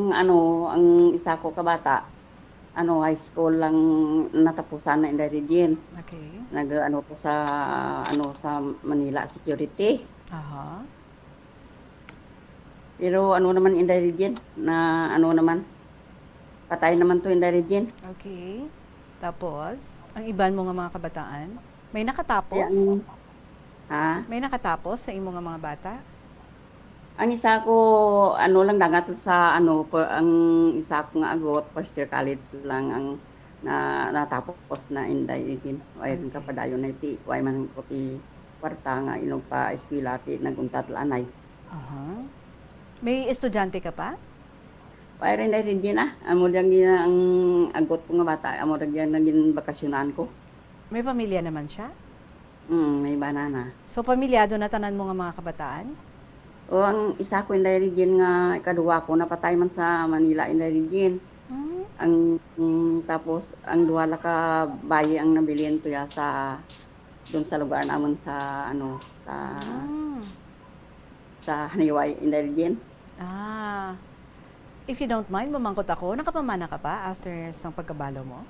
ano ang isa ko kabata high school lang natapusan na inday din. Okay. Nag-ano ko sa sa Manila Security. Aha. Pero ano naman inday din na ano naman patay naman to inday din. Okay. Tapos ang iban mo nga mga kabataan, may nakatapos? May nakatapos sa imong mga bata? Ang isa ko ano lang dagat sa ang isa ko nga agot first year college lang ang natapos na inday din. Way ka padayon na iti way man ko ti kwarta nga inog pa eskwela ti naguntat lanay. Aha. May estudyante ka pa? Way rin dahil din amo dyan ang agot ko nga bata amo dyan naging bakasyonan ko. May pamilya naman siya? May banana. So pamilyado na tanan mo nga mga kabataan? O ang isa ko inday rigin nga ikaduwa ko napatay man sa Manila inday rigin. Ang tapos ang duwa la ka bayi ang nabilin to ya sa doon sa lugar namon sa sa Haniway inday rigin. If you don't mind, mamangkot ako, nakapamana ka pa after sang pagkabalo mo?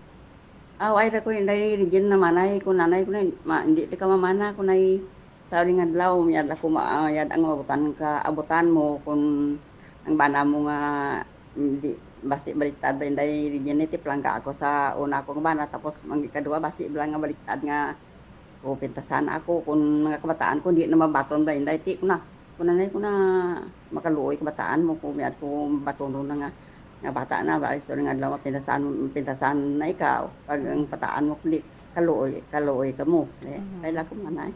Ay ko inday rigin na manay ko nanay ko na hindi ka mamana ko nay sa ring adlaw yad ako yad ang abutan mo kung ang bana mo nga hindi basi baliktad ba inday region ti plangga ako sa una ko nga bana tapos ang ikaduwa basi bilang nga baliktad nga o pintasan ako kung mga kabataan ko hindi na mabaton ba inday ti ko na makaluoy kabataan mo kung miad ko batono na nga bata na ba sa ring adlaw pintasan na ikaw pag ang pataan mo kundi kaluoy ka mo kaya ko manay.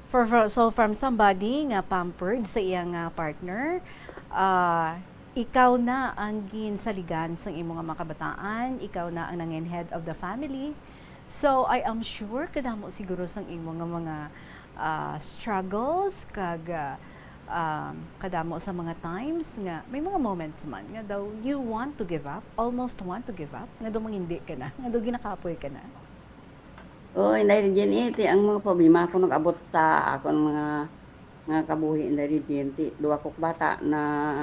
So from somebody nga pampered sa iyang partner, ikaw na ang ginsaligan sa imong mga kabataan, ikaw na ang nangin head of the family. So I am sure kadamo siguro sang imong mga struggles kag kadamo sa mga times nga may mga moments man nga daw you want to give up, almost want to give up, nga daw mangindi ka na, nga daw ginakapoy ka na. Inday din iti ang mga problema ko nag-abot sa akong mga kabuhi inday din ti duwa ko bata nga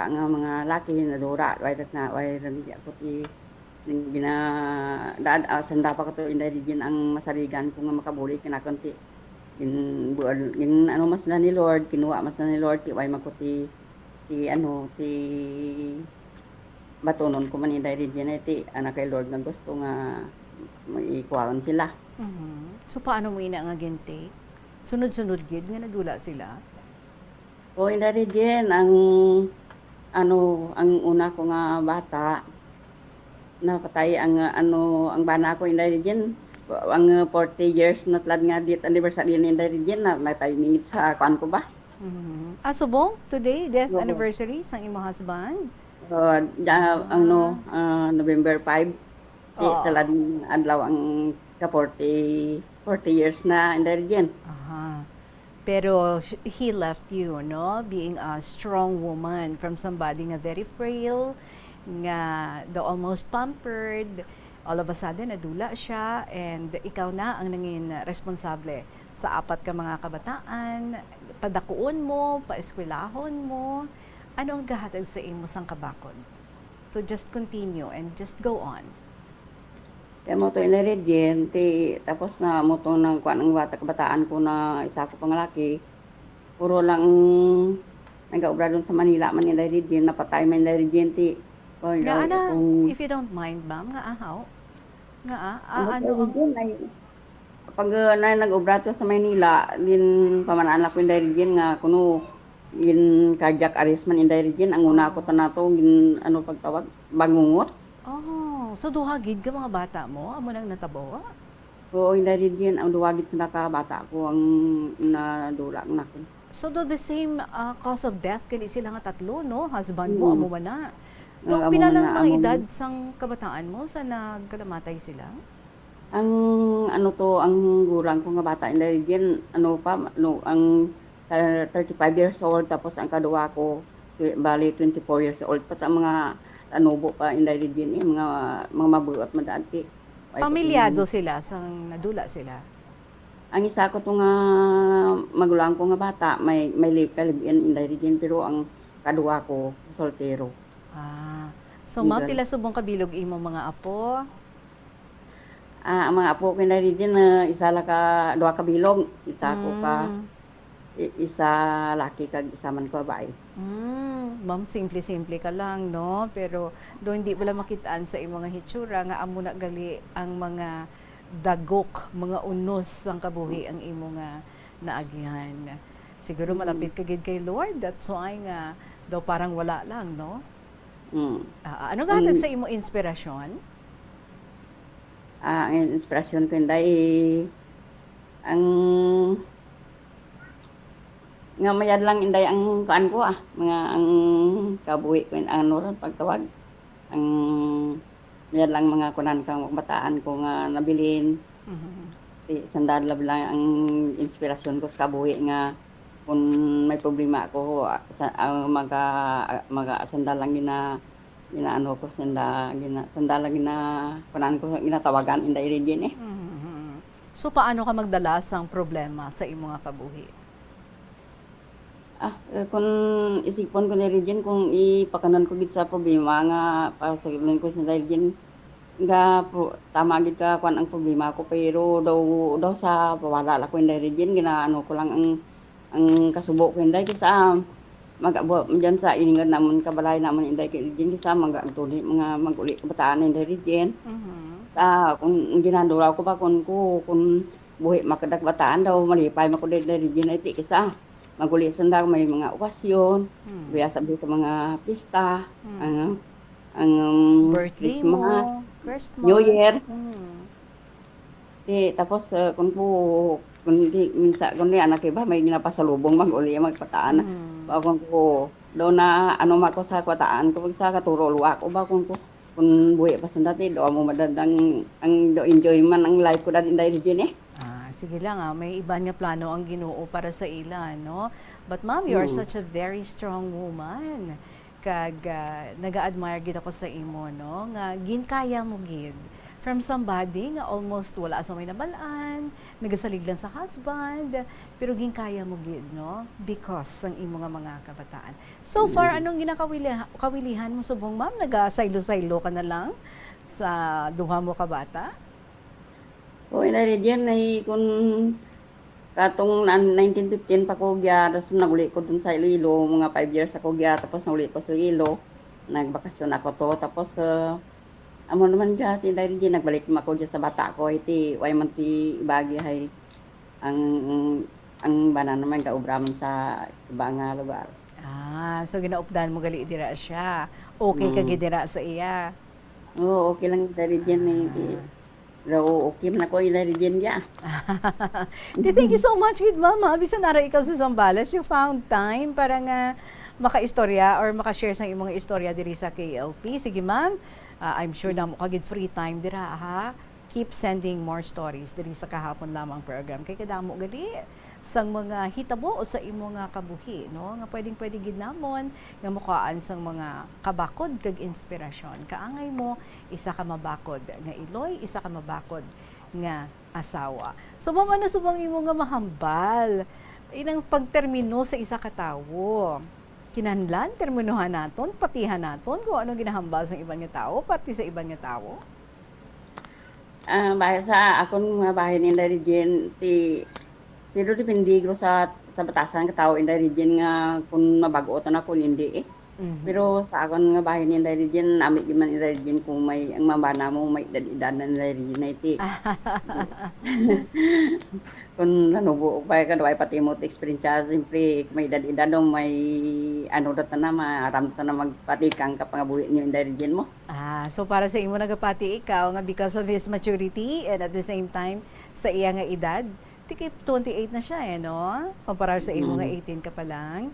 mga laki na dura way di ako ti sanda pa ko to inday din ang masarigan ko nga makabuli kinakon ti mas na ni Lord kinuha mas na ni Lord ti way makuti ti batonon ko man inday din ti anak kay Lord nga gusto nga maikuhaan sila. So paano mo ina nga gintake? Sunod-sunod gid nga nagdula sila? Inday din ang una ko nga bata napatay ang bana ko inday din ang 40 years na tlad nga dit anniversary ni inday din na natay mingit sa kuan ko ba. Subong today death anniversary sang imong husband? November 5. Oo. Talad adlaw ang ka 40 years na inday diyan. Aha. Pero he left you, no? Being a strong woman from somebody nga very frail, nga the almost pampered. All of a sudden, nadula siya and ikaw na ang nangin responsable sa 4 ka mga kabataan. Padakuon mo, paeskwelahon mo. Ano ang gahatag sa imo sang kabakod? To just continue and just go on. Kaya mo to inaredyen, tapos na mo to ng kuan ang kabataan ko na isa ko pangalaki. Puro lang nag-aobra doon sa Manila man inaredyen, napatay man inaredyen ti. Nga ana, if you don't mind, ma'am, nga ahaw. Nga ano ang pag nag-obra to sa Manila, din pamanaan ko inaredyen nga kuno in cardiac arrest man inaredyen, ang una ko tanato gin ano pagtawag bangungot. Oh, so duhagid ka mga bata mo? Amo nang natabawa? Oo, inaredyen ang duwagid sa nakabata ko ang nadula nakin. So do the same cause of death kani sila nga 3, no? Husband mo, amo man na. Do Amo pila man lang na, mga amo edad man. sang kabataan mo sa nagkalamatay sila? Ang ano to, ang gurang ko nga bata inaredyen, ano pa, no, ang 35 years old, tapos ang kaduwa ko, bali 24 years old, pati ang mga anubo pa inaredyen, mga mabuot madati. Pamilyado sila sang nadula sila? Ang isa ko to nga magulang ko nga bata, may live-in inaredyen, pero ang kaduwa ko, soltero. So ma'am, pila subong kabilog imo mga apo? Ang mga apo ko inaredyen, isa la ka, 2 ka bilog, isa ko ka, isa laki kag isa man ko babae. Ma'am, simple-simple ka lang, no? Pero do hindi wala makitaan sa imong mga hitsura nga amo na gali ang mga dagok, mga unos sang kabuhi ang imo nga naagihan. Siguro malapit ka gid kay Lord, that's why nga daw parang wala lang, no? Ano gatag sa imo inspirasyon? Ang inspirasyon ko inday ang nga mayad lang inday ang kuan ko mga ang kabuhi ko ano ron pagtawag ang mayad lang mga kunan kang bataan ko nga nabilin. Sandal lang ang inspirasyon ko sa kabuhi nga kung may problema ako sandal lang ginaano ko sandal lang kunan ko ginatawagan inday region eh. So paano ka magdala sang problema sa imo nga kabuhi? Kung isipon ko na region kung ipakanan ko gid sa problema nga pasagilan ko sa region nga tama gid ka kuan ang problema ko pero daw sa wala la ko inday region ginaano ko lang ang kasubo ko inday kisa magabo diyan sa iningad namon kabalay namon inday kay region kisa magtuli mga maguli kabataan inday region. Kung ginadura ko ba kung buhi makadag bataan daw malipay mako inday region iti kisa maguli sanda may mga okasyon, biasa sa mga pista, ang birthday Christmas, mo, Christmas, New Year. Tapos kung minsan kung anak iba may ginapasalubong maguli magpataan. Kung do na ano mako sa kwataan ko sa katuro luwa ko ba kung buhi pa sanda ti do mo madadang ang do enjoy man ang life ko dati dahil region eh. Sige lang may iba nga plano ang Ginoo para sa ila, no? But ma'am, you are such a very strong woman. Kag naga-admire gid ako sa imo, no? Nga ginkaya mo gid from somebody nga almost wala sa may nabalaan, nagasalig lang sa husband, pero ginkaya mo gid, no? Because ang imo nga mga kabataan. So far, anong ginakawilihan mo subong ma'am? Nagasaylo-saylo ka na lang sa duha mo ka bata? O inday region ay kung katong 1915 pa ko gya tapos naguli ko dun sa Iloilo mga 5 years ako gya tapos naguli ko sa Iloilo nagbakasyon ako to tapos amo naman gya inday region nagbalik ako gya sa bata ko iti way man ti ibagi hay ang bana naman kaubraman sa iba nga lugar. So ginaupdan mo gali dira siya. Okay ka gidira sa iya. Oo, okay lang inday region iti raw okay man ako inday region gya. Thank you so much, good mama. Bisan nara ikaw sa Zambales, you found time para nga makaistorya or makashare sa imong istorya diri sa KLP. Sige ma'am, I'm sure na mo kagid free time dira ha. Keep sending more stories diri sa kahapon lamang program kay kadamo gali sang mga hitabo o sa imo nga kabuhi no nga pwedeng gid namon nga mukaan sang mga kabakod kag inspirasyon. Kaangay mo isa ka mabakod nga iloy, isa ka mabakod nga asawa. So ma'am, ano subang imo nga mahambal inang pagtermino sa isa ka tawo? Kinahanglan terminuhan naton, patihan naton kung ano ginahambal sa ibang nga tawo pati sa ibang nga tawo. Bahasa sa akon nga bahin in the region ti sino depende ko sa batasan ka tao in the region nga kung mabago na kung hindi eh. Pero sa akon nga bahin in the region amit di man in the region kung may ang mabana mo may edad na in the region na iti. Kung nanubo pa ka daw pati mo experience siyempre may edad may ano data na maaram sa na magpatikang ka pangabuhi niyo in the region mo. So para sa imo nagapati ikaw nga because of his maturity and at the same time sa iya nga edad, tikip 28 na siya no? Kumpara sa imo nga 18 ka pa lang.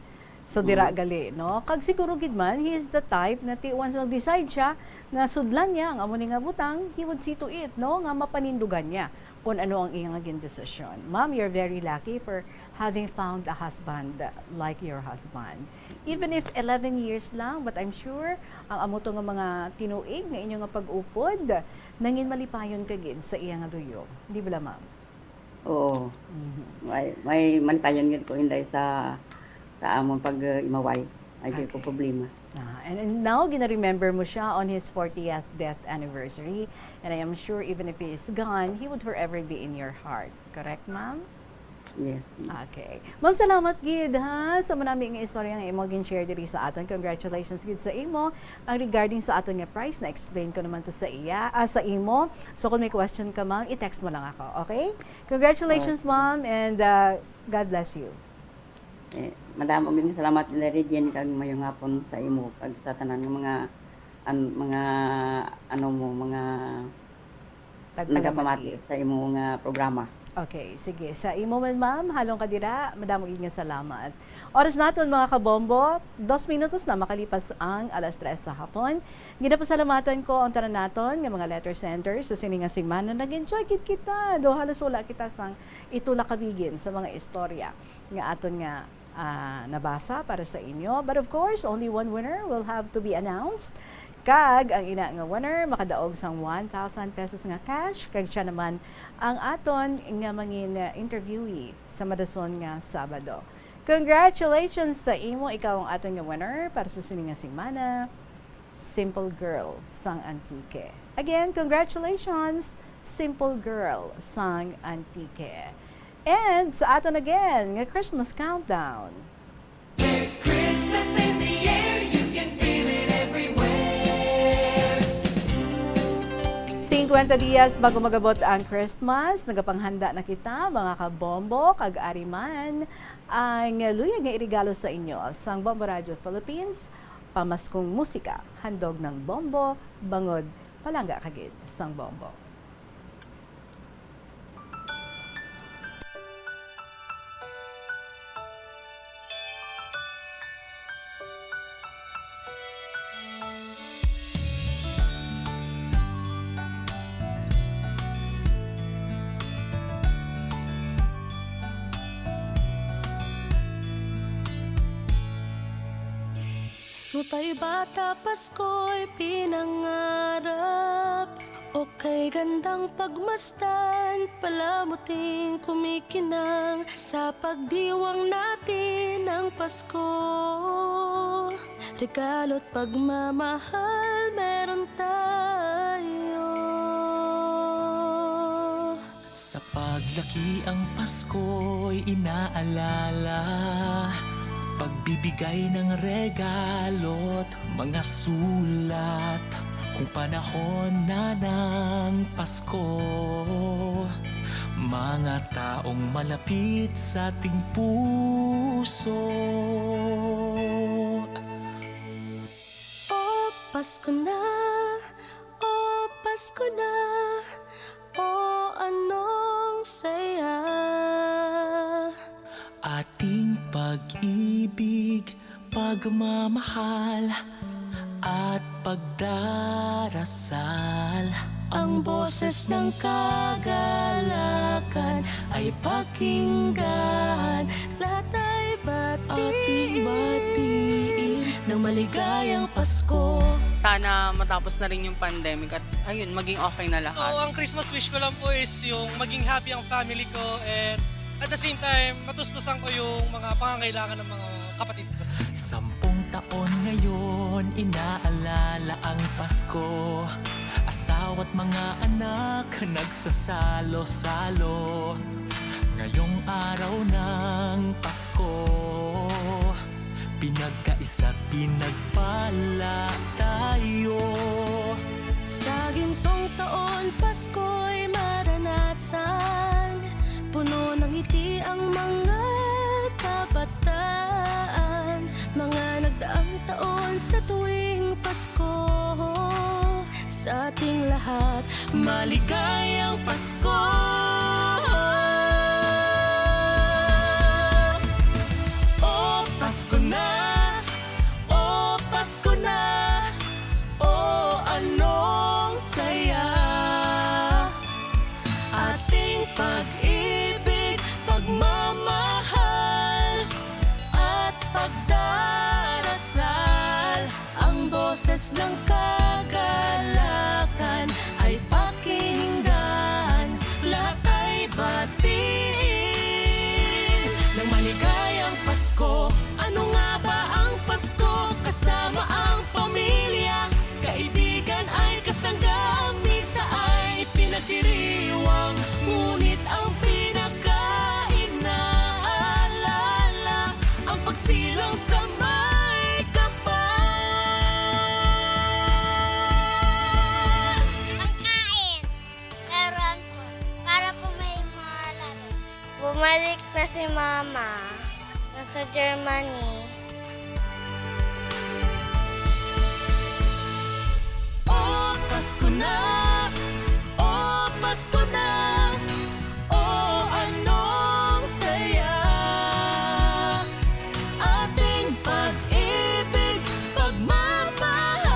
So dira gali no? Kag siguro gid man he is the type na once nag-decide siya nga sudlan niya ang amo ni nga butang, he would see to it no nga mapanindugan niya kung ano ang iyang naging desisyon. Ma'am, you're very lucky for having found a husband like your husband. Even if 11 years lang, but I'm sure ang amo to nga mga tinuig nga inyo nga pag-upod, nangin malipayon kagid sa iyang nga luyo. Di ba ma'am? Oo. May malipayon gid ko inday sa among pag-imaway. Ay ko problema. And now, gina-remember mo siya on his 40th death anniversary. And I am sure even if he is gone, he would forever be in your heart. Correct, ma'am? Yes. Okay. Ma'am, salamat gid ha sa manami nga istorya nga imo gin-share diri sa aton. Congratulations gid sa imo. Ang regarding sa aton nga price na explain ko naman to sa sa imo. So kung may question ka ma'am, i-text mo lang ako, okay? Congratulations ma'am and God bless you. Madamo gid salamat din region kag mayong hapon sa imo kag sa tanan ng mga nagapamati sa imo nga programa. Okay, sige. Sa imo man ma'am, halong kadira, madamo gid nga salamat. Oras naton mga kabombo, 2 minutos na makalipas ang 3:00 sa hapon. Ginapasalamatan ko ang tanan naton nga mga letter centers sa sininga semana nag-enjoy gid kita. Do halos wala kita sang itula kabigin sa mga istorya nga aton nga nabasa para sa inyo. But of course, only one winner will have to be announced. Kag ang ina nga winner makadaog sang 1,000 pesos nga cash. Kag siya naman ang aton nga mangin interviewee sa madason nga Sabado. Congratulations sa imo, ikaw ang aton nga winner para sa sininga semana. Simple Girl sang Antique. Again, congratulations, Simple Girl sang Antique. And sa aton again, nga Christmas countdown. There's Christmas in the air, you can feel it everywhere. 50 dias bago magabot ang Christmas, nagapanghanda na kita mga kabombo, kag ariman ang luyag nga irigalo sa inyo sang Bombo Radio Philippines, pamaskong musika, handog ng bombo, bangod, palangga kagid sang bombo. Nutay bata Pasko'y pinangarap, o kay gandang pagmasdan, palamuting kumikinang sa pagdiwang natin ng Pasko. Regalo't pagmamahal meron tayo. Sa paglaki ang Pasko'y inaalala, pagbibigay ng regalo't mga sulat. Kung panahon na ng Pasko, mga taong malapit sa ating puso. O Pasko na, o Pasko na, o anong saya. Ating pag-ibig pagmamahal at pagdarasal. Ang boses ng kagalakan ay pakinggan. Lahat ay ating batiin ng maligayang Pasko. Sana matapos na rin yung pandemic at ayun, maging okay na lahat. So, ang Christmas wish ko lang po is yung maging happy ang family ko and at the same time, matustusan ko yung mga pangangailangan ng mga kapatid ko. 10 taon ngayon, inaalala ang Pasko. Asawa't mga anak, nagsasalo-salo. Ngayong araw ng Pasko, pinagkaisa't pinagpala tayo. Sa gintong taon, Pasko'y maranasan. Puno ng ngiti ang mga kabataan. Mga nagdaang taon sa tuwing Pasko. Sa ating lahat, maligayang Pasko. Oh, Pasko na! Oh, Pasko na! Oh, anong saya! Ating pag-ibig, pagmamahal at pagdarasal. Ang boses ng kagalakan ay pakinggan. Lahat ay batiin ng maligayang Pasko. Ano nga ba ang Pasko? Kasama ang pamilya, kaibigan ay kasangga. Ang misa ay pinagdiriwang, ngunit ang pinaka-inaalala ang pagsilang sa may kapal. Pagkain, laruan po, para po may mga laro. Bumalik na si Mama, nasa Germany. Oh, Pasko na! Oh, Pasko na! Oh, anong saya! Ating pag-ibig, pagmamahal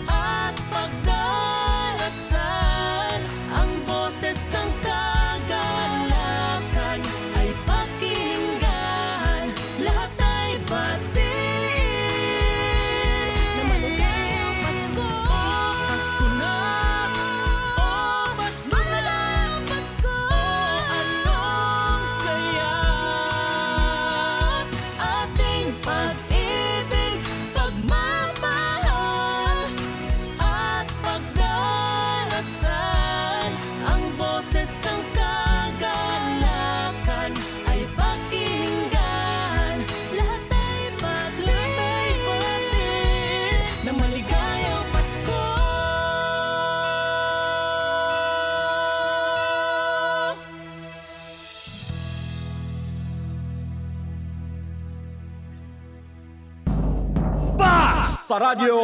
at pagdarasal. Ang boses ng kagalakan ay pakinggan. Lahat ay batiin na maligayang Pasko. Pasko na! Oh, Pasko na! Pasko! Anong saya! Ating pag-ibig, pagmamahal at pagdarasal. Ang boses ng kagalakan ay pakinggan. Lahat ay batiin na maligayang Pasko. Sa Radyo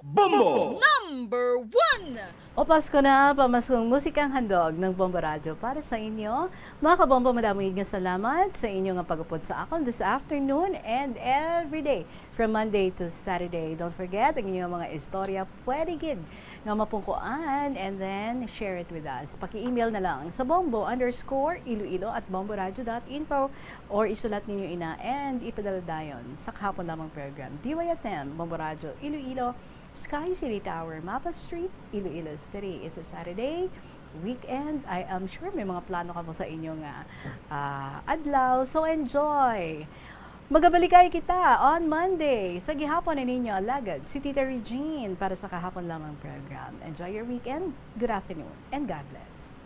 Bombo! Number 1! O Pasko na, pamaskong musikang handog ng Bombo Radio para sa inyo. Mga kabombo, maraming salamat sa inyong pag-upod sa akon this afternoon and every day from Monday to Saturday. Don't forget, ang inyong mga istorya pwede gid nga mapungkuan and then share it with us. Paki-email na lang sa bombo_iloilo@bomboradio.info or isulat ninyo ina and ipadala dayon sa kahapon lamang program. DYFM, Bombo Radio, Iloilo, Sky City Tower, Mapa Street, Iloilo City. It's a Saturday weekend. I am sure may mga plano ka mo sa inyong adlaw. So enjoy! Magabalikay kita on Monday sa gihapon na ninyo alagad si Tita Regine para sa kahapon lamang program. Enjoy your weekend. Good afternoon and God bless.